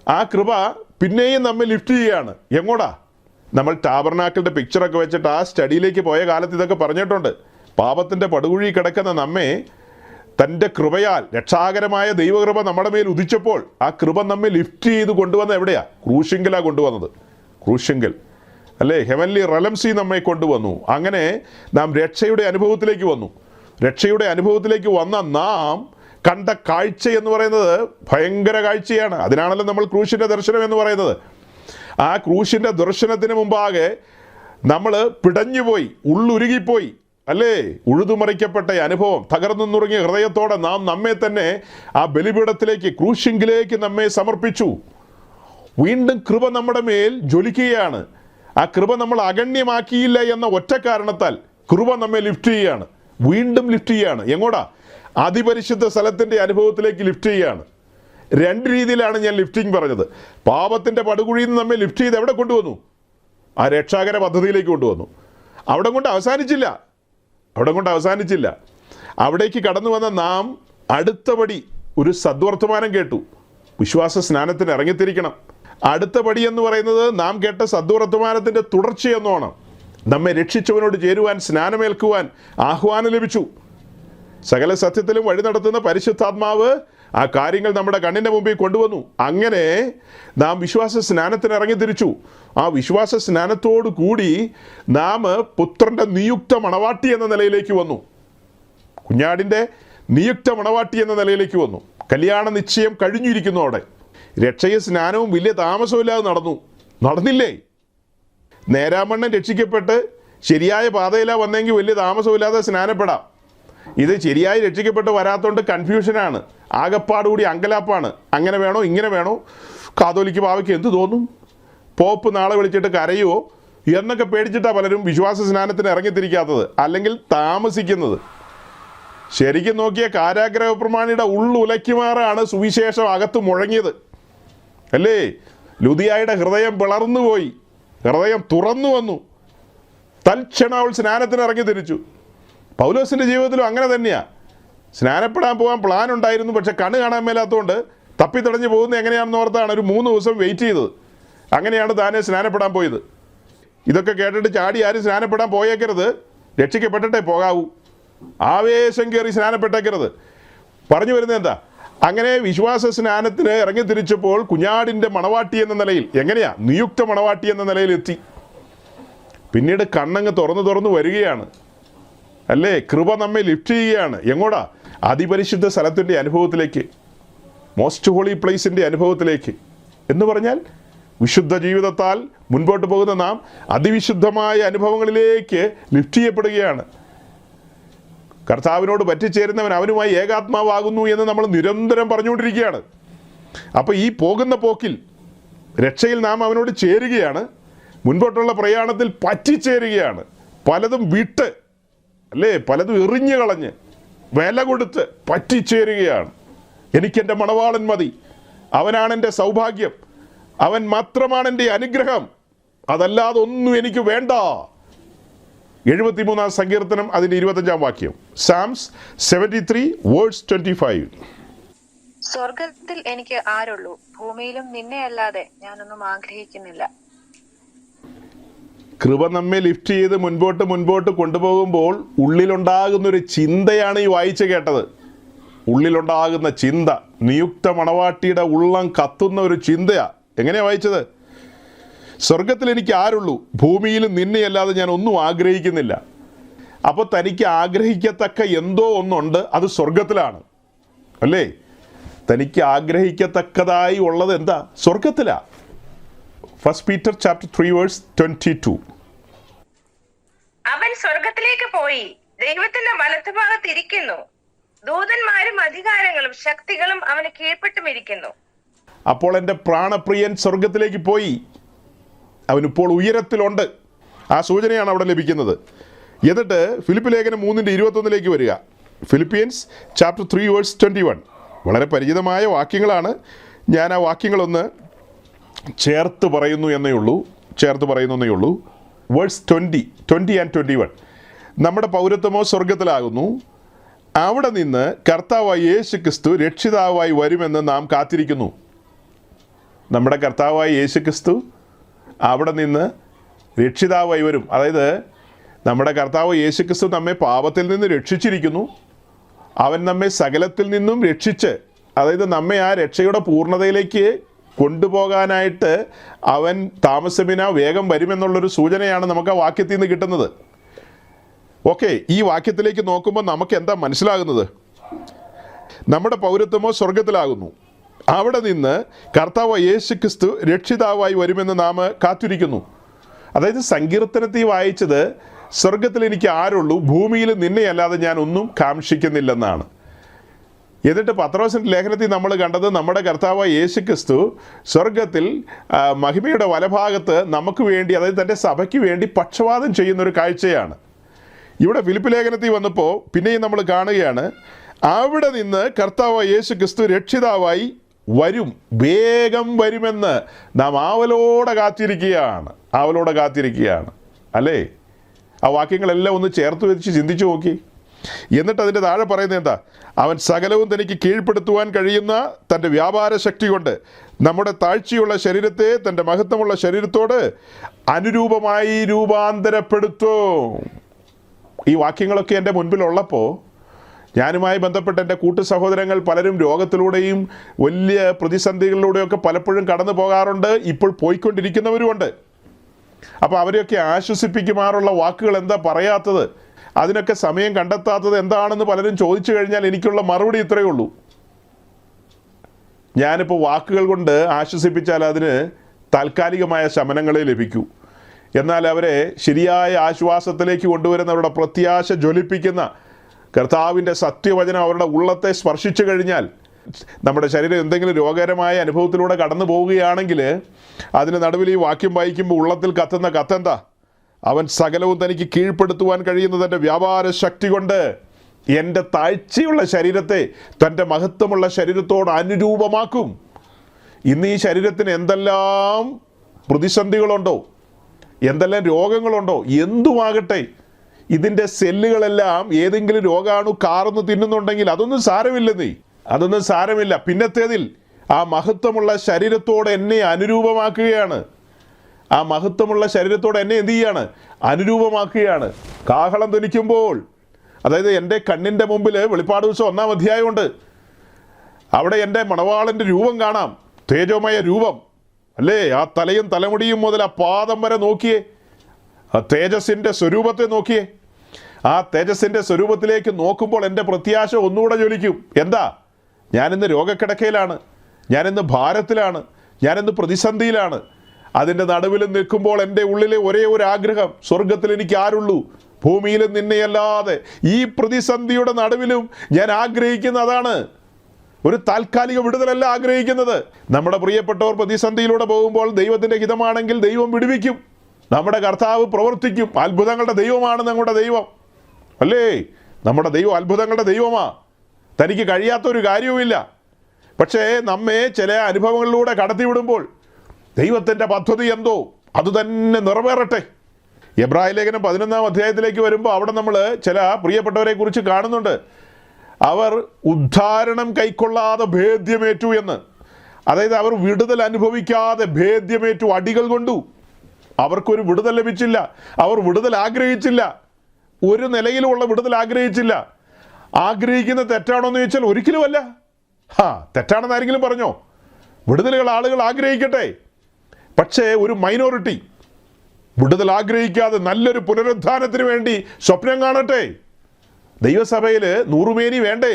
ആ കൃപ പിന്നെയും നമ്മെ ലിഫ്റ്റ് ചെയ്യുകയാണ്. എങ്ങോട്ടാ? നമ്മൾ ടാബർനാക്കിളുടെ പിക്ചറൊക്കെ വെച്ചിട്ട് ആ സ്റ്റഡിയിലേക്ക് പോയ കാലത്ത് ഇതൊക്കെ പറഞ്ഞിട്ടുണ്ട്. പാപത്തിൻ്റെ പടുകുഴി കിടക്കുന്ന നമ്മെ തൻ്റെ കൃപയാൽ രക്ഷാകരമായ ദൈവകൃപ നമ്മുടെ മേൽ ഉദിച്ചപ്പോൾ ആ കൃപ നമ്മെ ലിഫ്റ്റ് ചെയ്ത് കൊണ്ടുവന്ന എവിടെയാ? ക്രൂശിങ്കലാണ് കൊണ്ടുവന്നത്. ക്രൂശിങ്കൽ അല്ലേ? ഹെവൻലി റലംസി നമ്മെ കൊണ്ടുവന്നു. അങ്ങനെ നാം രക്ഷയുടെ അനുഭവത്തിലേക്ക് വന്നു. രക്ഷയുടെ അനുഭവത്തിലേക്ക് വന്ന നാം കണ്ട കാഴ്ച എന്ന് പറയുന്നത് ഭയങ്കര കാഴ്ചയാണ്. അതിനാണല്ലോ നമ്മൾ ക്രൂശിൻ്റെ ദർശനം എന്ന് പറയുന്നത്. ആ ക്രൂശിൻ്റെ ദർശനത്തിന് മുമ്പാകെ നമ്മൾ പിടഞ്ഞുപോയി, ഉള്ളുരുകിപ്പോയി അല്ലേ? ഉഴുതുമറിക്കപ്പെട്ട അനുഭവം, തകർന്നു നുറുങ്ങിയ ഹൃദയത്തോടെ നാം നമ്മെ തന്നെ ആ ബലിപീഠത്തിലേക്ക്, ക്രൂശിങ്കിലേക്ക് നമ്മെ സമർപ്പിച്ചു. വീണ്ടും കൃപ നമ്മുടെ മേൽ ജ്വലിക്കുകയാണ്. ആ കൃപ നമ്മൾ അഗണ്യമാക്കിയില്ല എന്ന ഒറ്റ കാരണത്താൽ കൃപ നമ്മെ ലിഫ്റ്റ് ചെയ്യുകയാണ്, വീണ്ടും ലിഫ്റ്റ് ചെയ്യുകയാണ്. എങ്ങോട്ടാ? അതിപരിശുദ്ധ സ്ഥലത്തിൻ്റെ അനുഭവത്തിലേക്ക് ലിഫ്റ്റ് ചെയ്യുകയാണ്. രണ്ട് രീതിയിലാണ് ഞാൻ ലിഫ്റ്റിംഗ് പറഞ്ഞത്. പാപത്തിൻ്റെ പടുകുഴിയിൽ നിന്ന് നമ്മെ ലിഫ്റ്റ് ചെയ്ത് എവിടെ കൊണ്ടുവന്നു? ആ രക്ഷാകര പദ്ധതിയിലേക്ക് കൊണ്ടുവന്നു. അവിടെ കൊണ്ട് അവസാനിച്ചില്ല. അവിടേക്ക് കടന്നു വന്ന നാം അടുത്ത പടി ഒരു സദ്വർത്തമാനം കേട്ടു. വിശ്വാസ സ്നാനത്തിന് ഇറങ്ങിത്തിരിക്കണം. അടുത്ത പടി എന്ന് പറയുന്നത് നാം കേട്ട സദ്വർത്തമാനത്തിൻ്റെ തുടർച്ചയെന്നോണം നമ്മെ രക്ഷിച്ചവനോട് ചേരുവാൻ, സ്നാനമേൽക്കുവാൻ ആഹ്വാനം ലഭിച്ചു. സകല സത്യത്തിലും വഴി നടത്തുന്ന പരിശുദ്ധാത്മാവ് ആ കാര്യങ്ങൾ നമ്മുടെ കണ്ണിൻ്റെ മുമ്പിൽ കൊണ്ടുവന്നു. അങ്ങനെ നാം വിശ്വാസ സ്നാനത്തിന് ഇറങ്ങിത്തിരിച്ചു. ആ വിശ്വാസ സ്നാനത്തോടു കൂടി നാം പുത്രൻ്റെ നിയുക്ത മണവാട്ടി എന്ന നിലയിലേക്ക് വന്നു. കുഞ്ഞാടിൻ്റെ നിയുക്ത മണവാട്ടി എന്ന നിലയിലേക്ക് വന്നു. കല്യാണ നിശ്ചയം കഴിഞ്ഞിരിക്കുന്നു. അവിടെ രക്ഷയും സ്നാനവും വലിയ താമസമില്ലാതെ നടന്നില്ലേ? നേരാമണ്ണം രക്ഷിക്കപ്പെട്ട് ശരിയായ പാതയിലാണ് വന്നെങ്കിൽ വലിയ താമസമില്ലാതെ സ്നാനപ്പെടാം. ഇത് ശരിയായി രക്ഷിക്കപ്പെട്ട് വരാത്തതുകൊണ്ട് കൺഫ്യൂഷനാണ്, ആകപ്പാടുകൂടി അങ്കലാപ്പാണ്. അങ്ങനെ വേണോ ഇങ്ങനെ വേണോ? കാതോലിക്ക് പാവയ്ക്ക് എന്ത് തോന്നും? പോപ്പ് നാളെ വിളിച്ചിട്ട് കരയുമോ എന്നൊക്കെ പേടിച്ചിട്ടാണ് പലരും വിശ്വാസ സ്നാനത്തിന് ഇറങ്ങിത്തിരിക്കാത്തത്, അല്ലെങ്കിൽ താമസിക്കുന്നത്. ശരിക്കും നോക്കിയ കാരാഗ്രഹ പ്രമാണിയുടെ ഉള്ളുലയ്ക്കുമാറാണ് സുവിശേഷം അകത്ത് മുഴങ്ങിയത് അല്ലേ? ലുദിയായുടെ ഹൃദയം പിളർന്നുപോയി, ഹൃദയം തുറന്നു വന്നു. തൽക്ഷണം അവൾ സ്നാനത്തിന് ഇറങ്ങിത്തിരിച്ചു. പൗലോസിൻ്റെ ജീവിതത്തിലും അങ്ങനെ തന്നെയാണ്. സ്നാനപ്പെടാൻ പോകാൻ പ്ലാൻ ഉണ്ടായിരുന്നു, പക്ഷെ കണ്ണ് കാണാൻ മേലാത്തതുകൊണ്ട് തപ്പിത്തടഞ്ഞ് പോകുന്നത് എങ്ങനെയാണെന്ന് ഓർത്താണ് ഒരു 3 ദിവസം വെയിറ്റ് ചെയ്തത്. അങ്ങനെയാണ് താനെ സ്നാനപ്പെടാൻ പോയത്. ഇതൊക്കെ കേട്ടിട്ട് ചാടി ആരും സ്നാനപ്പെടാൻ പോയേക്കരുത്, രക്ഷിക്കപ്പെട്ടിട്ടേ പോകാവൂ. ആവേശം കയറി സ്നാനപ്പെട്ടേക്കരുത്. പറഞ്ഞു വരുന്നത് എന്താ? അങ്ങനെ വിശ്വാസ സ്നാനത്തിന് ഇറങ്ങിത്തിരിച്ചപ്പോൾ കുഞ്ഞാടിൻ്റെ മണവാട്ടി എന്ന നിലയിൽ, എങ്ങനെയാ? നിയുക്ത മണവാട്ടി എന്ന നിലയിൽ എത്തി. പിന്നീട് കണ്ണങ്ങ് തുറന്നു വരികയാണ് അല്ലേ? കൃപ നമ്മെ ലിഫ്റ്റ് ചെയ്യുകയാണ്. എങ്ങോട്ടാ? അതിപരിശുദ്ധ സ്ഥലത്തിൻ്റെ അനുഭവത്തിലേക്ക്, മോസ്റ്റ് ഹോളി പ്ലേസിൻ്റെ അനുഭവത്തിലേക്ക്. എന്ന് പറഞ്ഞാൽ വിശുദ്ധ ജീവിതത്താൽ മുൻപോട്ട് പോകുന്ന നാം അതിവിശുദ്ധമായ അനുഭവങ്ങളിലേക്ക് ലിഫ്റ്റ് ചെയ്യപ്പെടുകയാണ്. കർത്താവിനോട് പറ്റിച്ചേരുന്നവൻ അവനുമായി ഏകാത്മാവാകുന്നു എന്ന് നമ്മൾ നിരന്തരം പറഞ്ഞുകൊണ്ടിരിക്കുകയാണ്. അപ്പോൾ ഈ പോകുന്ന പോക്കിൽ രക്ഷയിൽ നാം അവനോട് ചേരുകയാണ്, മുൻപോട്ടുള്ള പ്രയാണത്തിൽ പറ്റിച്ചേരുകയാണ്. പലതും വിട്ട് അല്ലേ, പലതും എറിഞ്ഞു കളഞ്ഞ് വില കൊടുത്ത് പറ്റിച്ചേരുകയാണ്. എനിക്കെൻ്റെ മണവാളൻ മതി, അവനാണ് എൻ്റെ സൗഭാഗ്യം, അവൻ മാത്രമാണ് എൻ്റെ അനുഗ്രഹം, അതല്ലാതെ ഒന്നും എനിക്ക് വേണ്ട. 73-ാം സങ്കീർത്തനം അതിൻ്റെ 25-ാം വാക്യം. സാംസ് 73:25. സ്വർഗത്തിൽ എനിക്ക് ആരുള്ളൂ, ഭൂമിയിലും നിന്നെ അല്ലാതെ ഞാനൊന്നും ആഗ്രഹിക്കുന്നില്ല. കൃപ നമ്മെ ലിഫ്റ്റ് ചെയ്ത് മുൻപോട്ട് കൊണ്ടുപോകുമ്പോൾ ഉള്ളിലുണ്ടാകുന്നൊരു ചിന്തയാണ് ഈ വായിച്ച് കേട്ടത്. ഉള്ളിലുണ്ടാകുന്ന ചിന്ത, നിയുക്ത മണവാട്ടിയുടെ ഉള്ളം കത്തുന്ന ഒരു ചിന്തയാണ്. എങ്ങനെയാണ് വായിച്ചത്? സ്വർഗത്തിൽ എനിക്ക് ആരുള്ളൂ, ഭൂമിയിലും നിന്നെയല്ലാതെ ഞാൻ ഒന്നും ആഗ്രഹിക്കുന്നില്ല. അപ്പോൾ തനിക്ക് ആഗ്രഹിക്കത്തക്ക എന്തോ ഒന്നുണ്ട്, അത് സ്വർഗത്തിലാണ് അല്ലേ? തനിക്ക് ആഗ്രഹിക്കത്തക്കതായി ഉള്ളത് എന്താ? സ്വർഗത്തിലാ. 1 Peter chapter 3:22. അവൻ സ്വർഗത്തിലേക്ക് പോയി ദൈവത്തിന്റെ വലത്തുഭാഗത്ത് ഇരിക്കുന്നു, ദൂതന്മാരും അധികാരങ്ങളും ശക്തികളും അവന് കീഴ്പ്പെട്ടുമിരിക്കുന്നു. അപ്പോൾ എൻ്റെ പ്രാണപ്രിയൻ സ്വർഗത്തിലേക്ക് പോയി, അവനിപ്പോൾ ഉയരത്തിലുണ്ട്. ആ സൂചനയാണ് അവിടെ ലഭിക്കുന്നത്. എന്നിട്ട് ഫിലിപ്പ് ലേഖനം 3:21 വരിക. Philippians chapter 3:21. വളരെ പരിചിതമായ വാക്യങ്ങളാണ്. ഞാൻ ആ വാക്യങ്ങളൊന്ന് ചേർത്ത് പറയുന്നു എന്നേ ഉള്ളൂ. Verse 20 and 21. നമ്മുടെ പൗരത്വമോ സ്വർഗത്തിലാകുന്നു, അവിടെ നിന്ന് കർത്താവായ യേശു ക്രിസ്തു രക്ഷിതാവായി വരുമെന്ന് നാം കാത്തിരിക്കുന്നു. നമ്മുടെ കർത്താവായ യേശു ക്രിസ്തു അവിടെ നിന്ന് രക്ഷിതാവായി വരും. അതായത് നമ്മുടെ കർത്താവ് യേശു ക്രിസ്തു നമ്മെ പാപത്തിൽ നിന്ന് രക്ഷിച്ചിരിക്കുന്നു. അവൻ നമ്മെ സകലത്തിൽ നിന്നും രക്ഷിച്ച്, അതായത് നമ്മെ ആ രക്ഷയുടെ പൂർണ്ണതയിലേക്ക് കൊണ്ടുപോകാനായിട്ട് അവൻ താമസമിന വേഗം വരുമെന്നുള്ളൊരു സൂചനയാണ് നമുക്ക് ആ വാക്യത്തിൽ നിന്ന് കിട്ടുന്നത്. ഓക്കെ, ഈ വാക്യത്തിലേക്ക് നോക്കുമ്പോൾ നമുക്ക് എന്താ മനസ്സിലാകുന്നത്? നമ്മുടെ പൗരത്വമോ സ്വർഗത്തിലാകുന്നു. അവിടെ നിന്ന് കർത്താവ് യേശു ക്രിസ്തു രക്ഷിതാവായി വരുമെന്ന് നാം കാത്തിരിക്കുന്നു. അതായത് സങ്കീർത്തനത്തിൽ വായിച്ചത് സ്വർഗത്തിൽ എനിക്ക് ആരുള്ളൂ, ഭൂമിയിൽ നിന്നെയല്ലാതെ ഞാൻ ഒന്നും കാക്ഷിക്കുന്നില്ലെന്നാണ്. എന്നിട്ട് പത്രോസിൻ്റെ ലേഖനത്തിൽ നമ്മൾ കണ്ടത് നമ്മുടെ കർത്താവ് യേശു ക്രിസ്തു സ്വർഗത്തിൽ മഹിമയുടെ വലഭാഗത്ത് നമുക്ക് വേണ്ടി, അതായത് തൻ്റെ സഭയ്ക്ക് വേണ്ടി പക്ഷവാദം ചെയ്യുന്നൊരു കാഴ്ചയാണ്. ഇവിടെ ഫിലിപ്പ് ലേഖനത്തിൽ വന്നപ്പോൾ പിന്നെയും നമ്മൾ കാണുകയാണ്, അവിടെ നിന്ന് കർത്താവ് യേശു ക്രിസ്തു രക്ഷിതാവായി വരും, വേഗം വരുമെന്ന് നാം ആവലോടെ കാത്തിരിക്കുകയാണ് അല്ലേ? ആ വാക്യങ്ങളെല്ലാം ഒന്ന് ചേർത്ത് വെച്ച് ചിന്തിച്ചു നോക്കി. എന്നിട്ട് അതിൻ്റെ താഴെ പറയുന്നത് എന്താ? അവൻ സകലവും തനിക്ക് കീഴ്പ്പെടുത്തുവാൻ കഴിയുന്ന തൻ്റെ വ്യാപാര ശക്തി കൊണ്ട് നമ്മുടെ താഴ്ചയുള്ള ശരീരത്തെ തൻ്റെ മഹത്വമുള്ള ശരീരത്തോട് അനുരൂപമായി രൂപാന്തരപ്പെടുത്തും. ഈ വാക്യങ്ങളൊക്കെ എൻ്റെ മുൻപിലുള്ളപ്പോൾ ഞാനുമായി ബന്ധപ്പെട്ട എൻ്റെ കൂട്ടു സഹോദരങ്ങൾ പലരും രോഗത്തിലൂടെയും വലിയ പ്രതിസന്ധികളിലൂടെയൊക്കെ പലപ്പോഴും കടന്നു പോകാറുണ്ട്, ഇപ്പോൾ പോയിക്കൊണ്ടിരിക്കുന്നവരുമുണ്ട്. അപ്പോൾ അവരെയൊക്കെ ആശ്വസിപ്പിക്കുമാറുള്ള വാക്കുകൾ എന്താ പറയാത്തത്, അതിനൊക്കെ സമയം കണ്ടെത്താത്തത് എന്താണെന്ന് പലരും ചോദിച്ചു കഴിഞ്ഞാൽ എനിക്കുള്ള മറുപടി ഇത്രയേ ഉള്ളൂ. ഞാനിപ്പോൾ വാക്കുകൾ കൊണ്ട് ആശ്വസിപ്പിച്ചാൽ അതിന് താൽക്കാലികമായ ശമനങ്ങളെ ലഭിക്കൂ. എന്നാൽ അവരെ ശരിയായ ആശ്വാസത്തിലേക്ക് കൊണ്ടുവരുന്നവരുടെ പ്രത്യാശ ജ്വലിപ്പിക്കുന്ന കർത്താവിൻ്റെ സത്യവചനം അവരുടെ ഉള്ളത്തെ സ്പർശിച്ചു കഴിഞ്ഞാൽ, നമ്മുടെ ശരീരം എന്തെങ്കിലും രോഗകരമായ അനുഭവത്തിലൂടെ കടന്നു പോവുകയാണെങ്കിൽ അതിന് നടുവിൽ ഈ വാക്യം വായിക്കുമ്പോൾ ഉള്ളത്തിൽ കത്തുന്ന കത്തെന്താ? അവൻ സകലവും തനിക്ക് കീഴ്പ്പെടുത്തുവാൻ കഴിയുന്ന തൻ്റെ വ്യാപാര ശക്തി കൊണ്ട് എൻ്റെ താഴ്ചയുള്ള ശരീരത്തെ തൻ്റെ മഹത്വമുള്ള ശരീരത്തോട് അനുരൂപമാക്കും. ഇന്ന് ഈ ശരീരത്തിന് എന്തെല്ലാം പ്രതിസന്ധികളുണ്ടോ, എന്തെല്ലാം രോഗങ്ങളുണ്ടോ, എന്തുമാകട്ടെ, ഇതിൻ്റെ സെല്ലുകളെല്ലാം ഏതെങ്കിലും രോഗാണു കാർന്ന് തിന്നുന്നുണ്ടെങ്കിൽ അതൊന്നും സാരമില്ല. പിന്നത്തേതിൽ ആ മഹത്വമുള്ള ശരീരത്തോടെ എന്നെ അനുരൂപമാക്കുകയാണ്. ആ മഹത്വമുള്ള ശരീരത്തോടെ എന്നെ എന്ത് ചെയ്യാണ്? അനുരൂപമാക്കുകയാണ്. കാഹളം ധ്വനിക്കുമ്പോൾ, അതായത് എൻ്റെ കണ്ണിൻ്റെ മുമ്പിൽ വെളിപ്പാട് ദിവസം 1-ാം അധ്യായമുണ്ട്. അവിടെ എൻ്റെ മണവാളൻ്റെ രൂപം കാണാം, തേജോമയ രൂപം അല്ലേ? ആ തലയും തലമുടിയും മുതൽ ആ പാദം വരെ നോക്കിയേ, ആ തേജസ്സിൻ്റെ സ്വരൂപത്തെ നോക്കിയേ. ആ തേജസ്സിൻ്റെ സ്വരൂപത്തിലേക്ക് നോക്കുമ്പോൾ എൻ്റെ പ്രത്യാശ ഒന്നുകൂടെ ജ്വലിക്കും. എന്താ? ഞാനിന്ന് രോഗക്കിടക്കയിലാണ്, ഞാനിന്ന് ഭാരത്തിലാണ്, ഞാനിന്ന് പ്രതിസന്ധിയിലാണ്. അതിൻ്റെ നടുവിൽ നിൽക്കുമ്പോൾ എൻ്റെ ഉള്ളിലെ ഒരേ ഒരു ആഗ്രഹം, സ്വർഗത്തിൽ എനിക്ക് ആരുള്ളൂ, ഭൂമിയിലും നിന്നെയല്ലാതെ. ഈ പ്രതിസന്ധിയുടെ നടുവിലും ഞാൻ ആഗ്രഹിക്കുന്ന അതാണ്. ഒരു താൽക്കാലിക വിടുതലല്ല ആഗ്രഹിക്കുന്നത്. നമ്മുടെ പ്രിയപ്പെട്ടവർ പ്രതിസന്ധിയിലൂടെ പോകുമ്പോൾ ദൈവത്തിൻ്റെ ഹിതമാണെങ്കിൽ ദൈവം വിടുവിക്കും. നമ്മുടെ കർത്താവ് പ്രവർത്തിക്കും. അത്ഭുതങ്ങളുടെ ദൈവമാണ് നമ്മുടെ ദൈവം അല്ലേ? നമ്മുടെ ദൈവം അത്ഭുതങ്ങളുടെ ദൈവമാണ്. തനിക്ക് കഴിയാത്തൊരു കാര്യവുമില്ല. പക്ഷേ നമ്മെ ചില അനുഭവങ്ങളിലൂടെ കടത്തിവിടുമ്പോൾ ദൈവത്തിൻ്റെ പദ്ധതി എന്തോ അത് തന്നെ നിറവേറട്ടെ. എബ്രായ ലേഖനം 11-ാം അധ്യായത്തിലേക്ക് വരുമ്പോൾ അവിടെ നമ്മൾ ചില പ്രിയപ്പെട്ടവരെ കുറിച്ച് കാണുന്നുണ്ട്. അവർ ഉദ്ധാരണം കൈക്കൊള്ളാതെ ഭേദ്യമേറ്റു എന്ന്. അതായത് അവർ വിടുതൽ അനുഭവിക്കാതെ ഭേദ്യമേറ്റു, അടികൾ കൊണ്ടു. അവർക്കൊരു വിടുതൽ ലഭിച്ചില്ല. അവർ വിടുതൽ ആഗ്രഹിച്ചില്ല. ഒരു നിലയിലുമുള്ള വിടുതൽ ആഗ്രഹിച്ചില്ല. ആഗ്രഹിക്കുന്ന തെറ്റാണോ എന്ന് ചോദിച്ചാൽ ഒരിക്കലുമല്ല. തെറ്റാണെന്ന് ആരെങ്കിലും പറഞ്ഞോ? വിടുതലുകൾ ആളുകൾ ആഗ്രഹിക്കട്ടെ. പക്ഷേ ഒരു മൈനോറിറ്റി വിടുതൽ ആഗ്രഹിക്കാതെ നല്ലൊരു പുനരുദ്ധാനത്തിന് വേണ്ടി സ്വപ്നം കാണട്ടെ. ദൈവസഭയിൽ 100 മേനി വേണ്ടേ?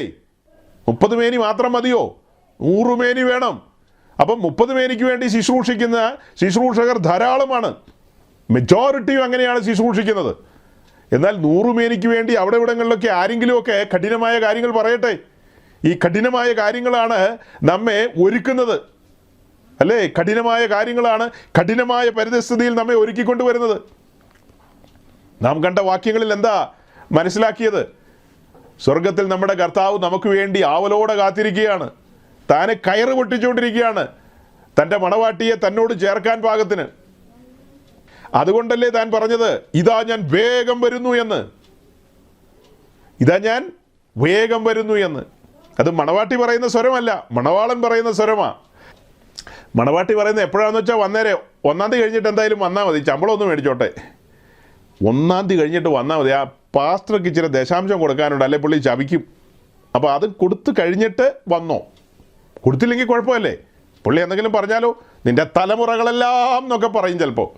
30 മേനി മാത്രം മതിയോ? 100 മേനി വേണം. അപ്പം 30 മേനിക്ക് വേണ്ടി ശുശ്രൂഷിക്കുന്ന ശുശ്രൂഷകർ ധാരാളമാണ്. മെജോറിറ്റിയും അങ്ങനെയാണ് ശുശ്രൂഷിക്കുന്നത്. എന്നാൽ 100 മേനിക്ക് വേണ്ടി അവിടെ ഇവിടങ്ങളിലൊക്കെ ആരെങ്കിലുമൊക്കെ കഠിനമായ കാര്യങ്ങൾ പറയട്ടെ. ഈ കഠിനമായ കാര്യങ്ങളാണ് നമ്മെ ഒരുക്കുന്നത് അല്ലേ? കഠിനമായ കാര്യങ്ങളാണ് കഠിനമായ പരിതസ്ഥിതിയിൽ നമ്മെ ഒരുക്കിക്കൊണ്ടുവരുന്നത്. നാം കണ്ട വാക്യങ്ങളിൽ എന്താ മനസ്സിലാക്കിയത്? സ്വർഗത്തിൽ നമ്മുടെ കർത്താവ് നമുക്ക് വേണ്ടി ആവലോടെ കാത്തിരിക്കുകയാണ്. താനെ കയറ് പൊട്ടിച്ചുകൊണ്ടിരിക്കുകയാണ് തൻ്റെ മണവാട്ടിയെ തന്നോട് ചേർക്കാൻ പാകത്തിന്. അതുകൊണ്ടല്ലേ താൻ പറഞ്ഞത്, ഇതാ ഞാൻ വേഗം വരുന്നു എന്ന്. അത് മണവാട്ടി പറയുന്ന സ്വരമല്ല, മണവാളൻ പറയുന്ന സ്വരമാണ്. മണവാട്ടി പറയുന്നത് എപ്പോഴാണെന്ന് വെച്ചാൽ വന്നേരെ 1-ാം തീയതി കഴിഞ്ഞിട്ട് എന്തായാലും വന്നാൽ മതി, ശമ്പളം ഒന്നും മേടിച്ചോട്ടെ. 1-ാം തീയതി കഴിഞ്ഞിട്ട് വന്നാൽ മതി. ആ പാസ്റ്റർക്ക് ഇച്ചിരി ദശാംശം കൊടുക്കാനുണ്ട്, അല്ലെ പുള്ളി ശപിക്കും. അപ്പോൾ അത് കൊടുത്തു കഴിഞ്ഞിട്ട് വന്നോ? കൊടുത്തില്ലെങ്കിൽ കുഴപ്പമല്ലേ? പുള്ളി എന്തെങ്കിലും പറഞ്ഞാലോ, നിൻ്റെ തലമുറകളെല്ലാം എന്നൊക്കെ പറയും ചിലപ്പോൾ.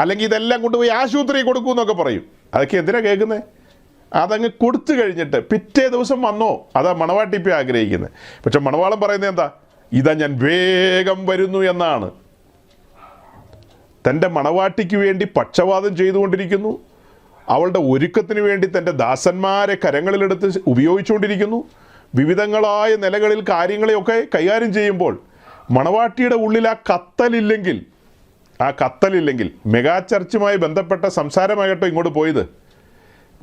അല്ലെങ്കിൽ ഇതെല്ലാം കൊണ്ടുപോയി ആശുപത്രി കൊടുക്കൂ എന്നൊക്കെ പറയും. അതൊക്കെ എന്തിനാണ് കേൾക്കുന്നത്? അതങ്ങ് കൊടുത്തു കഴിഞ്ഞിട്ട് പിറ്റേ ദിവസം വന്നോ, അതാ മണവാട്ടിപ്പി ആഗ്രഹിക്കുന്നത്. പക്ഷെ മണവാളം പറയുന്നത് എന്താ? ഇതാ ഞാൻ വേഗം വരുന്നു എന്നാണ്. തൻ്റെ മണവാട്ടിക്ക് വേണ്ടി പക്ഷവാദം ചെയ്തുകൊണ്ടിരിക്കുന്നു. അവളുടെ ഒരുക്കത്തിന് വേണ്ടി തൻ്റെ ദാസന്മാരെ കരങ്ങളിലെടുത്ത് ഉപയോഗിച്ചുകൊണ്ടിരിക്കുന്നു. വിവിധങ്ങളായ നിലകളിൽ കാര്യങ്ങളെയൊക്കെ കൈകാര്യം ചെയ്യുമ്പോൾ മണവാട്ടിയുടെ ഉള്ളിൽ ആ കത്തലില്ലെങ്കിൽ മെഗാ ചർച്ചുമായി ബന്ധപ്പെട്ട സംസാരമായിട്ടോ ഇങ്ങോട്ട് പോയത്.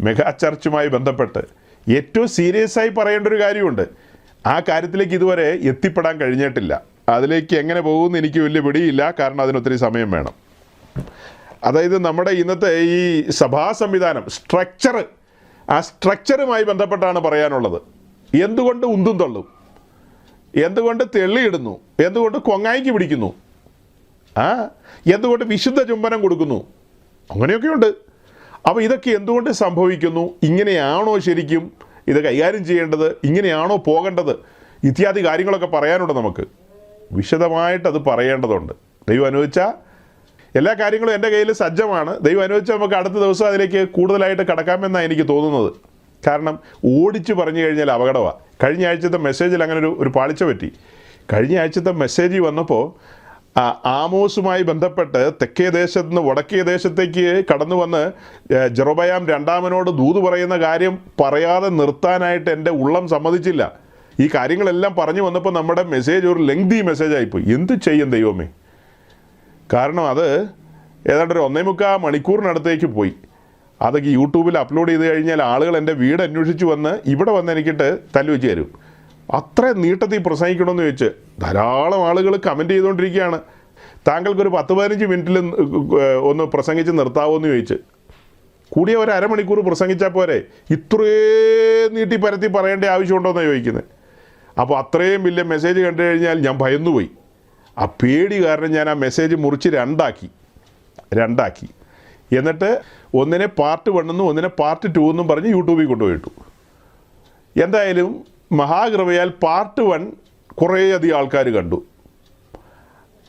മെഗാ ചർച്ചുമായി ബന്ധപ്പെട്ട് ഏറ്റവും സീരിയസ് ആയി പറയേണ്ട ഒരു കാര്യമുണ്ട്. ആ കാര്യത്തിലേക്ക് ഇതുവരെ എത്തിപ്പെടാൻ കഴിഞ്ഞിട്ടില്ല. അതിലേക്ക് എങ്ങനെ പോകുമെന്ന് എനിക്ക് വലിയ പിടിയില്ല, കാരണം അതിനൊത്തിരി സമയം വേണം. അതായത് നമ്മുടെ ഇന്നത്തെ ഈ സഭാ സംവിധാനം ആ സ്ട്രക്ചറുമായി ബന്ധപ്പെട്ടാണ് പറയാനുള്ളത്. എന്തുകൊണ്ട് ഉന്തും തള്ളും, എന്തുകൊണ്ട് തെള്ളിയിടുന്നു, എന്തുകൊണ്ട് കൊങ്ങായിക്ക് പിടിക്കുന്നു, എന്തുകൊണ്ട് വിശുദ്ധ ചുംബനം കൊടുക്കുന്നു, അങ്ങനെയൊക്കെയുണ്ട്. അപ്പോൾ ഇതൊക്കെ എന്തുകൊണ്ട് സംഭവിക്കുന്നു? ഇങ്ങനെയാണോ ശരിക്കും ഇത് കൈകാര്യം ചെയ്യേണ്ടത്? ഇങ്ങനെയാണോ പോകേണ്ടത്? ഇത്യാദി കാര്യങ്ങളൊക്കെ പറയാനുണ്ട്. നമുക്ക് വിശദമായിട്ടത് പറയേണ്ടതുണ്ട്. ദൈവം അനുവദിച്ചാൽ എല്ലാ കാര്യങ്ങളും എൻ്റെ കയ്യിൽ സജ്ജമാണ്. ദൈവം അനുവദിച്ചാൽ നമുക്ക് അടുത്ത ദിവസം അതിലേക്ക് കൂടുതലായിട്ട് കടക്കാമെന്നാണ് എനിക്ക് തോന്നുന്നത്. കാരണം ഓടിച്ച് പറഞ്ഞു കഴിഞ്ഞാൽ അപകടമാണ്. കഴിഞ്ഞ ആഴ്ചത്തെ മെസ്സേജിൽ അങ്ങനെ ഒരു പാളിച്ച പറ്റി. കഴിഞ്ഞ ആഴ്ചത്തെ മെസ്സേജ് വന്നപ്പോൾ ആമോസുമായി ബന്ധപ്പെട്ട് തെക്കേ ദേശത്ത് നിന്ന് വടക്കേ ദേശത്തേക്ക് കടന്നു വന്ന് ജെറൊബയാം രണ്ടാമനോട് ദൂത് പറയുന്ന കാര്യം പറയാതെ നിർത്താനായിട്ട് എൻ്റെ ഉള്ളം സമ്മതിച്ചില്ല. ഈ കാര്യങ്ങളെല്ലാം പറഞ്ഞു വന്നപ്പോൾ നമ്മുടെ മെസ്സേജ് ഒരു ലെങ്തി മെസ്സേജായിപ്പോയി. എന്ത് ചെയ്യും ദൈവമേ? കാരണം അത് ഏതാണ്ട് ഒരു 1.25 മണിക്കൂറിനടുത്തേക്ക് പോയി. അതൊക്കെ യൂട്യൂബിൽ അപ്ലോഡ് ചെയ്ത് കഴിഞ്ഞാൽ ആളുകൾ എൻ്റെ വീട് അന്വേഷിച്ച് വന്ന് ഇവിടെ വന്ന് എനിക്കിട്ട് തല്ലുവെച്ച് തരും. അത്ര നീട്ടത്തിൽ പ്രസംഗിക്കണമെന്ന് ചോദിച്ച് ധാരാളം ആളുകൾ കമൻറ്റ് ചെയ്തുകൊണ്ടിരിക്കുകയാണ്. താങ്കൾക്കൊരു 10-15 മിനിറ്റിൽ ഒന്ന് പ്രസംഗിച്ച് നിർത്താവോ എന്ന് ചോദിച്ച്. കൂടിയ ഒരു അരമണിക്കൂർ പ്രസംഗിച്ചാൽ പോരെ, ഇത്രയും നീട്ടി പരത്തി പറയേണ്ട ആവശ്യമുണ്ടോ എന്നാണ് ചോദിക്കുന്നത്. അപ്പോൾ അത്രയും വലിയ മെസ്സേജ് കണ്ടു കഴിഞ്ഞാൽ ഞാൻ ഭയന്നുപോയി. ആ പേടി കാരണം ഞാൻ ആ മെസ്സേജ് മുറിച്ച് രണ്ടാക്കി. എന്നിട്ട് ഒന്നിനെ പാർട്ട് 1 എന്നും ഒന്നിനെ പാർട്ട് 2 എന്നും പറഞ്ഞ് യൂട്യൂബിൽ കൊണ്ടുപോയിട്ടു. എന്തായാലും മഹാകൃപയാൽ പാർട്ട് 1 കുറേയധികം ആൾക്കാർ കണ്ടു.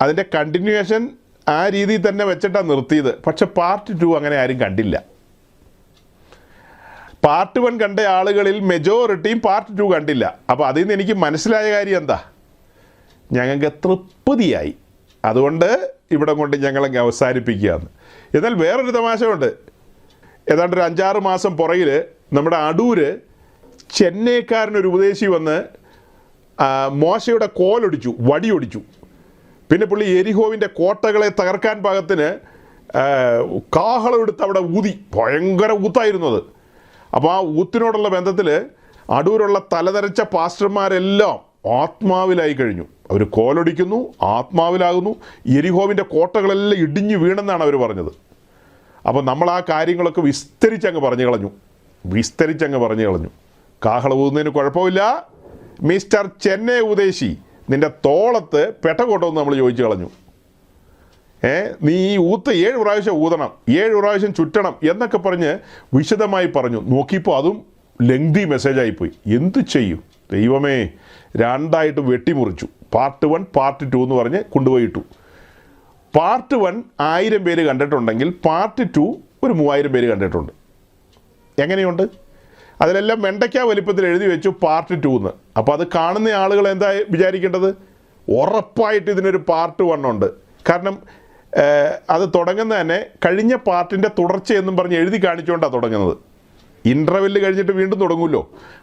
അതിൻ്റെ കണ്ടിന്യൂവേഷൻ ആ രീതിയിൽ തന്നെ വെച്ചിട്ടാണ് നിർത്തിയത്. പക്ഷെ പാർട്ട് 2 അങ്ങനെ ആരും കണ്ടില്ല. പാർട്ട് 1 കണ്ട ആളുകളിൽ മെജോറിറ്റിയും പാർട്ട് 2 കണ്ടില്ല. അപ്പോൾ അതിൽ നിന്ന് എനിക്ക് മനസ്സിലായ കാര്യം എന്താ? ഞങ്ങൾക്ക് തൃപ്തിയായി, അതുകൊണ്ട് ഇവിടെ കൊണ്ട് ഞങ്ങളങ്ങ് അവസാനിപ്പിക്കുകയാണ്. എന്നാൽ വേറൊരു തമാശയുണ്ട്. ഏതാണ്ട് ഒരു 5-6 മാസം പുറകിൽ നമ്മുടെ അടൂര് ചെന്നൈക്കാരനൊരു ഉപദേശി വന്ന് മോശയുടെ വടിയൊടിച്ചു. പിന്നെ പുള്ളി എരിഹോവിൻ്റെ കോട്ടകളെ തകർക്കാൻ പാകത്തിന് കാഹളം എടുത്ത് അവിടെ ഊതി. ഭയങ്കര ഊത്തായിരുന്നത്. അപ്പോൾ ആ ഊത്തിനോടുള്ള ബന്ധത്തിൽ അടൂരുള്ള തലതെറിച്ച പാസ്റ്റർമാരെല്ലാം ആത്മാവിലായി കഴിഞ്ഞു. അവർ കോലൊടിക്കുന്നു, ആത്മാവിലാകുന്നു. എരിഹോവിൻ്റെ കോട്ടകളെല്ലാം ഇടിഞ്ഞു വീണെന്നാണ് അവർ പറഞ്ഞത്. അപ്പോൾ നമ്മൾ ആ കാര്യങ്ങളൊക്കെ വിസ്തരിച്ചങ്ങ് പറഞ്ഞു കളഞ്ഞു. കാഹളം ഊതുന്നതിന് കുഴപ്പമില്ല, മിസ്റ്റർ ചെന്നൈ ഉപദേശി, നിൻ്റെ തോളത്ത് പെട്ട കൊണ്ടുവന്ന് നമ്മൾ ചോദിച്ചു കളഞ്ഞു. നീ ഈ ഊത്ത് 7 പ്രാവശ്യം ഊതണം, 7 പ്രാവശ്യം ചുറ്റണം എന്നൊക്കെ പറഞ്ഞ് വിശദമായി പറഞ്ഞു. നോക്കിയപ്പോൾ അതും ലെങ്തി മെസ്സേജായിപ്പോയി. എന്തു ചെയ്യും ദൈവമേ? 2ആയിട്ട് വെട്ടിമുറിച്ചു. പാർട്ട് 1 പാർട്ട് 2 എന്ന് പറഞ്ഞ് കൊണ്ടുപോയിട്ടു. പാർട്ട് 1 1000 പേര് കണ്ടിട്ടുണ്ടെങ്കിൽ പാർട്ട് 2 ഒരു 3000 പേര് കണ്ടിട്ടുണ്ട്. എങ്ങനെയുണ്ട്? അതിലെല്ലാം വെണ്ടയ്ക്ക വലിപ്പത്തിൽ എഴുതി വെച്ചു പാർട്ട് 2 എന്ന്. അപ്പോൾ അത് കാണുന്ന ആളുകൾ എന്താ വിചാരിക്കേണ്ടത്? ഉറപ്പായിട്ട് ഇതിനൊരു പാർട്ട് 1 ഉണ്ട്. കാരണം അത് തുടങ്ങുന്ന തന്നെ കഴിഞ്ഞ പാർട്ടിൻ്റെ തുടർച്ചയെന്നും പറഞ്ഞ് എഴുതി കാണിച്ചുകൊണ്ടാണ് തുടങ്ങുന്നത്. ഇൻ്റർവെല്ല് കഴിഞ്ഞിട്ട് വീണ്ടും തുടങ്ങുമല്ലോ.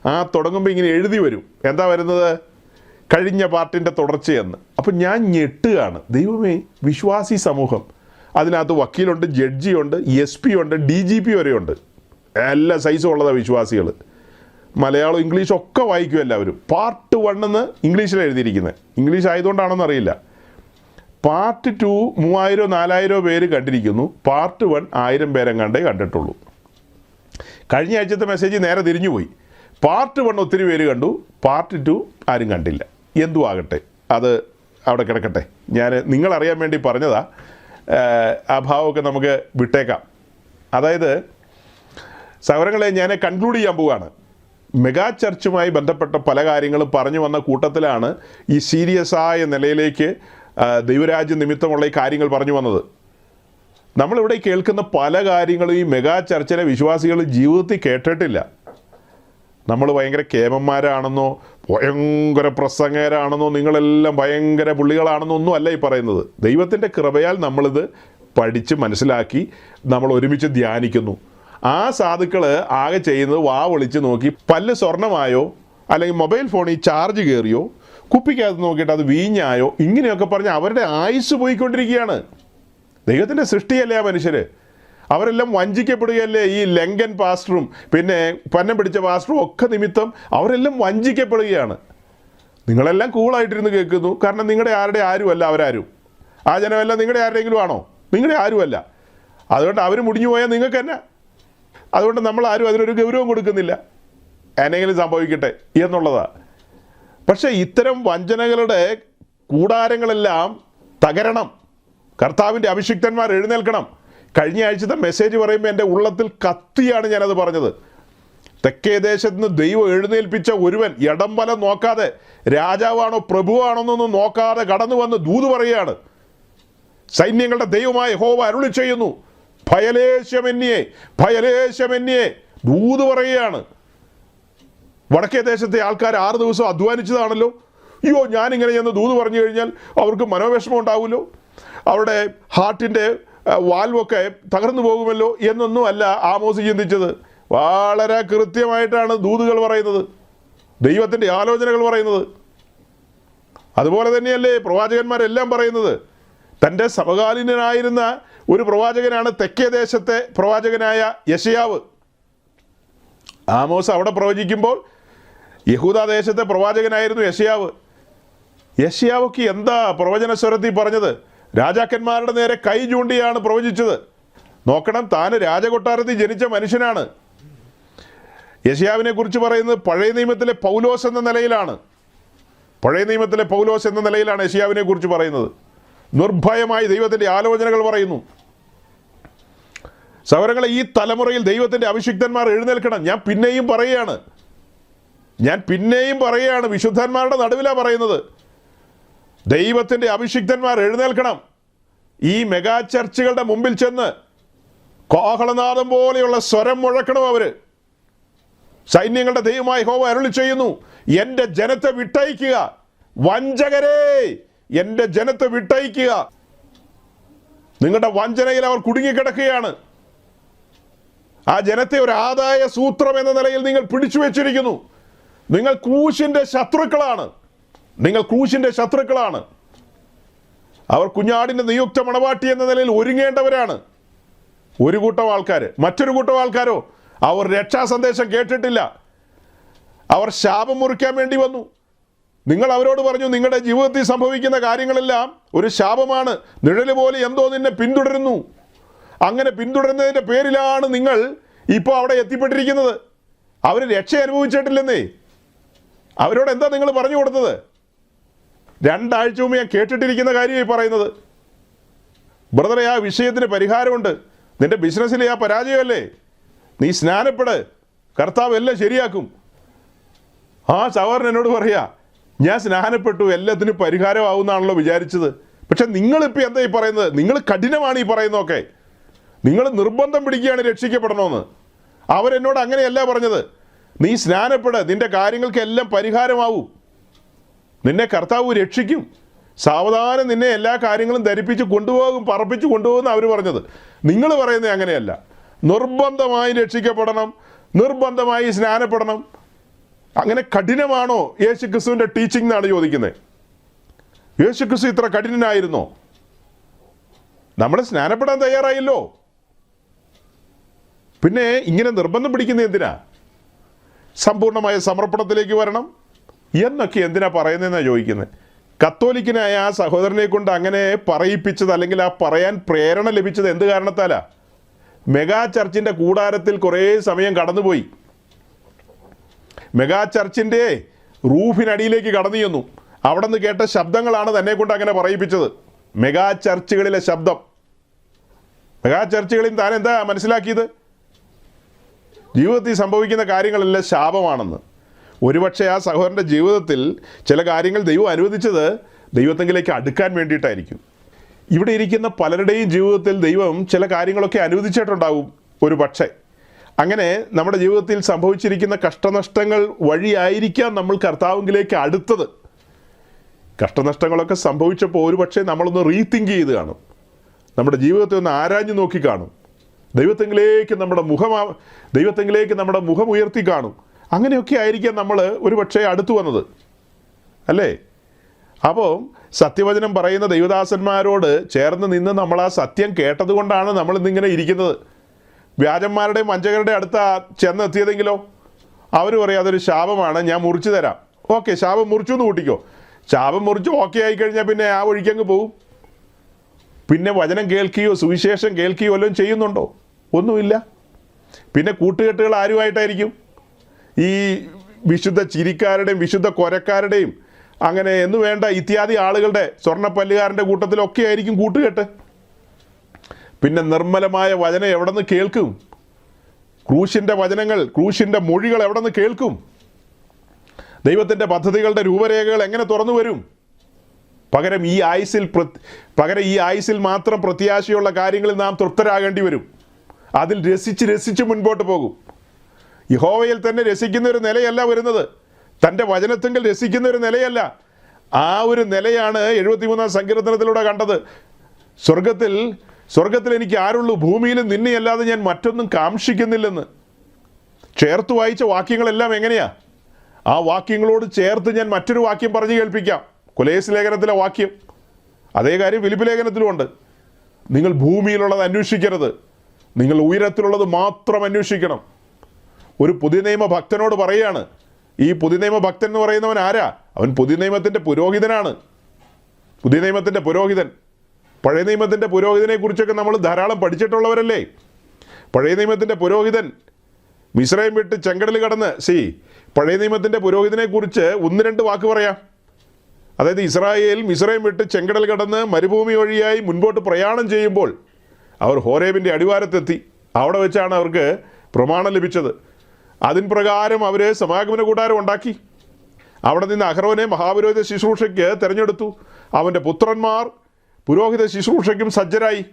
ആ തുടങ്ങുമ്പോൾ ഇങ്ങനെ എഴുതി വരും. എന്താ വരുന്നത്? കഴിഞ്ഞ പാർട്ടിൻ്റെ തുടർച്ചയെന്ന്. അപ്പം ഞാൻ ഞെട്ടുകയാണ്. ദൈവമേ, വിശ്വാസി സമൂഹം, അതിനകത്ത് വക്കീലുണ്ട്, ജഡ്ജിയുണ്ട്, SP ഉണ്ട്, DGP വരെയുണ്ട്. എല്ലാ സൈസും ഉള്ളതാണ് വിശ്വാസികൾ. മലയാളം ഇംഗ്ലീഷ് ഒക്കെ വായിക്കും എല്ലാവരും. പാർട്ട് 1 എന്ന് ഇംഗ്ലീഷിലാണ് എഴുതിയിരിക്കുന്നത്. ഇംഗ്ലീഷ് ആയതുകൊണ്ടാണെന്ന് അറിയില്ല. പാർട്ട് 2 3000-4000 പേര് കണ്ടിരിക്കുന്നു. പാർട്ട് 1 1000 പേരെങ്ങാണ്ടേ കണ്ടിട്ടുള്ളൂ. കഴിഞ്ഞ ആഴ്ചത്തെ മെസ്സേജ് നേരെ തിരിഞ്ഞുപോയി. പാർട്ട് 1 ഒത്തിരി പേര് കണ്ടു, പാർട്ട് 2 ആരും കണ്ടില്ല. എന്തു ആകട്ടെ, അത് അവിടെ കിടക്കട്ടെ. ഞാൻ നിങ്ങളറിയാൻ വേണ്ടി പറഞ്ഞതാ. ആ ഭാവമൊക്കെ നമുക്ക് വിട്ടേക്കാം. അതായത് സഹോദരങ്ങളെ, ഞാൻ കൺക്ലൂഡ് ചെയ്യാൻ പോവുകയാണ്. മെഗാ ചർച്ചുമായി ബന്ധപ്പെട്ട പല കാര്യങ്ങളും പറഞ്ഞു വന്ന കൂട്ടത്തിലാണ് ഈ സീരിയസായ നിലയിലേക്ക് ദൈവരാജ്യ നിമിത്തമുള്ള ഈ കാര്യങ്ങൾ പറഞ്ഞു വന്നത്. നമ്മളിവിടെ കേൾക്കുന്ന പല കാര്യങ്ങളും ഈ മെഗാ ചർച്ചിലെ വിശ്വാസികൾ ജീവിതത്തിൽ കേട്ടിട്ടില്ല. നമ്മൾ ഭയങ്കര കേമന്മാരാണെന്നോ ഭയങ്കര പ്രസംഗരാണെന്നോ നിങ്ങളെല്ലാം ഭയങ്കര പുള്ളികളാണെന്നോ ഒന്നും അല്ല ഈ പറയുന്നത്. ദൈവത്തിൻ്റെ കൃപയാൽ നമ്മളിത് പഠിച്ച് മനസ്സിലാക്കി നമ്മൾ ഒരുമിച്ച് ധ്യാനിക്കുന്നു. ആ സാധുക്കൾ ആകെ ചെയ്യുന്നത് വാ വിളിച്ച് നോക്കി പല്ല് സ്വർണ്ണമായോ അല്ലെങ്കിൽ മൊബൈൽ ഫോണിൽ ചാർജ് കയറിയോ കുപ്പിക്കകത്ത് നോക്കിയിട്ട് അത് വീഞ്ഞായോ ഇങ്ങനെയൊക്കെ പറഞ്ഞ് അവരുടെ ആയുസ് പോയിക്കൊണ്ടിരിക്കുകയാണ്. ദൈവത്തിൻ്റെ സൃഷ്ടിയല്ലേ ആ മനുഷ്യർ. അവരെല്ലാം വഞ്ചിക്കപ്പെടുകയല്ലേ. ഈ ലങ്കൻ പാസ്റ്ററും പിന്നെ പന്നം പിടിച്ച പാസ്റ്ററും ഒക്കെ നിമിത്തം അവരെല്ലാം വഞ്ചിക്കപ്പെടുകയാണ്. നിങ്ങളെല്ലാം കൂളായിട്ടിരുന്ന് കേൾക്കുന്നു. കാരണം നിങ്ങളുടെ ആരുമല്ല അവരാരും. ആ ജനമെല്ലാം നിങ്ങളുടെ ആരുടെയെങ്കിലും ആണോ? നിങ്ങളുടെ ആരുമല്ല. അതുകൊണ്ട് അവർ മുടിഞ്ഞു പോയാൽ നിങ്ങൾക്ക് തന്നെ. അതുകൊണ്ട് നമ്മൾ ആരും അതിനൊരു ഗൗരവം കൊടുക്കുന്നില്ല. എന്നെങ്കിലും സംഭവിക്കട്ടെ എന്നുള്ളതാണ്. പക്ഷേ ഇത്തരം വഞ്ചനകളുടെ കൂടാരങ്ങളെല്ലാം തകരണം. കർത്താവിൻ്റെ അഭിഷിക്തന്മാർ എഴുന്നേൽക്കണം. കഴിഞ്ഞ ആഴ്ചത്തെ മെസ്സേജ് പറയുമ്പോൾ എൻ്റെ ഉള്ളത്തിൽ കത്തിയാണ് ഞാനത് പറഞ്ഞത്. തെക്കേ ദേശത്ത് നിന്ന് ദൈവം എഴുന്നേൽപ്പിച്ച ഒരുവൻ ഇടം വലം നോക്കാതെ രാജാവാണോ പ്രഭുവാണോന്നൊന്നും നോക്കാതെ കടന്നു വന്ന് ദൂത് പറയുകയാണ്. സൈന്യങ്ങളുടെ ദൈവമായ യഹോവ അരുളി ചെയ്യുന്നു, ഭയലേശമെന്യേ ഭയലേശമെന്യേ ദൂത് പറയുകയാണ്. വടക്കേ ദേശത്തെ ആൾക്കാർ 6 ദിവസം അധ്വാനിച്ചതാണല്ലോ. അയ്യോ ഞാനിങ്ങനെ ചെന്ന് ദൂത് പറഞ്ഞു കഴിഞ്ഞാൽ അവർക്ക് മനോവിഷമം ഉണ്ടാവുമല്ലോ, അവരുടെ ഹാർട്ടിൻ്റെ വാൽവൊക്കെ തകർന്നു പോകുമല്ലോ എന്നൊന്നും അല്ല ആമോസ് ചിന്തിച്ചത്. വളരെ കൃത്യമായിട്ടാണ് ദൂതുകൾ പറയുന്നത്, ദൈവത്തിൻ്റെ ആലോചനകൾ പറയുന്നത്. അതുപോലെ തന്നെയല്ലേ പ്രവാചകന്മാരെല്ലാം പറയുന്നത്. തൻ്റെ സമകാലീനനായിരുന്ന ഒരു പ്രവാചകനാണ് തെക്കേ ദേശത്തെ പ്രവാചകനായ യെശയ്യാവ്. ആമോസ് അവിടെ പ്രവചിക്കുമ്പോൾ യഹൂദാ ദേശത്തെ പ്രവാചകനായിരുന്നു യെശയ്യാവ്. യെശയ്യാവൊക്കെ എന്താ പ്രവചന സ്വരത്തിൽ പറഞ്ഞത്? രാജാക്കന്മാരുടെ നേരെ കൈ ചൂണ്ടിയാണ് പ്രവചിച്ചത്. നോക്കണം, താൻ രാജകൊട്ടാരത്തിൽ ജനിച്ച മനുഷ്യനാണ്. യെശയ്യാവിനെ കുറിച്ച് പറയുന്നത് പഴയ നിയമത്തിലെ പൗലോസ് എന്ന നിലയിലാണ്. പഴയ നിയമത്തിലെ പൗലോസ് എന്ന നിലയിലാണ് യെശയ്യാവിനെ കുറിച്ച് പറയുന്നത്. നിർഭയമായി ദൈവത്തിൻ്റെ ആലോചനകൾ പറയുന്നു. സഹോദരങ്ങളെ, ഈ തലമുറയിൽ ദൈവത്തിൻ്റെ അഭിഷിക്തന്മാർ എഴുന്നേൽക്കണം. ഞാൻ പിന്നെയും പറയുകയാണ്, വിശുദ്ധന്മാരുടെ നടുവിലാണ് പറയുന്നത്. ദൈവത്തിൻ്റെ അഭിഷിക്തന്മാർ എഴുന്നേൽക്കണം. ഈ മെഗാ ചർച്ചുകളുടെ മുമ്പിൽ ചെന്ന് കോഹളനാദം പോലെയുള്ള സ്വരം മുഴക്കണം. അവർ സൈന്യങ്ങളുടെ ദൈവമായ യഹോവ അരുളി ചെയ്യുന്നു, എൻ്റെ ജനത്തെ വിട്ടയക്കുക, വഞ്ചകരെ എൻ്റെ ജനത്തെ വിട്ടയക്കുക. നിങ്ങളുടെ വഞ്ചനയിൽ അവർ കുടുങ്ങിക്കിടക്കുകയാണ്. ആ ജനത്തെ ഒരു ആദായ സൂത്രം എന്ന നിലയിൽ നിങ്ങൾ പിടിച്ചു വെച്ചിരിക്കുന്നു. നിങ്ങൾ ക്രൂശിൻ്റെ ശത്രുക്കളാണ്. അവർ കുഞ്ഞാടിൻ്റെ നിയുക്ത മണവാട്ടി എന്ന നിലയിൽ ഒരുങ്ങേണ്ടവരാണ്. ഒരു കൂട്ടം ആൾക്കാർ. മറ്റൊരു കൂട്ടം ആൾക്കാരോ അവർ രക്ഷാ സന്ദേശം കേട്ടിട്ടില്ല. അവർ ശാപം മുറിക്കാൻ വേണ്ടി വന്നു. നിങ്ങൾ അവരോട് പറഞ്ഞു, നിങ്ങളുടെ ജീവിതത്തിൽ സംഭവിക്കുന്ന കാര്യങ്ങളെല്ലാം ഒരു ശാപമാണ്, നിഴല് പോലെ എന്തോ നിന്നെ പിന്തുടരുന്നു. അങ്ങനെ പിന്തുടരുന്നതിൻ്റെ പേരിലാണ് നിങ്ങൾ ഇപ്പോൾ അവിടെ എത്തിപ്പെട്ടിരിക്കുന്നത്. അവർ രക്ഷ അനുഭവിച്ചിട്ടില്ലെന്നേ. അവരോട് എന്താ നിങ്ങൾ പറഞ്ഞു കൊടുത്തത്? 2 ആഴ്ച മുമ്പ് ഞാൻ കേട്ടിട്ടിരിക്കുന്ന കാര്യമായി പറയുന്നത്. ബ്രദറെ, ആ വിഷയത്തിന് പരിഹാരമുണ്ട്. നിന്റെ ബിസിനസ്സിലെ ആ പരാജയമല്ലേ, നീ സ്നാനപ്പെട്, കർത്താവ് എല്ലാം ശരിയാക്കും. ആ സഹോദരൻ എന്നോട് പറയാ, ഞാൻ സ്നാനപ്പെട്ടു, എല്ലാത്തിനും പരിഹാരമാവുന്നാണല്ലോ വിചാരിച്ചത്. പക്ഷെ നിങ്ങളിപ്പോൾ എന്താ ഈ പറയുന്നത്? നിങ്ങൾ കഠിനമാണ് ഈ പറയുന്നതൊക്കെ. നിങ്ങൾ നിർബന്ധം പിടിക്കുകയാണ് രക്ഷിക്കപ്പെടണമെന്ന്. അവരെന്നോട് അങ്ങനെയല്ല പറഞ്ഞത്. നീ സ്നാനപ്പെട്, നിന്റെ കാര്യങ്ങൾക്കെല്ലാം പരിഹാരമാവും, നിന്നെ കർത്താവ് രക്ഷിക്കും, സാവധാനം നിന്നെ എല്ലാ കാര്യങ്ങളും ധരിപ്പിച്ച് കൊണ്ടുപോകും, പറപ്പിച്ച് കൊണ്ടുപോകുന്ന അവർ പറഞ്ഞത്. നിങ്ങൾ പറയുന്നത് അങ്ങനെയല്ല. നിർബന്ധമായി രക്ഷിക്കപ്പെടണം, നിർബന്ധമായി സ്നാനപ്പെടണം. അങ്ങനെ കഠിനമാണോ യേശു ക്രിസ്തുവിൻ്റെ ടീച്ചിങ് എന്നാണ് ചോദിക്കുന്നത്. യേശു ക്രിസ്തു ഇത്ര കഠിനനായിരുന്നോ? നമ്മൾ സ്നാനപ്പെടാൻ തയ്യാറായില്ലോ, പിന്നെ ഇങ്ങനെ നിർബന്ധം പിടിക്കുന്നത് എന്തിനാ? സമ്പൂർണ്ണമായ സമർപ്പണത്തിലേക്ക് വരണം എന്നൊക്കെ എന്തിനാ പറയുന്നതെന്നാണ് ചോദിക്കുന്നത്. കത്തോലിക്കനായ ആ സഹോദരനെ കൊണ്ട് അങ്ങനെ പറയിപ്പിച്ചത്, അല്ലെങ്കിൽ ആ പറയാൻ പ്രേരണ ലഭിച്ചത് എന്ത് കാരണത്താലാ? മെഗാ ചർച്ചിൻ്റെ കൂടാരത്തിൽ കുറേ സമയം കടന്നുപോയി. മെഗാ ചർച്ചിൻ്റെ റൂഫിനടിയിലേക്ക് കടന്നു ചെന്നു. അവിടെ നിന്ന് കേട്ട ശബ്ദങ്ങളാണ് തന്നെ കൊണ്ട് അങ്ങനെ പറയിപ്പിച്ചത്. മെഗാ ചർച്ചുകളിലെ ശബ്ദം. മെഗാ ചർച്ചുകളിൽ താൻ എന്താ മനസ്സിലാക്കിയത്? ജീവിതത്തിൽ സംഭവിക്കുന്ന കാര്യങ്ങളെല്ലാം ശാപമാണെന്ന്. ഒരുപക്ഷെ ആ സഹോദരൻ്റെ ജീവിതത്തിൽ ചില കാര്യങ്ങൾ ദൈവം അനുവദിച്ചത് ദൈവത്തെങ്കിലേക്ക് അടുക്കാൻ വേണ്ടിയിട്ടായിരിക്കും. ഇവിടെ ഇരിക്കുന്ന പലരുടെയും ജീവിതത്തിൽ ദൈവം ചില കാര്യങ്ങളൊക്കെ അനുവദിച്ചിട്ടുണ്ടാവും ഒരു പക്ഷേ. അങ്ങനെ നമ്മുടെ ജീവിതത്തിൽ സംഭവിച്ചിരിക്കുന്ന കഷ്ടനഷ്ടങ്ങൾ വഴിയായിരിക്കാം നമ്മൾ കർത്താവിലേക്ക് അടുത്തത്. കഷ്ടനഷ്ടങ്ങളൊക്കെ സംഭവിച്ചപ്പോൾ ഒരു പക്ഷേ നമ്മളൊന്ന് റീതിങ്ക് ചെയ്ത് കാണും, നമ്മുടെ ജീവിതത്തെ ഒന്ന് ആരാഞ്ഞു നോക്കി കാണും, ദൈവത്തെങ്കിലേക്ക് നമ്മുടെ മുഖം ഉയർത്തി കാണും. അങ്ങനെയൊക്കെ ആയിരിക്കാം നമ്മൾ ഒരു പക്ഷേ അടുത്തു വന്നത്, അല്ലേ? അപ്പോൾ സത്യവചനം പറയുന്ന ദൈവദാസന്മാരോട് ചേർന്ന് നിന്ന് നമ്മൾ ആ സത്യം കേട്ടതുകൊണ്ടാണ് നമ്മളിന്നിങ്ങനെ ഇരിക്കുന്നത്. വ്യാജന്മാരുടെയും വഞ്ചകരുടെ അടുത്ത ചെന്നെത്തിയതെങ്കിലോ അവർ പറയും അതൊരു ശാപമാണ്, ഞാൻ മുറിച്ചു തരാം. ഓക്കെ, ശാപം മുറിച്ചു എന്ന് കൂട്ടിക്കോ. ശാപം മുറിച്ച് ഓക്കെ ആയിക്കഴിഞ്ഞാൽ പിന്നെ ആ വഴിക്കങ്ങ് പോവും. പിന്നെ വചനം കേൾക്കുകയോ സുവിശേഷം കേൾക്കുകയോ വല്ലതും ചെയ്യുന്നുണ്ടോ? ഒന്നുമില്ല. പിന്നെ കൂട്ടുകെട്ടുകൾ ആരുമായിട്ടായിരിക്കും? ഈ വിശുദ്ധ ചിരിക്കാരുടെയും വിശുദ്ധ കൊരക്കാരുടെയും അങ്ങനെ എന്ന് വേണ്ട ഇത്യാദി ആളുകളുടെ സ്വർണ്ണപ്പല്ലുകാരൻ്റെ കൂട്ടത്തിലൊക്കെ ആയിരിക്കും കൂട്ടുകെട്ട്. പിന്നെ നിർമ്മലമായ വചനം എവിടെ നിന്ന് കേൾക്കും? ക്രൂശിൻ്റെ വചനങ്ങൾ, ക്രൂശിൻ്റെ മൊഴികൾ എവിടെ നിന്ന് കേൾക്കും? ദൈവത്തിൻ്റെ പദ്ധതികളുടെ രൂപരേഖകൾ എങ്ങനെ തുറന്നു വരും? പകരം ഈ ആയുസിൽ മാത്രം പ്രത്യാശയുള്ള കാര്യങ്ങളിൽ നാം തൃപ്തരാകേണ്ടി വരും. അതിൽ രസിച്ച് മുൻപോട്ട് പോകും. യഹോവയിൽ തന്നെ രസിക്കുന്ന ഒരു നിലയല്ല വരുന്നത്, തൻ്റെ വചനത്തെങ്കിൽ രസിക്കുന്ന ഒരു നിലയല്ല. ആ ഒരു നിലയാണ് 73-ാം സങ്കീർത്തനത്തിലൂടെ കണ്ടത്. സ്വർഗത്തിൽ എനിക്ക് ആരുള്ളൂ, ഭൂമിയിലും നിന്നെയല്ലാതെ ഞാൻ മറ്റൊന്നും കാംക്ഷിക്കുന്നില്ലെന്ന്. ചേർത്ത് വായിച്ച വാക്യങ്ങളെല്ലാം എങ്ങനെയാ? ആ വാക്യങ്ങളോട് ചേർത്ത് ഞാൻ മറ്റൊരു വാക്യം പറഞ്ഞു കേൾപ്പിക്കാം. കൊലോസ്യ ലേഖനത്തിലെ വാക്യം, അതേ കാര്യം ഫിലിപ്പി ലേഖനത്തിലും ഉണ്ട്. നിങ്ങൾ ഭൂമിയിലുള്ളത് അന്വേഷിക്കരുത്, നിങ്ങൾ ഉയരത്തിലുള്ളത് മാത്രം അന്വേഷിക്കണം. ഒരു പുതിയ നിയമ ഭക്തനോട് പറയാണ്. ഈ പുതിയ നിയമ ഭക്തൻ എന്ന് പറയുന്നവൻ ആരാ? അവൻ പുതിയ നിയമത്തിൻ്റെ പുരോഹിതനാണ്. പുതിയ നിയമത്തിൻ്റെ പുരോഹിതൻ. പഴയ നിയമത്തിൻ്റെ പുരോഹിതനെ കുറിച്ചൊക്കെ നമ്മൾ ധാരാളം പഠിച്ചിട്ടുള്ളവരല്ലേ? പഴയ നിയമത്തിൻ്റെ പുരോഹിതൻ മിസ്രൈം വിട്ട് ചെങ്കടൽ കടന്ന് പഴയ നിയമത്തിൻ്റെ പുരോഹിതനെ കുറിച്ച് 1-2 വാക്ക് പറയാം. അതായത് ഇസ്രായേൽ മിസ്രൈം വിട്ട് ചെങ്കടൽ കടന്ന് മരുഭൂമി വഴിയായി മുൻപോട്ട് പ്രയാണം ചെയ്യുമ്പോൾ അവർ ഹോരേബിൻ്റെ അടിവാരത്തെത്തി. അവിടെ വെച്ചാണ് അവർക്ക് പ്രമാണം ലഭിച്ചത്. അതിൻ പ്രകാരം അവർ സമാഗമന കൂടാരം ഉണ്ടാക്കി. അവിടെ നിന്ന് അഹ്റോനെ മഹാപുരോഹിത ശുശ്രൂഷയ്ക്ക് തിരഞ്ഞെടുത്തു. അവൻ്റെ പുത്രന്മാർ പുരോഹിത ശുശ്രൂഷയ്ക്കും സജ്ജരായി.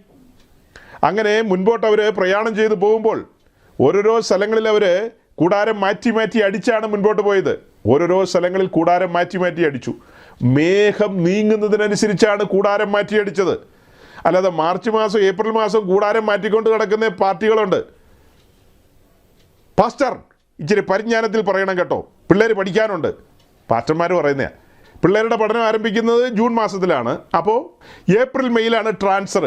അങ്ങനെ മുൻപോട്ട് അവർ പ്രയാണം ചെയ്തു പോകുമ്പോൾ ഓരോരോ സ്ഥലങ്ങളിൽ അവർ കൂടാരം മാറ്റി അടിച്ചാണ് മുൻപോട്ട് പോയത്. ഓരോരോ സ്ഥലങ്ങളിൽ കൂടാരം മാറ്റി അടിച്ചു. മേഘം നീങ്ങുന്നതിനനുസരിച്ചാണ് കൂടാരം മാറ്റി അടിച്ചത്. അല്ലാതെ മാർച്ച് മാസം ഏപ്രിൽ മാസം കൂടാരം മാറ്റിക്കൊണ്ട് കിടക്കുന്ന പാർട്ടികളുണ്ട്. പാസ്റ്റർ ഇച്ചിരി പരിജ്ഞാനത്തിൽ പറയണം കേട്ടോ, പിള്ളേർ പഠിക്കാനുണ്ട്. പാസ്റ്റർമാർ പറയുന്നതാണ്. പിള്ളേരുടെ പഠനം ആരംഭിക്കുന്നത് ജൂൺ മാസത്തിലാണ്. അപ്പോൾ ഏപ്രിൽ മെയ്യിലാണ് ട്രാൻസ്ഫർ.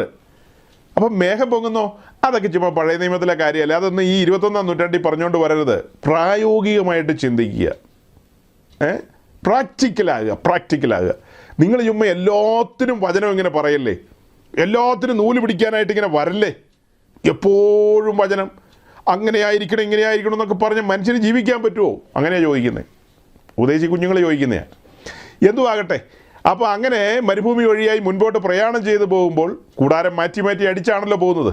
അപ്പം മേഘം പൊങ്ങുന്നോ? അതൊക്കെ ചുമ്മാ പഴയ നിയമത്തിലെ കാര്യമല്ല. അതൊന്നും ഈ 21-ാം നൂറ്റാണ്ടിൽ പറഞ്ഞുകൊണ്ട് വരരുത്. പ്രായോഗികമായിട്ട് ചിന്തിക്കുക, പ്രാക്ടിക്കലാകുക. നിങ്ങൾ ചുമ്മാ എല്ലാത്തിനും വചനം ഇങ്ങനെ പറയല്ലേ, എല്ലാത്തിനും നൂല് പിടിക്കാനായിട്ട് ഇങ്ങനെ വരല്ലേ. എപ്പോഴും വചനം അങ്ങനെയായിരിക്കണം ഇങ്ങനെയായിരിക്കണം എന്നൊക്കെ പറഞ്ഞ് മനുഷ്യന് ജീവിക്കാൻ പറ്റുമോ? അങ്ങനെയാണ് ചോദിക്കുന്നത്. ഉപദേശി കുഞ്ഞുങ്ങൾ ചോദിക്കുന്നതാണ്. എന്തു ആകട്ടെ, അപ്പോൾ അങ്ങനെ മരുഭൂമി വഴിയായി മുൻപോട്ട് പ്രയാണം ചെയ്തു പോകുമ്പോൾ കൂടാരം മാറ്റി അടിച്ചാണല്ലോ പോകുന്നത്.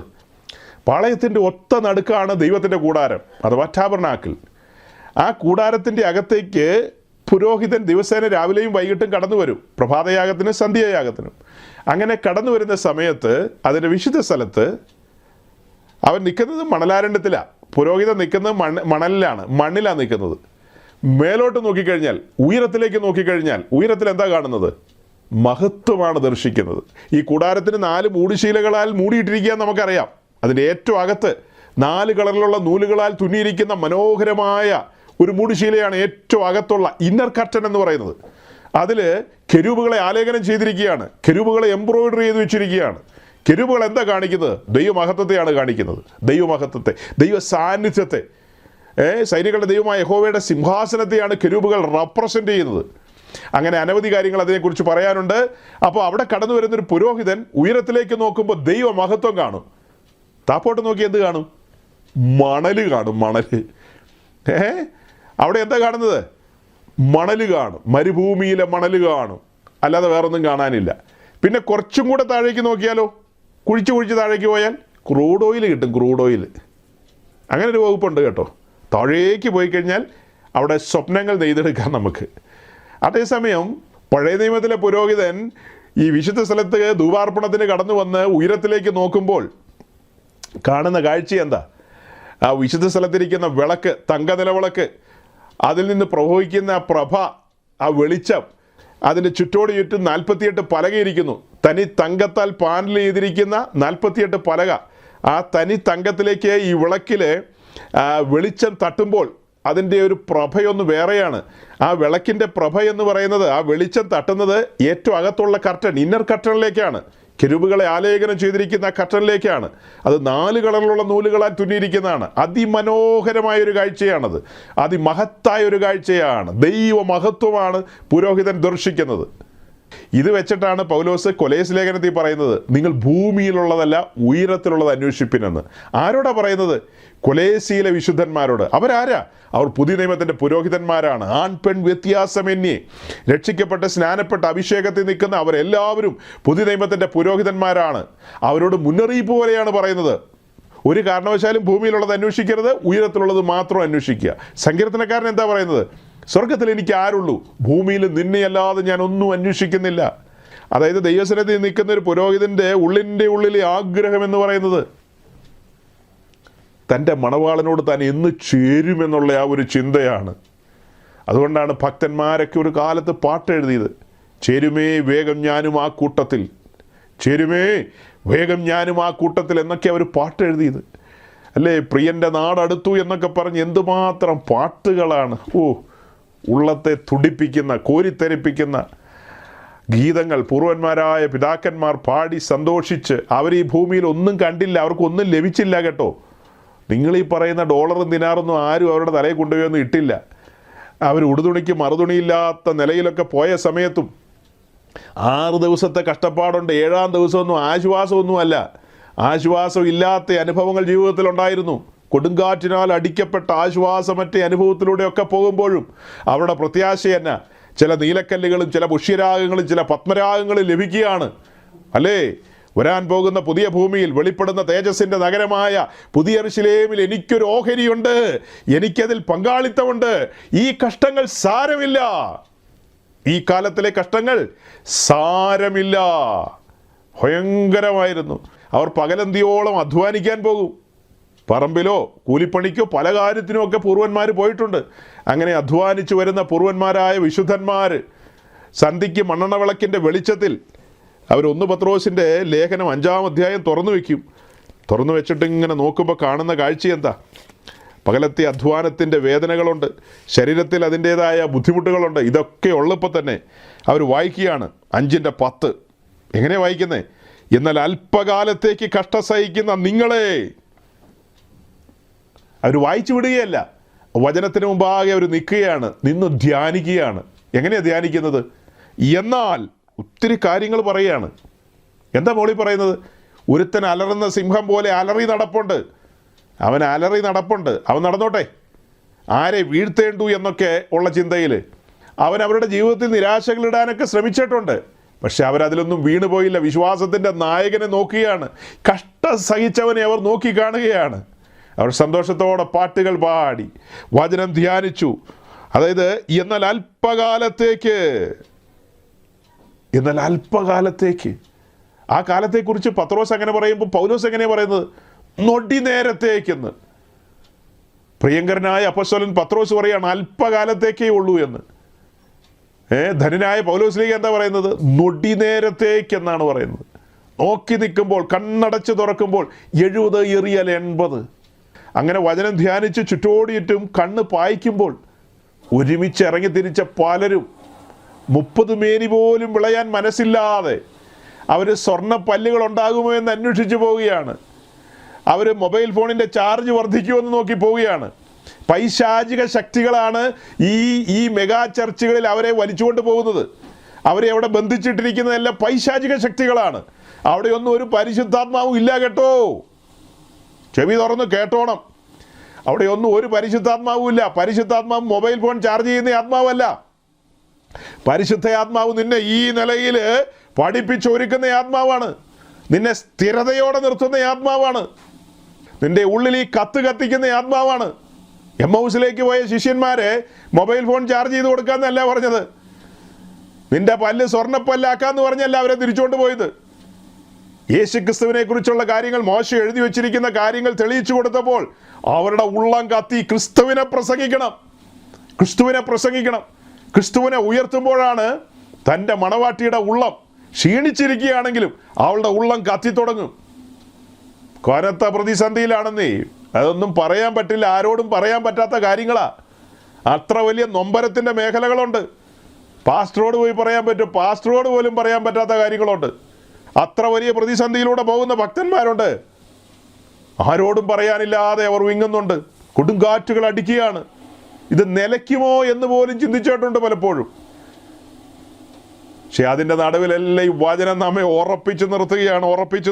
പാളയത്തിൻ്റെ ഒത്ത നടുക്കാണ് ദൈവത്തിൻ്റെ കൂടാരം, അഥവാ ടാബർനാക്കിൾ. ആ കൂടാരത്തിൻ്റെ അകത്തേക്ക് പുരോഹിതൻ ദിവസേന രാവിലെയും വൈകിട്ടും കടന്നു വരും, പ്രഭാതയാഗത്തിനും സന്ധ്യായാഗത്തിനും. അങ്ങനെ കടന്നു വരുന്ന സമയത്ത് അതിൻ്റെ വിശുദ്ധ സ്ഥലത്ത് അവൻ നിൽക്കുന്നത് മണലാരണ്യത്തിലാണ്. പുരോഹിതൻ നിൽക്കുന്നത് മണ്ണിലാണ് നിൽക്കുന്നത്. മേലോട്ട് നോക്കിക്കഴിഞ്ഞാൽ, ഉയരത്തിലേക്ക് നോക്കിക്കഴിഞ്ഞാൽ, ഉയരത്തിൽ എന്താ കാണുന്നത്? മഹത്വമാണ് ദർശിക്കുന്നത്. ഈ കൂടാരത്തിന് 4 മൂടുശീലകളാൽ മൂടിയിട്ടിരിക്കുക നമുക്കറിയാം. അതിൻ്റെ ഏറ്റവും അകത്ത് 4 കളറിലുള്ള നൂലുകളാൽ തുന്നിയിരിക്കുന്ന മനോഹരമായ ഒരു മൂടുശീലയാണ് ഏറ്റവും അകത്തുള്ള ഇന്നർ കർട്ടൻ എന്ന് പറയുന്നത്. അതിൽ കെരൂബുകളെ ആലേഖനം ചെയ്തിരിക്കുകയാണ്, കെരൂബുകളെ എംബ്രോയിഡറി ചെയ്ത് വെച്ചിരിക്കുകയാണ്. കെരൂബുകൾ എന്താ കാണിക്കുന്നത്? ദൈവമഹത്വത്തെയാണ് കാണിക്കുന്നത്. ദൈവമഹത്വത്തെ, ദൈവ സാന്നിധ്യത്തെ, സൈനികളുടെ ദൈവമായ യഹോവയുടെ സിംഹാസനത്തെയാണ് കെരൂബുകൾ റെപ്രസെൻ്റ് ചെയ്യുന്നത്. അങ്ങനെ അനവധി കാര്യങ്ങൾ അതിനെക്കുറിച്ച് പറയാനുണ്ട്. അപ്പോൾ അവിടെ കടന്നു വരുന്നൊരു പുരോഹിതൻ ഉയരത്തിലേക്ക് നോക്കുമ്പോൾ ദൈവമഹത്വം കാണും. താപ്പോട്ട് നോക്കി എന്ത് കാണും? മണൽ കാണും. അവിടെ എന്താ കാണുന്നത്? മണൽ കാണും. മരുഭൂമിയിലെ മണൽ കാണും, അല്ലാതെ വേറൊന്നും കാണാനില്ല. പിന്നെ കുറച്ചും കൂടെ താഴേക്ക് നോക്കിയാലോ, കുഴിച്ച് താഴേക്ക് പോയാൽ ക്രൂഡ് ഓയിൽ കിട്ടും. ക്രൂഡ് ഓയിൽ, അങ്ങനെ ഒരു വകുപ്പുണ്ട് കേട്ടോ. താഴേക്ക് പോയി കഴിഞ്ഞാൽ അവിടെ സ്വപ്നങ്ങൾ നെയ്തെടുക്കാം നമുക്ക്. അതേസമയം പഴയ നിയമത്തിലെ പുരോഹിതൻ ഈ വിശുദ്ധ സ്ഥലത്ത് ധൂപാർപ്പണത്തിന് കടന്നു വന്ന് ഉയരത്തിലേക്ക് നോക്കുമ്പോൾ കാണുന്ന കാഴ്ച എന്താ? ആ വിശുദ്ധ സ്ഥലത്തിരിക്കുന്ന വിളക്ക്, തങ്കനിലവിളക്ക്, അതിൽ നിന്ന് പ്രവഹിക്കുന്ന ആ പ്രഭ, ആ വെളിച്ചം, അതിൻ്റെ ചുറ്റോട് ചുറ്റും 48 പലകയിരിക്കുന്നു. തനി തങ്കത്താൽ പാനൽ ചെയ്തിരിക്കുന്ന 48 പലക. ആ തനി തങ്കത്തിലേക്ക് ഈ വിളക്കിൽ വെളിച്ചം തട്ടുമ്പോൾ അതിൻ്റെ ഒരു പ്രഭയൊന്ന് വേറെയാണ്. ആ വിളക്കിൻ്റെ പ്രഭ എന്ന് പറയുന്നത്, ആ വെളിച്ചം തട്ടുന്നത് ഏറ്റവും അകത്തുള്ള കർട്ടൻ, ഇന്നർ കർട്ടനിലേക്കാണ്. കെരൂബുകളെ ആലേഖനം ചെയ്തിരിക്കുന്ന കർട്ടനിലേക്കാണ്. അത് 4 കളറിലുള്ള നൂലുകളാൽ തുന്നിയിരിക്കുന്നതാണ്. അതിമനോഹരമായൊരു കാഴ്ചയാണത്. അതിമഹത്തായ ഒരു കാഴ്ചയാണ്. ദൈവ മഹത്വമാണ് പുരോഹിതൻ ദർശിക്കുന്നത്. ഇത് വെച്ചിട്ടാണ് പൗലോസ് കൊലേസ് ലേഖനത്തിൽ പറയുന്നത്, നിങ്ങൾ ഭൂമിയിലുള്ളതല്ല ഉയരത്തിലുള്ളത് അന്വേഷിപ്പിനെന്ന്. ആരോടാ പറയുന്നത്? കൊലേസിയിലെ വിശുദ്ധന്മാരോട്. അവരാരാ? അവർ പുതിയ നിയമത്തിൻ്റെ പുരോഹിതന്മാരാണ്. ആൺ പെൺ വ്യത്യാസമന്യേ രക്ഷിക്കപ്പെട്ട് സ്നാനപ്പെട്ട് അഭിഷേകത്തിൽ നിൽക്കുന്ന അവരെല്ലാവരും പുതിയ നിയമത്തിൻ്റെ പുരോഹിതന്മാരാണ്. അവരോട് മുന്നറിയിപ്പ് പോലെയാണ് പറയുന്നത്, ഒരു കാരണവശാലും ഭൂമിയിലുള്ളത് അന്വേഷിക്കരുത്, ഉയരത്തിലുള്ളത് മാത്രം അന്വേഷിക്കുക. സങ്കീർത്തനക്കാരൻ എന്താ പറയുന്നത്? സ്വർഗത്തിൽ എനിക്ക് ആരുള്ളൂ, ഭൂമിയിൽ നിന്നെയല്ലാതെ ഞാൻ ഒന്നും അന്വേഷിക്കുന്നില്ല. അതായത് ദൈവസന്നിധിയിൽ നിൽക്കുന്ന ഒരു പുരോഹിതൻ്റെ ഉള്ളിലെ ആഗ്രഹം എന്ന് പറയുന്നത് തൻ്റെ മണവാളനോട് താൻ എന്ന് ചേരുമെന്നുള്ള ആ ഒരു ചിന്തയാണ്. അതുകൊണ്ടാണ് ഭക്തന്മാരൊക്കെ ഒരു കാലത്ത് പാട്ടെഴുതിയത്, ചേരുമേ വേഗം ഞാനും ആ കൂട്ടത്തിൽ, ചേരുമേ വേഗം ഞാനും ആ കൂട്ടത്തിൽ എന്നൊക്കെ അവർ പാട്ടെഴുതിയത് അല്ലേ. പ്രിയൻ്റെ നാടടുത്തു എന്നൊക്കെ പറഞ്ഞ് എന്തുമാത്രം പാട്ടുകളാണ്. ഉള്ളത്തെ തുടിപ്പിക്കുന്ന, കോരിത്തെരിപ്പിക്കുന്ന ഗീതങ്ങൾ പൂർവന്മാരായ പിതാക്കന്മാർ പാടി സന്തോഷിച്ച്. അവർ ഈ ഭൂമിയിൽ ഒന്നും കണ്ടില്ല, അവർക്കൊന്നും ലഭിച്ചില്ല കേട്ടോ. നിങ്ങളീ പറയുന്ന ഡോളറും ദിനാറൊന്നും ആരും അവരുടെ തലയിൽ കൊണ്ടുപോയൊന്നും ഇട്ടില്ല. അവർ ഉടുതുണിക്ക് മറുതുണിയില്ലാത്ത നിലയിലൊക്കെ പോയ സമയത്തും 6 ദിവസത്തെ കഷ്ടപ്പാടുണ്ട്. 7-ാം ദിവസമൊന്നും ആശ്വാസമൊന്നുമല്ല. ആശ്വാസം ഇല്ലാത്ത അനുഭവങ്ങൾ ജീവിതത്തിലുണ്ടായിരുന്നു. കൊടുങ്കാറ്റിനാൽ അടിക്കപ്പെട്ട ആശ്വാസമറ്റ അനുഭവത്തിലൂടെയൊക്കെ പോകുമ്പോഴും അവരുടെ പ്രത്യാശ തന്നെ ചില നീലക്കല്ലുകളും ചില പുഷ്യരാഗങ്ങളും ചില പത്മരാഗങ്ങളും ലഭിക്കുകയാണ് അല്ലേ. വരാൻ പോകുന്ന പുതിയ ഭൂമിയിൽ വെളിപ്പെടുന്ന തേജസ്സിൻ്റെ നഗരമായ പുതിയ യെരൂശലേമിൽ എനിക്കൊരു ഓഹരിയുണ്ട്, എനിക്കതിൽ പങ്കാളിത്തമുണ്ട്. ഈ കഷ്ടങ്ങൾ സാരമില്ല, ഈ കാലത്തിലെ കഷ്ടങ്ങൾ സാരമില്ല. ഭയങ്കരമായിരുന്നു. അവർ പകലന്തിയോളം അധ്വാനിക്കാൻ പോകും. പറമ്പിലോ കൂലിപ്പണിക്കോ പല കാര്യത്തിനും ഒക്കെ പൂർവന്മാർ പോയിട്ടുണ്ട്. അങ്ങനെ അധ്വാനിച്ചു വരുന്ന പൂർവന്മാരായ വിശുദ്ധന്മാർ സന്ധിക്ക് മണ്ണെണ്ണ വിളക്കിൻ്റെ വെളിച്ചത്തിൽ അവർ 1 പത്രോസിൻ്റെ ലേഖനം 5-ാം അധ്യായം തുറന്നു വയ്ക്കും. തുറന്നു വെച്ചിട്ട് ഇങ്ങനെ നോക്കുമ്പോൾ കാണുന്ന കാഴ്ച എന്താ? പകലത്തെ അധ്വാനത്തിൻ്റെ വേദനകളുണ്ട്, ശരീരത്തിൽ അതിൻ്റേതായ ബുദ്ധിമുട്ടുകളുണ്ട്. ഇതൊക്കെ ഉള്ളപ്പോൾ തന്നെ അവർ വായിക്കുകയാണ് 5:10. എങ്ങനെ വായിക്കുന്നേ? എന്നാൽ അല്പകാലത്തേക്ക് കഷ്ടം സഹിക്കുന്ന നിങ്ങളെ. അവർ വായിച്ചു വിടുകയല്ല, വചനത്തിന് മുമ്പാകെ അവർ നിൽക്കുകയാണ്, നിന്ന് ധ്യാനിക്കുകയാണ്. എങ്ങനെയാണ് ധ്യാനിക്കുന്നത്? എന്നാൽ ഒത്തിരി കാര്യങ്ങൾ പറയുകയാണ്. എന്താ മോളി പറയുന്നത്? ഒരുത്തൻ അലറുന്ന സിംഹം പോലെ അലറി നടപ്പുണ്ട്. അവൻ അലറി നടപ്പുണ്ട്, അവൻ നടന്നോട്ടെ, ആരെ വീഴ്ത്തേണ്ടു എന്നൊക്കെ ഉള്ള ചിന്തയിൽ അവൻ അവരുടെ ജീവിതത്തിൽ നിരാശകളിടാനൊക്കെ ശ്രമിച്ചിട്ടുണ്ട്. പക്ഷെ അവരതിലൊന്നും വീണുപോയില്ല. വിശ്വാസത്തിൻ്റെ നായകനെ നോക്കുകയാണ്. കഷ്ടം സഹിച്ചവനെ അവർ നോക്കി കാണുകയാണ്. അവർ സന്തോഷത്തോടെ പാട്ടുകൾ പാടി വചനം ധ്യാനിച്ചു. അതായത് എന്നാൽ അല്പകാലത്തേക്ക് ആ കാലത്തെക്കുറിച്ച് പത്രോസ് അങ്ങനെ പറയുമ്പോൾ പൗലോസ് എങ്ങനെയാണ് പറയുന്നത്? നൊടി നേരത്തേക്കെന്ന്. പ്രിയങ്കരനായ അപ്പോസ്തലൻ പത്രോസ് പറയാണ് അല്പകാലത്തേക്കേ ഉള്ളൂ എന്ന്. ധനനായ പൗലോസിലേക്ക് എന്താ പറയുന്നത്? നൊടി നേരത്തേക്കെന്നാണ് പറയുന്നത്. നോക്കി നിൽക്കുമ്പോൾ, കണ്ണടച്ച് തുറക്കുമ്പോൾ 70 എറിയാൽ 80. അങ്ങനെ വചനം ധ്യാനിച്ച് ചുറ്റോടിയിട്ടും കണ്ണ് പായിക്കുമ്പോൾ ഒരുമിച്ച് ഇറങ്ങി തിരിച്ച പലരും 30 മേനി പോലും വിളയാൻ മനസ്സില്ലാതെ അവർ സ്വർണ്ണ പല്ലുകൾ ഉണ്ടാകുമോ എന്ന് അന്വേഷിച്ച് പോവുകയാണ്. അവർ മൊബൈൽ ഫോണിൻ്റെ ചാർജ് വർദ്ധിക്കുമെന്ന് നോക്കി പോവുകയാണ്. പൈശാചിക ശക്തികളാണ് ഈ മെഗാ ചർച്ചുകളിൽ അവരെ വലിച്ചുകൊണ്ട് പോകുന്നത്. അവരെ അവിടെ ബന്ധിച്ചിട്ടിരിക്കുന്നതെല്ലാം പൈശാചിക ശക്തികളാണ്. അവിടെയൊന്നും ഒരു പരിശുദ്ധാത്മാവും ഇല്ല കേട്ടോ. ചെവി തുറന്ന് കേട്ടോണം. അവിടെയൊന്നും ഒരു പരിശുദ്ധാത്മാവും ഇല്ല. പരിശുദ്ധാത്മാവ് മൊബൈൽ ഫോൺ ചാർജ് ചെയ്യുന്ന ആത്മാവല്ല. പരിശുദ്ധ ആത്മാവ് നിന്നെ ഈ നിലയിൽ പഠിപ്പിച്ചൊരുക്കുന്ന ആത്മാവാണ്. നിന്നെ സ്ഥിരതയോടെ നിർത്തുന്ന ആത്മാവാണ്. നിന്റെ ഉള്ളിൽ ഈ കത്ത് കത്തിക്കുന്ന ആത്മാവാണ്. എമ്മൗസിലേക്ക് പോയ ശിഷ്യന്മാരെ മൊബൈൽ ഫോൺ ചാർജ് ചെയ്ത് കൊടുക്കാന്നല്ല പറഞ്ഞത്, നിന്റെ പല്ല് സ്വർണ്ണപ്പല്ലാക്കാന്ന് പറഞ്ഞല്ല അവരെ തിരിച്ചുകൊണ്ട് പോയത്. യേശുക്രിസ്തുവിനെ കുറിച്ചുള്ള കാര്യങ്ങൾ, മോശ എഴുതി വെച്ചിരിക്കുന്ന കാര്യങ്ങൾ തെളിയിച്ചു കൊടുത്തപ്പോൾ അവരുടെ ഉള്ളം കത്തി ക്രിസ്തുവിനെ പ്രസംഗിക്കണം, ക്രിസ്തുവിനെ പ്രസംഗിക്കണം. ക്രിസ്തുവിനെ ഉയർത്തുമ്പോഴാണ് തൻ്റെ മണവാട്ടിയുടെ ഉള്ളം ക്ഷീണിച്ചിരിക്കുകയാണെങ്കിലും അവളുടെ ഉള്ളം കത്തി തുടങ്ങും. കനത്ത പ്രതിസന്ധിയിലാണെന്നേ, അതൊന്നും പറയാൻ പറ്റില്ല, ആരോടും പറയാൻ പറ്റാത്ത കാര്യങ്ങളാ. അത്ര വലിയ നൊമ്പരത്തിൻ്റെ മേഖലകളുണ്ട്. പാസ്റ്ററോട് പോയി പറയാൻ പറ്റും, പാസ്റ്ററോട് പോലും പറയാൻ പറ്റാത്ത കാര്യങ്ങളുണ്ട്. അത്ര വലിയ പ്രതിസന്ധിയിലൂടെ പോകുന്ന ഭക്തന്മാരുണ്ട്. ആരോടും പറയാനില്ലാതെ അവർ വിങ്ങുന്നുണ്ട്. കൊടുങ്കാറ്റുകൾ അടിക്കുകയാണ്. ഇത് നിലയ്ക്കുമോ എന്ന് പോലും ചിന്തിച്ചിട്ടുണ്ട് പലപ്പോഴും. പക്ഷെ അതിൻ്റെ നടുവിലെല്ലാം ഈ വചനം നമ്മെ ഉറപ്പിച്ചു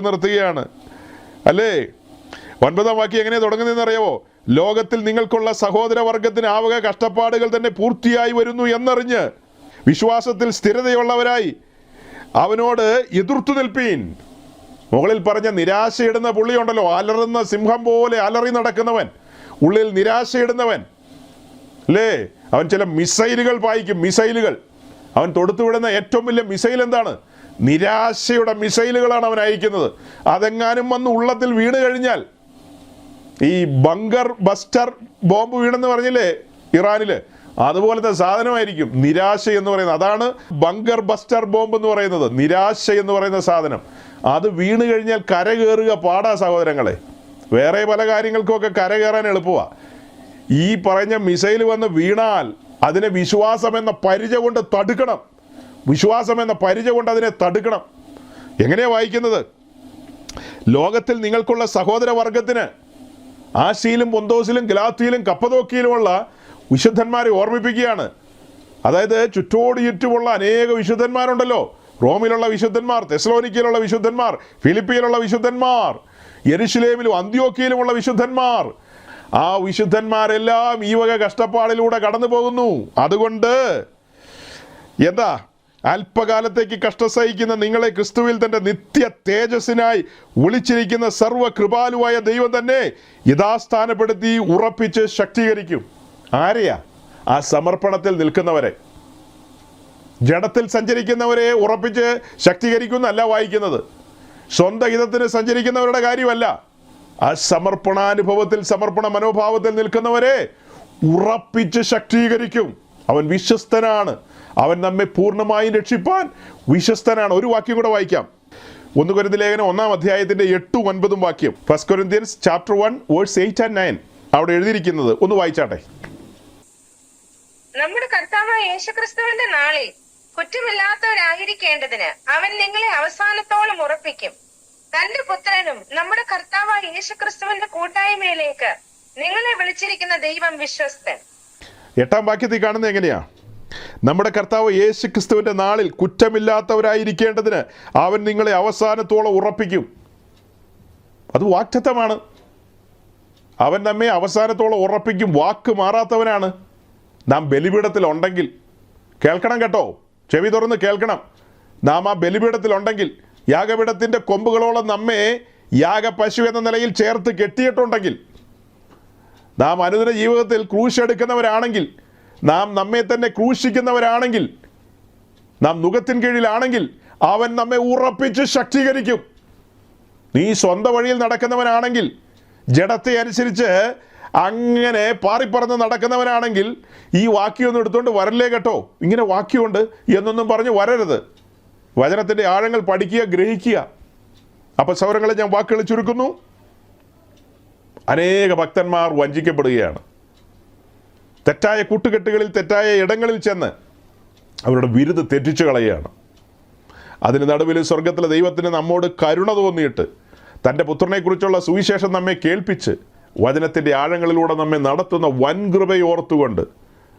നിർത്തുകയാണ്. അല്ലേ? 9-ാം വാക്യം എങ്ങനെ തുടങ്ങുന്നതെന്ന് അറിയാവോ? ലോകത്തിൽ നിങ്ങൾക്കുള്ള സഹോദരവർഗത്തിന് ആവക കഷ്ടപ്പാടുകൾ തന്നെ പൂർത്തിയായി വരുന്നു എന്നറിഞ്ഞ് വിശ്വാസത്തിൽ സ്ഥിരതയുള്ളവരായി അവനോട് എതിർത്തു നിൽപ്പീൻ. മുകളിൽ പറഞ്ഞ നിരാശയിടുന്ന പുള്ളിയുണ്ടല്ലോ, അലറുന്ന സിംഹം പോലെ അലറി നടക്കുന്നവൻ, ഉള്ളിൽ നിരാശയിടുന്നവൻ അല്ലേ? അവൻ ചില മിസൈലുകൾ പായിക്കും, മിസൈലുകൾ. അവൻ തൊടുത്തുവിടുന്ന ഏറ്റവും വലിയ മിസൈൽ എന്താണ്? നിരാശയുടെ മിസൈലുകളാണ് അവൻ അയക്കുന്നത്. അതെങ്ങാനും വന്ന് ഉള്ളത്തിൽ വീണ് കഴിഞ്ഞാൽ, ഈ ബങ്കർ ബസ്റ്റർ ബോംബ് വീണെന്ന് പറഞ്ഞില്ലേ ഇറാനില്, അതുപോലത്തെ സാധനമായിരിക്കും നിരാശ എന്ന് പറയുന്നത്. അതാണ് ബങ്കർ ബസ്റ്റർ ബോംബ് എന്ന് പറയുന്നത്, നിരാശ എന്ന് പറയുന്ന സാധനം. അത് വീണ് കഴിഞ്ഞാൽ കര കയറുക പാടാ സഹോദരങ്ങളെ. വേറെ പല കാര്യങ്ങൾക്കൊക്കെ കര കയറാൻ എളുപ്പമാണ്. ഈ പറഞ്ഞ മിസൈൽ വന്ന് വീണാൽ അതിനെ വിശ്വാസം എന്ന പരിച കൊണ്ട് തടുക്കണം. വിശ്വാസം എന്ന പരിച കൊണ്ട് അതിനെ തടുക്കണം. എങ്ങനെയാ വായിക്കുന്നത്? ലോകത്തിൽ നിങ്ങൾക്കുള്ള സഹോദരവർഗത്തിന് ആശയിലും പൊന്തോസിലും ഗലാത്തിയിലും കപ്പദോക്കിയിലുമുള്ള വിശുദ്ധന്മാരെ ഓർമ്മിപ്പിക്കുകയാണ്. അതായത് ചുറ്റോട് ചുറ്റുമുള്ള അനേക വിശുദ്ധന്മാരുണ്ടല്ലോ. റോമിലുള്ള വിശുദ്ധന്മാർ, തെസ്സലോനിക്കയിലുള്ള വിശുദ്ധന്മാർ, ഫിലിപ്പിയിലുള്ള വിശുദ്ധന്മാർ, യെരുശലേമിലും അന്ത്യോക്യയിലുമുള്ള വിശുദ്ധന്മാർ. ആ വിശുദ്ധന്മാരെല്ലാം ഈ വക കഷ്ടപ്പാടിലൂടെ കടന്നു പോകുന്നു. അതുകൊണ്ട് എന്താ, അല്പകാലത്തേക്ക് കഷ്ടം സഹിക്കുന്ന നിങ്ങളെ ക്രിസ്തുവിൽ തൻ്റെ നിത്യ തേജസ്സിനായി വിളിച്ചിരിക്കുന്ന സർവ്വകൃപാലുവായ ദൈവം തന്നെ യഥാസ്ഥാനപ്പെടുത്തി ഉറപ്പിച്ച് ശക്തീകരിക്കും. ആരെയാ? ആ സമർപ്പണത്തിൽ നിൽക്കുന്നവരെ. ജഡത്തിൽ സഞ്ചരിക്കുന്നവരെ ഉറപ്പിച്ച് ശക്തീകരിക്കുന്നല്ല വായിക്കുന്നത്. സ്വന്തം ഹിതത്തിന് സഞ്ചരിക്കുന്നവരുടെ കാര്യമല്ല. ആ സമർപ്പണാനുഭവത്തിൽ, സമർപ്പണ മനോഭാവത്തിൽ നിൽക്കുന്നവരെ ഉറപ്പിച്ച് ശക്തീകരിക്കും. അവൻ വിശ്വസ്തനാണ്. അവൻ നമ്മെ പൂർണ്ണമായും രക്ഷിപ്പാൻ വിശ്വസ്തനാണ്. ഒരു വാക്യം കൂടെ വായിക്കാം. 1 കൊരിന്ത്യർ ലേഖനം 1-ാം അധ്യായത്തിന്റെ 8-9 വാക്യം. 1 Corinthians chapter 1 verse 8 and 9. അവിടെ എഴുതിയിരിക്കുന്നത് ഒന്ന് വായിച്ചാട്ടെ. നമ്മുടെ കർത്താവായ യേശുക്രിസ്തുവിന്റെ നാളിൽ കുറ്റമില്ലാത്തവരായിരിക്കേണ്ടതിന് അവൻ നിങ്ങളെ അവസാനത്തോളം ഉറപ്പിക്കും. തന്റെ പുത്രനും നമ്മുടെ കർത്താവായ യേശുക്രിസ്തുവിന്റെ കൂട്ടായ്മയിലേക്ക് നിങ്ങളെ വിളിച്ചിരിക്കുന്ന ദൈവം വിശ്വസ്തൻ. 8-ാം വാക്യത്തിൽ കാണുന്നത് എങ്ങനെയാ? നമ്മുടെ കർത്താവ് യേശു ക്രിസ്തുവിന്റെ നാളിൽ കുറ്റമില്ലാത്തവരായിരിക്കേണ്ടതിന് അവൻ നിങ്ങളെ അവസാനത്തോളം ഉറപ്പിക്കും. അത് വാക്തത്വമാണ്. അവൻ നമ്മെ അവസാനത്തോളം ഉറപ്പിക്കും. വാക്ക് മാറാത്തവനാണ്. നാം ബലിപീഠത്തിലുണ്ടെങ്കിൽ കേൾക്കണം കേട്ടോ, ചെവി തുറന്ന് കേൾക്കണം. നാം ആ ബലിപീഠത്തിലുണ്ടെങ്കിൽ, യാഗപീഠത്തിൻ്റെ കൊമ്പുകളോളം നമ്മെ യാഗപശു എന്ന നിലയിൽ ചേർത്ത് കെട്ടിയിട്ടുണ്ടെങ്കിൽ, നാം അനുദിന ജീവിതത്തിൽ ക്രൂശ് എടുക്കുന്നവരാണെങ്കിൽ, നാം നമ്മെ തന്നെ ക്രൂശിക്കുന്നവരാണെങ്കിൽ, നാം നുകത്തിൻ കീഴിലാണെങ്കിൽ അവൻ നമ്മെ ഉറപ്പിച്ച് ശക്തീകരിക്കും. നീ സ്വന്തം വഴിയിൽ നടക്കുന്നവനാണെങ്കിൽ, ജഡത്തെ അനുസരിച്ച് അങ്ങനെ പാറിപ്പറന്ന് നടക്കുന്നവനാണെങ്കിൽ ഈ വാക്യമൊന്നും എടുത്തുകൊണ്ട് വരല്ലേ കേട്ടോ. ഇങ്ങനെ വാക്യമുണ്ട് എന്നൊന്നും പറഞ്ഞ് വരരുത്. വചനത്തിൻ്റെ ആഴങ്ങൾ പഠിക്കുക, ഗ്രഹിക്കുക. അപ്പോൾ സൗരങ്ങളെ ഞാൻ വാക്കുകൾ ചുരുക്കുന്നു. അനേക ഭക്തന്മാർ വഞ്ചിക്കപ്പെടുകയാണ്. തെറ്റായ കൂട്ടുകെട്ടുകളിൽ, തെറ്റായ ഇടങ്ങളിൽ ചെന്ന് അവരുടെ വിരുദ് തെറ്റിച്ചു കളയുകയാണ്. അതിന് നടുവിൽ സ്വർഗത്തിലെ ദൈവത്തിന് നമ്മോട് കരുണ തോന്നിയിട്ട് തൻ്റെ പുത്രനെക്കുറിച്ചുള്ള സുവിശേഷം നമ്മെ കേൾപ്പിച്ച് വചനത്തിൻ്റെ ആഴങ്ങളിലൂടെ നമ്മെ നടത്തുന്ന വൻകൃപയോർത്തുകൊണ്ട്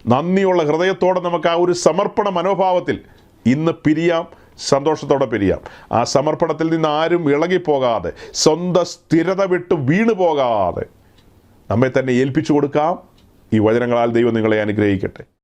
നന്ദിയുള്ള ഹൃദയത്തോടെ നമുക്ക് ആ ഒരു സമർപ്പണ മനോഭാവത്തിൽ ഇന്ന് പിരിയാം, സന്തോഷത്തോടെ പിരിയാം. ആ സമർപ്പണത്തിൽ നിന്ന് ആരും ഇളകിപ്പോകാതെ, സ്വന്തം സ്ഥിരത വിട്ട് വീണു പോകാതെ നമ്മെ തന്നെ ഏൽപ്പിച്ചു കൊടുക്കാം. ഈ വചനങ്ങളാൽ ദൈവം നിങ്ങളെ അനുഗ്രഹിക്കട്ടെ.